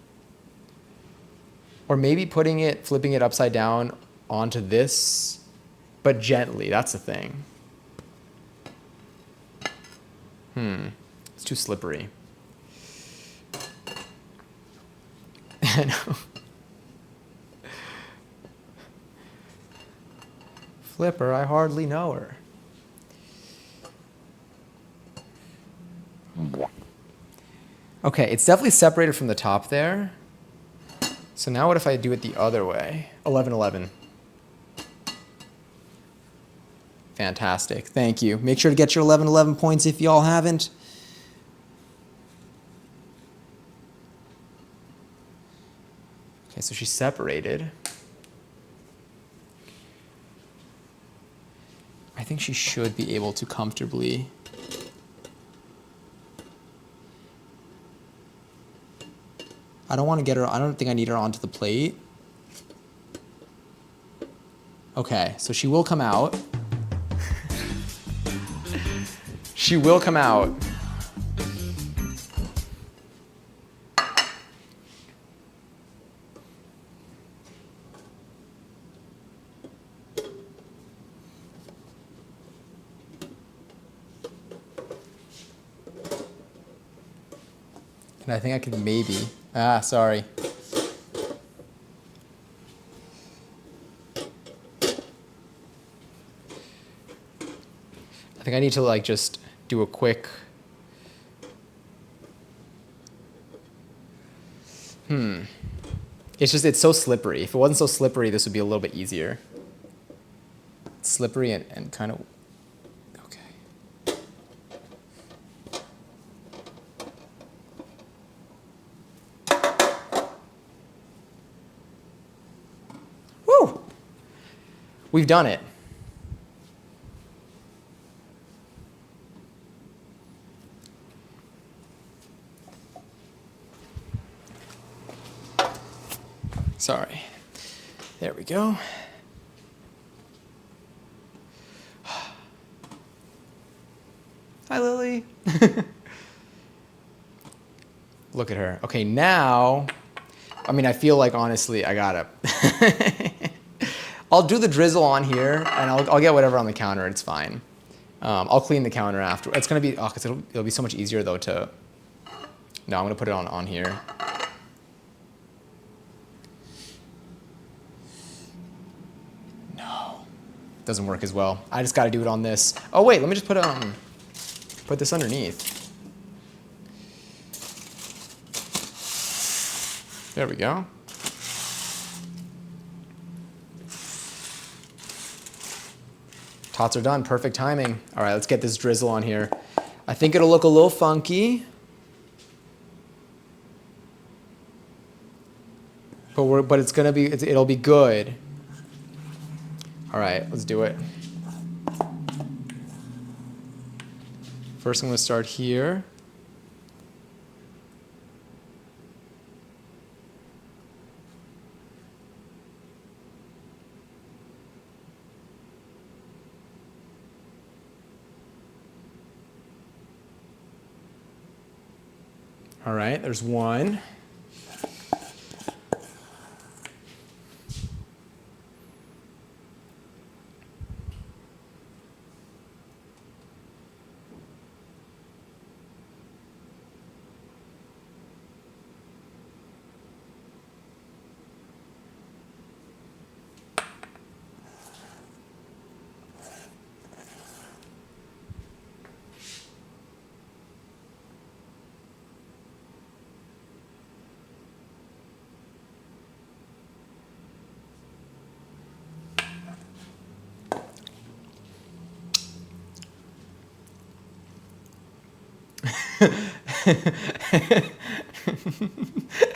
Speaker 1: Or maybe flipping it upside down onto this, but gently, that's the thing. It's too slippery. I know. Flipper, I hardly know her. Okay, it's definitely separated from the top there. So now what if I do it the other way? 11-11. Fantastic, thank you. Make sure to get your 11-11 points if y'all haven't. Okay, so she's separated. I think she should be able to comfortably. I don't want to get her, I don't think I need her onto the plate. Okay, so she will come out. She will come out. And I think I could maybe, sorry. I think I need to like just do a quick, it's so slippery. If it wasn't so slippery, this would be a little bit easier. It's slippery and kind of, okay. Woo! We've done it. Sorry. There we go. Hi, Lily. Look at her. Okay, now, I mean, I feel like, honestly, I gotta. I'll do the drizzle on here, and I'll get whatever on the counter. It's fine. I'll clean the counter after. It's gonna be, because it'll be so much easier, though, to. No, I'm gonna put it on here. Doesn't work as well. I just got to do it on this. Oh wait, let me just put this underneath. There we go. Tots are done. Perfect timing. All right, let's get this drizzle on here. I think it'll look a little funky, but it's gonna be. It'll be good. All right, let's do it. First, I'm going to start here. All right, there's one.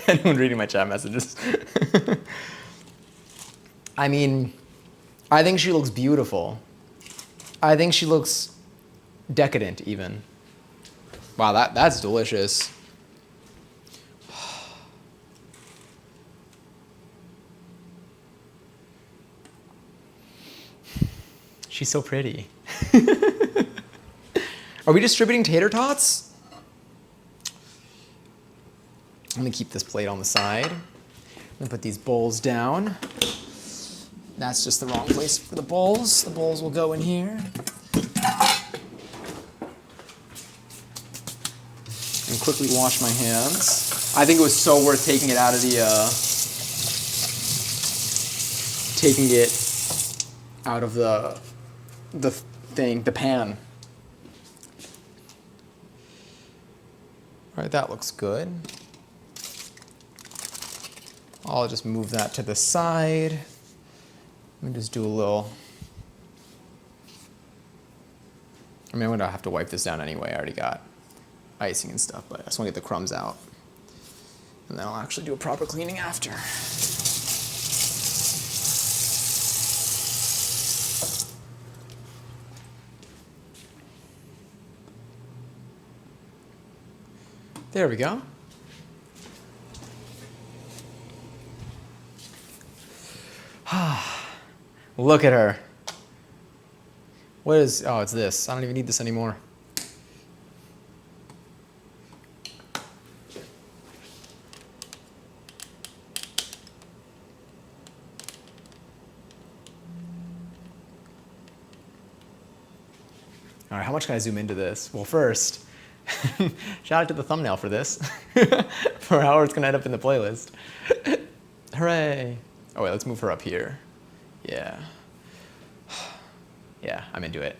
Speaker 1: Anyone reading my chat messages? I mean, I think she looks beautiful. I think she looks decadent even. Wow, that's delicious. She's so pretty. Are we distributing tater tots? I'm gonna keep this plate on the side. I'm gonna put these bowls down. That's just the wrong place for the bowls. The bowls will go in here. And quickly wash my hands. I think it was so worth taking it out of the, the pan. All right, that looks good. I'll just move that to the side. Let me just do a little. I mean, I'm gonna have to wipe this down anyway. I already got icing and stuff, but I just want to get the crumbs out. And then I'll actually do a proper cleaning after. There we go. Look at her. What is, oh, it's this. I don't even need this anymore. All right, how much can I zoom into this? Well, first, shout out to the thumbnail for this, for how it's gonna end up in the playlist. Hooray. Oh wait, let's move her up here. Yeah. Yeah, I'm into it.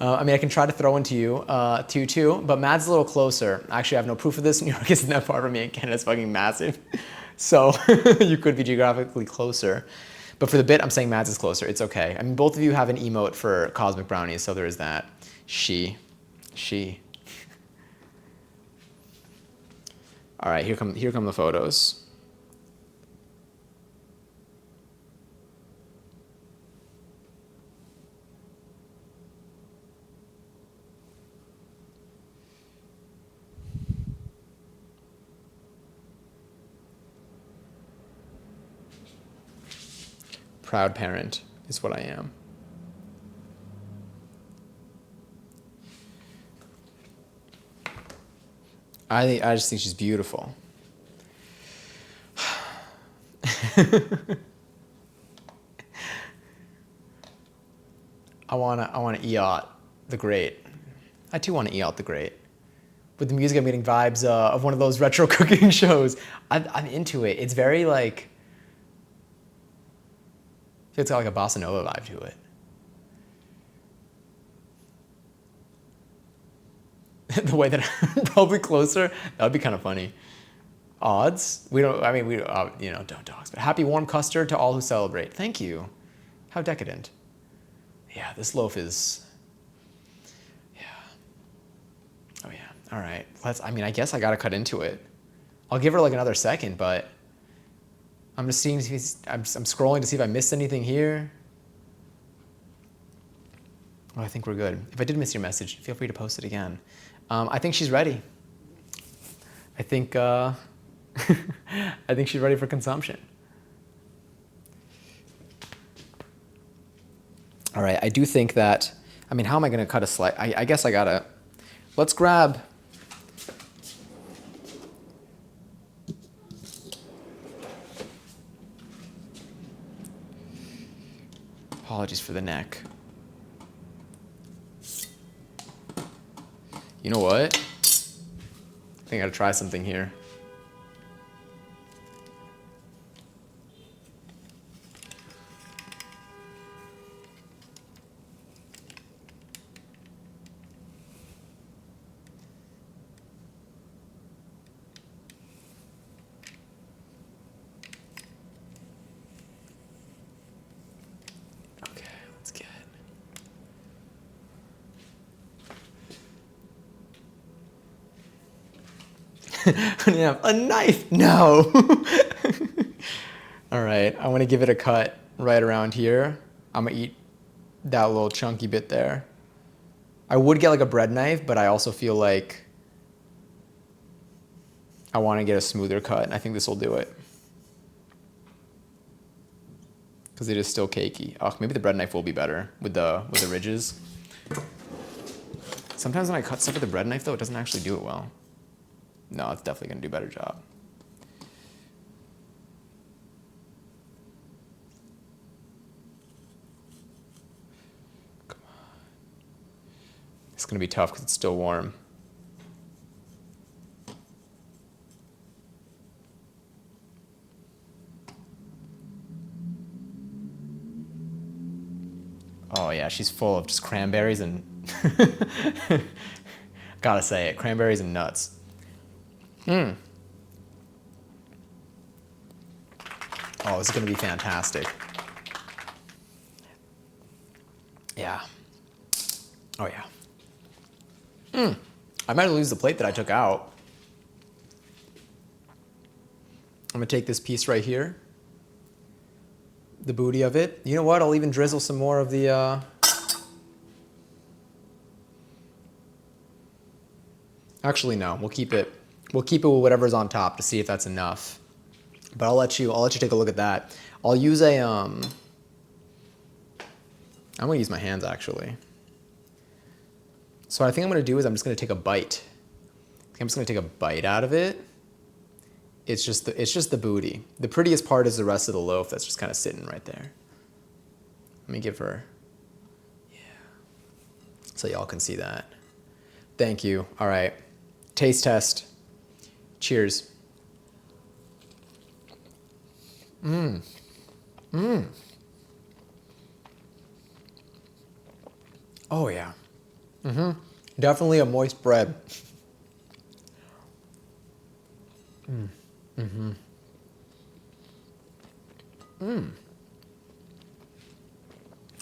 Speaker 1: I mean, I can try to throw into you, too, but Mad's a little closer. Actually, I have no proof of this. New York isn't that far from me, and Canada's fucking massive. So you could be geographically closer. But for the bit, I'm saying Mads is closer. It's okay. I mean, both of you have an emote for Cosmic Brownies, so there is that. She. All right, here come the photos. Proud parent is what I am. I just think she's beautiful. I wanna Eot the Great. I too want to Eot the Great. With the music, I'm getting vibes of one of those retro cooking shows. I'm into it. It's very like. It's got like a bossa nova vibe to it. The way that I'm probably closer, that would be kind of funny. Odds? We don't, I mean, don't dogs. But happy warm custard to all who celebrate. Thank you. How decadent. Yeah, this loaf is, yeah. Oh yeah, all right. I guess I gotta cut into it. I'll give her like another second, but I'm just seeing if I'm scrolling to see if I missed anything here. Oh, I think we're good. If I did miss your message, feel free to post it again. I think she's ready. I think I think she's ready for consumption. All right, I do think that, I mean, how am I gonna cut a slice? I guess I gotta, let's grab, apologies for the neck. You know what? I think I gotta try something here. Yeah, a knife, no. All right, I want to give it a cut right around here. I'm gonna eat that little chunky bit there. I would get like a bread knife, but I also feel like I want to get a smoother cut, and I think this will do it. Because it is still cakey. Oh, maybe the bread knife will be better with the ridges. Sometimes when I cut stuff with the bread knife, though, it doesn't actually do it well. No, it's definitely going to do a better job. Come on. It's going to be tough because it's still warm. Oh yeah, she's full of just cranberries and gotta say it, cranberries and nuts. Oh, this is gonna be fantastic. Yeah. Oh yeah. I might lose the plate that I took out. I'm gonna take this piece right here, the booty of it. You know what? I'll even drizzle some more of the. Actually, no. We'll keep it. We'll keep it with whatever's on top to see if that's enough. But I'll let you take a look at that. I'll use a. I'm gonna use my hands actually. So what I think I'm gonna do is I'm just gonna take a bite. I'm just gonna take a bite out of it. It's just the booty. The prettiest part is the rest of the loaf that's just kind of sitting right there. Let me give her, yeah, so y'all can see that. Thank you. All right, taste test. Cheers. Oh yeah. Definitely a moist bread.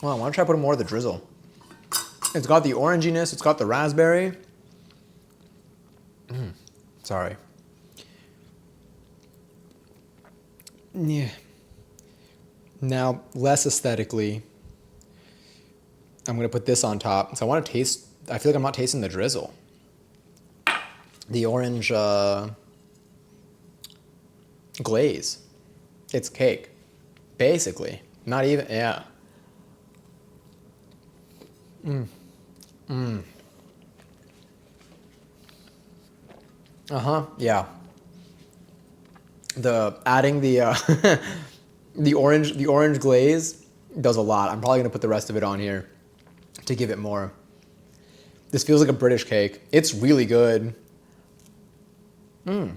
Speaker 1: Well, I want to try putting more of the drizzle. It's got the oranginess, it's got the raspberry. Sorry. Yeah. Now, less aesthetically, I'm going to put this on top. So I want to taste, I feel like I'm not tasting the drizzle. The orange glaze. It's cake, basically. Not even, yeah. Yeah. Adding the the orange glaze does a lot. I'm probably gonna put the rest of it on here to give it more. This feels like a British cake. It's really good. The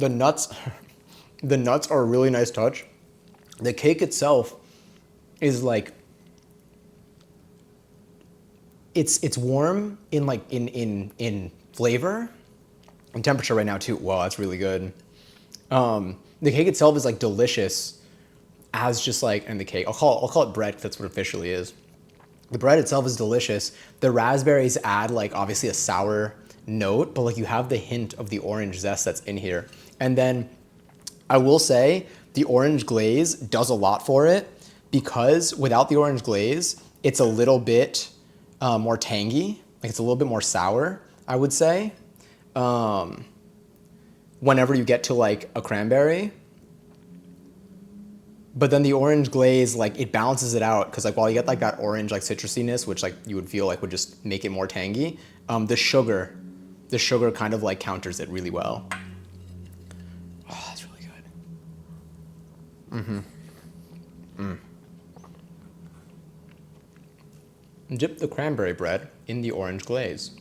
Speaker 1: nuts are a really nice touch. The cake itself is like, it's warm in like in flavor and temperature right now too. Wow, that's really good. The cake itself is like delicious as just like, and the cake, I'll call it bread because that's what it officially is. The bread itself is delicious. The raspberries add like obviously a sour note, but like you have the hint of the orange zest that's in here. And then I will say the orange glaze does a lot for it, because without the orange glaze, it's a little bit more tangy. Like it's a little bit more sour, I would say. Whenever you get to like a cranberry. But then the orange glaze, like it balances it out, because like while you get like that orange like citrusiness, which like you would feel like would just make it more tangy, the sugar kind of like counters it really well. Oh, that's really good. Dip the cranberry bread in the orange glaze.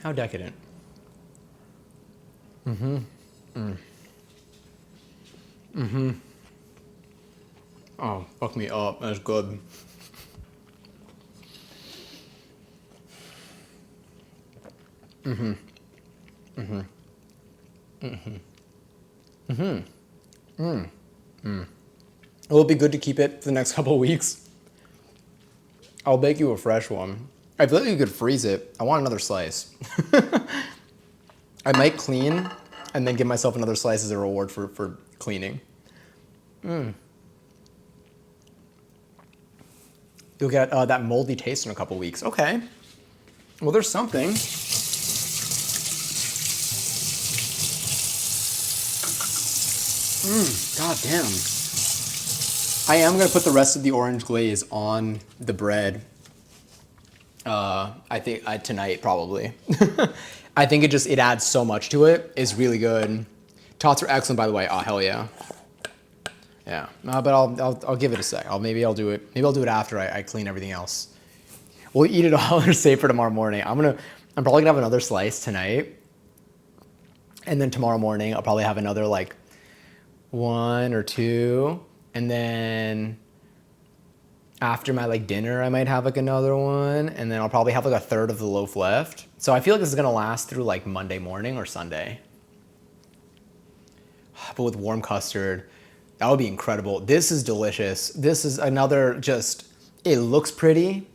Speaker 1: How decadent. Oh, fuck me up. That's good. It will be good to keep it for the next couple of weeks. I'll bake you a fresh one. I feel like you could freeze it. I want another slice. I might clean and then give myself another slice as a reward for cleaning. You'll get that moldy taste in a couple weeks. Okay. Well, there's something. God damn. I am gonna put the rest of the orange glaze on the bread. I think tonight probably. I think it adds so much to it. It's really good. Tots are excellent, by the way. Oh hell yeah. Yeah, but I'll give it a sec. Maybe I'll do it. Maybe I'll do it after I clean everything else. We'll eat it all or save for tomorrow morning. I'm probably gonna have another slice tonight, and then tomorrow morning I'll probably have another like 1 or 2, and then after my like dinner I might have like another one, and then I'll probably have like a third of the loaf left. So I feel like this is gonna last through like Monday morning or Sunday. But with warm custard, that would be incredible. This is delicious. This is another just, it looks pretty.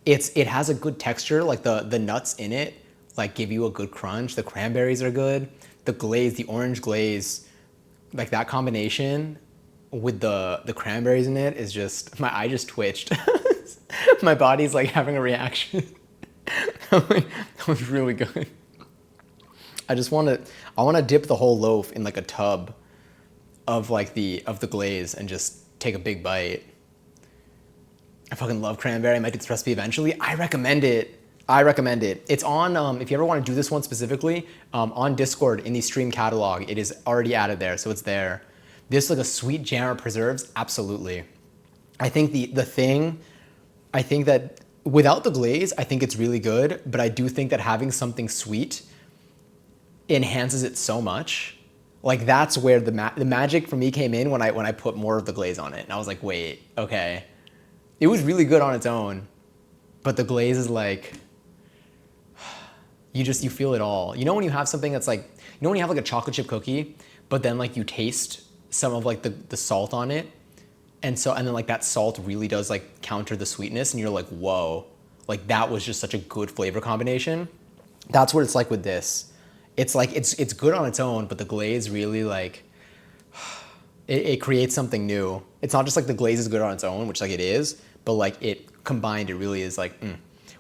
Speaker 1: It has a good texture, like the nuts in it like give you a good crunch. The cranberries are good. The glaze, the orange glaze, like that combination with the cranberries in it is just, my eye just twitched. My body's like having a reaction. That was really good. I want to dip the whole loaf in like a tub of the glaze and just take a big bite. I fucking love cranberry. I might do this recipe eventually. I recommend it. It's on, if you ever want to do this one specifically, on Discord in the stream catalog, it is already added there, so it's there. This like a sweet jam of preserves, absolutely. I think I think that without the glaze, I think it's really good, but I do think that having something sweet enhances it so much. Like that's where the magic for me came in when I put more of the glaze on it. And I was like, wait, okay. It was really good on its own, but the glaze is like, you feel it all. You know when you have something that's like, you know when you have like a chocolate chip cookie, but then like you taste some of like the salt on it, and then like that salt really does like counter the sweetness, and you're like, whoa, like that was just such a good flavor combination. That's what it's like with this. It's like, it's good on its own, but the glaze really like, it creates something new. It's not just like the glaze is good on its own, which like it is, but like it combined, it really is like,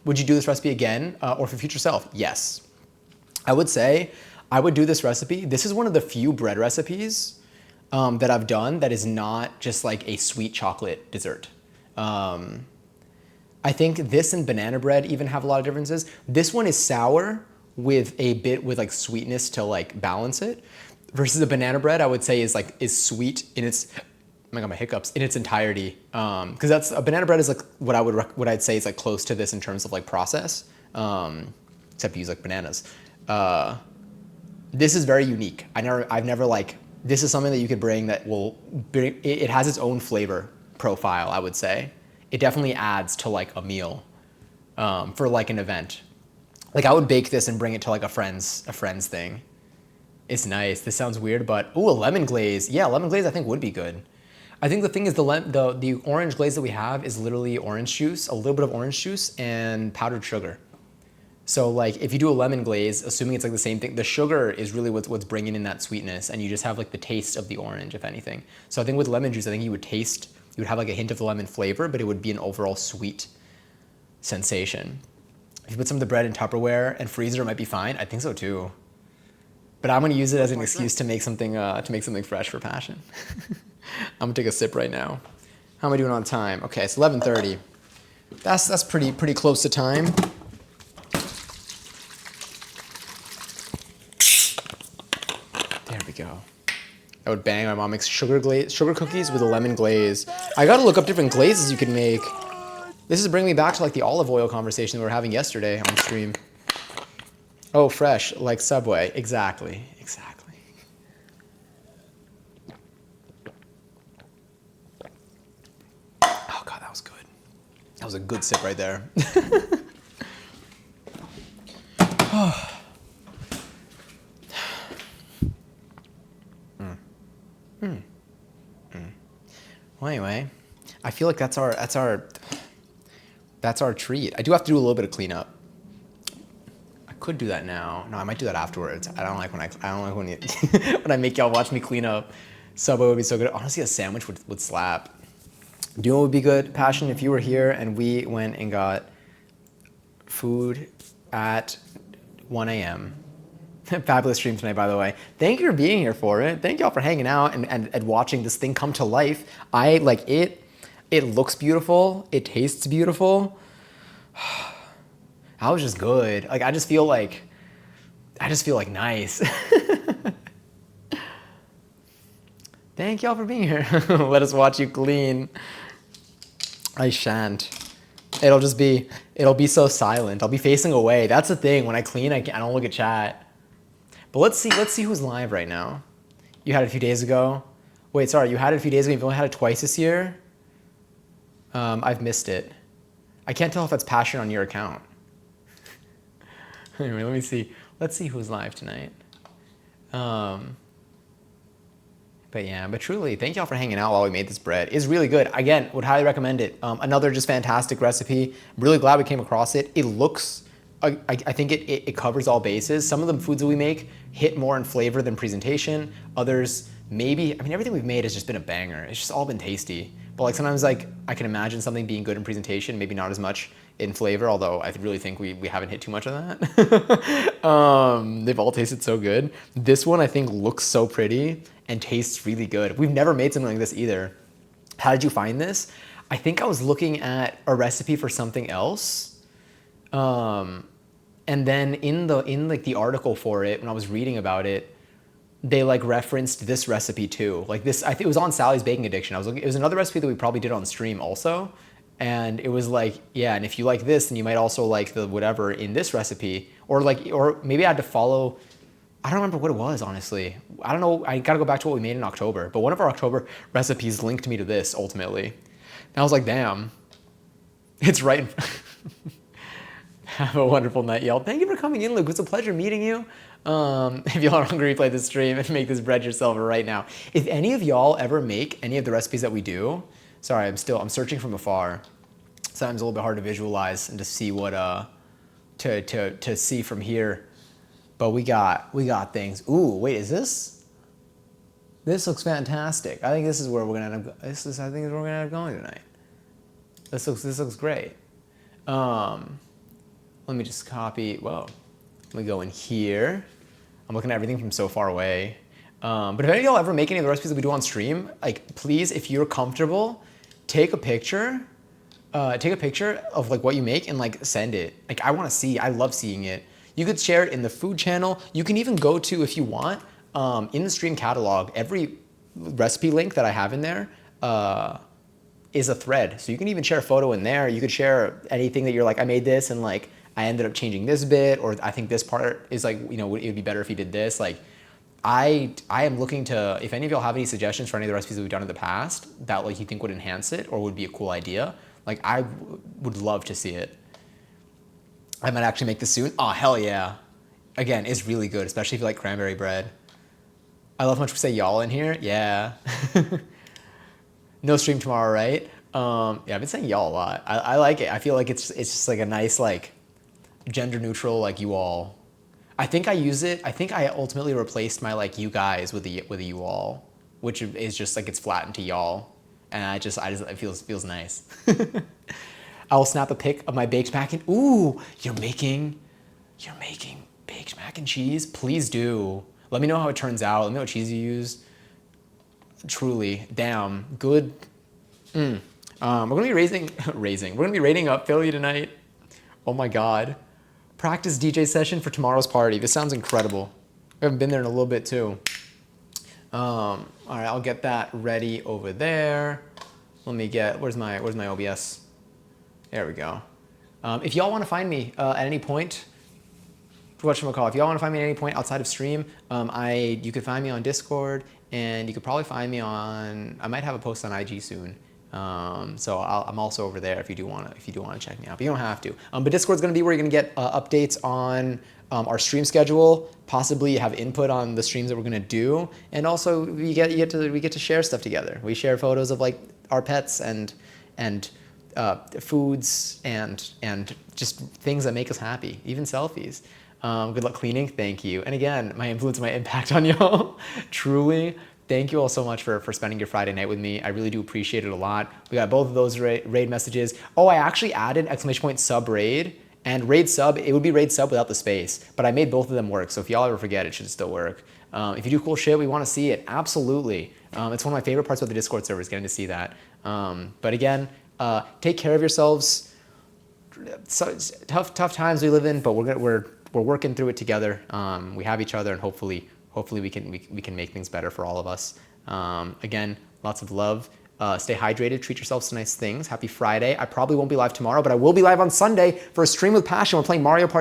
Speaker 1: Would you do this recipe again or for future self? Yes. I would say I would do this recipe. This is one of the few bread recipes that I've done that is not just like a sweet chocolate dessert. I think this and banana bread even have a lot of differences. This one is sour with a bit with like sweetness to like balance it, versus the banana bread I would say is sweet in its, oh my god, my hiccups, in its entirety. Because that's, a banana bread is like what I'd say is like close to this in terms of like process, except you use like bananas. This is very unique. I've never like, this is something that you could bring that will bring, it has its own flavor profile, I would say. It definitely adds to like a meal for like an event. Like I would bake this and bring it to like a friend's thing. It's nice. This sounds weird, but ooh, a lemon glaze. Yeah, lemon glaze I think would be good. I think the thing is the orange glaze that we have is literally orange juice, a little bit of orange juice and powdered sugar. So like if you do a lemon glaze, assuming it's like the same thing, the sugar is really what's bringing in that sweetness, and you just have like the taste of the orange, if anything. So I think with lemon juice, I think you would have like a hint of the lemon flavor, but it would be an overall sweet sensation. If you put some of the bread in Tupperware and freezer, it might be fine. I think so too. But I'm gonna use it as an excuse to make something fresh for Passion. I'm gonna take a sip right now. How am I doing on time? Okay, it's 11:30. That's pretty close to time. There we go. I would bang. My mom makes sugar cookies with a lemon glaze. I gotta look up different glazes you can make. This is bringing me back to like the olive oil conversation we were having yesterday on stream. Oh, fresh, like Subway. Exactly. Oh God, that was good. That was a good sip right there. Well, anyway, I feel like that's our That's our treat. I do have to do a little bit of cleanup. I could do that now. No, I might do that afterwards. I don't like when you, when I make y'all watch me clean up. Subway would be so good. Honestly, a sandwich would slap. Do you know what would be good, Passion, if you were here and we went and got food at 1 a.m. Fabulous stream tonight, by the way. Thank you for being here for it. Thank y'all for hanging out and watching this thing come to life. I like it. It looks beautiful. It tastes beautiful. That was just good. Like I just feel like nice. Thank y'all for being here. Let us watch you clean. I shan't. It'll be so silent. I'll be facing away. That's the thing. When I clean, I don't look at chat. But let's see who's live right now. You had it a few days ago. Wait, sorry, you had it a few days ago. You've only had it twice this year. I've missed it. I can't tell if that's Passion on your account. Anyway, let me see. Let's see who's live tonight. But truly, thank y'all for hanging out while we made this bread. It's really good. Again, would highly recommend it. Another just fantastic recipe. I'm really glad we came across it. It looks, I think it covers all bases. Some of the foods that we make hit more in flavor than presentation. Others, maybe, I mean, everything we've made has just been a banger. It's just all been tasty. But like sometimes like I can imagine something being good in presentation, maybe not as much in flavor, although I really think we haven't hit too much of that. They've all tasted so good. This one I think looks so pretty and tastes really good. We've never made something like this either. How did you find this? I think I was looking at a recipe for something else. And then in the article for it, when I was reading about it, they like referenced this recipe too. Like this, I think it was on Sally's Baking Addiction. It was another recipe that we probably did on stream also. And it was like, yeah, and if you like this, then you might also like the whatever in this recipe. Or maybe I had to follow, I don't remember what it was, honestly. I don't know, I gotta go back to what we made in October. But one of our October recipes linked me to this, ultimately. And I was like, damn, it's right. Have a wonderful night, y'all. Thank you for coming in, Luke. It's a pleasure meeting you. If y'all are hungry, play this stream and make this bread yourself right now. If any of y'all ever make any of the recipes that we do, sorry, I'm searching from afar. Sometimes a little bit hard to visualize and to see what, to see from here. But we got things. Ooh, wait, is this? This looks fantastic. I think this is where we're gonna end up. I think this is where we're gonna end up going tonight. This looks great. Let me just copy. Whoa. Let me go in here. I'm looking at everything from so far away. But if any of y'all ever make any of the recipes that we do on stream, like please, if you're comfortable, take a picture of like what you make and like send it. Like I want to see. I love seeing it. You could share it in the food channel. You can even go to, if you want, in the stream catalog, every recipe link that I have in there is a thread. So you can even share a photo in there. You could share anything that you're like, I made this and like I ended up changing this bit, or I think this part is like, you know, it would be better if you did this. Like I am looking to, if any of y'all have any suggestions for any of the recipes that we've done in the past that like you think would enhance it or would be a cool idea, like I would love to see it. I might actually make this soon. Oh, hell yeah. Again, it's really good, especially if you like cranberry bread. I love how much we say y'all in here. Yeah. No stream tomorrow, right? Yeah, I've been saying y'all a lot. I like it. I feel like it's just like a nice, like, gender neutral, like you all. I think I use it. I think I ultimately replaced my like you guys with a you all, which is just like it's flattened to y'all, and it feels nice. I will snap a pic of my baked mac and you're making baked mac and cheese. Please do. Let me know how it turns out. Let me know what cheese you used. Truly, damn good. We're gonna be We're gonna be rating up Philly tonight. Oh my god. Practice DJ session for tomorrow's party. This sounds incredible. We haven't been there in a little bit too. All right, I'll get that ready over there. Let me get, where's my OBS? There we go. If y'all want to find me at any point, whatchamacallit, if y'all want to find me at any point outside of stream, you could find me on Discord, and you could probably find me on, I might have a post on IG soon. So I'm also over there if you do want to check me out, but you don't have to. But Discord's going to be where you're going to get updates on our stream schedule, possibly have input on the streams that we're going to do, and also we get to share stuff together. We share photos of like our pets and foods and just things that make us happy, even selfies. Good luck cleaning. Thank you. And again, my influence, my impact on y'all. Truly, thank you all so much for spending your Friday night with me. I really do appreciate it a lot. We got both of those raid messages. Oh, I actually added !sub raid and raid sub. It would be raid sub without the space, but I made both of them work. So if y'all ever forget, it should still work. If you do cool shit, we want to see it. Absolutely. It's one of my favorite parts about the Discord server is getting to see that. But again, take care of yourselves. So tough times we live in, but we're working through it together. We have each other, and hopefully we can make things better for all of us. Again, lots of love. Stay hydrated. Treat yourselves to nice things. Happy Friday. I probably won't be live tomorrow, but I will be live on Sunday for a stream with passion. We're playing Mario Party.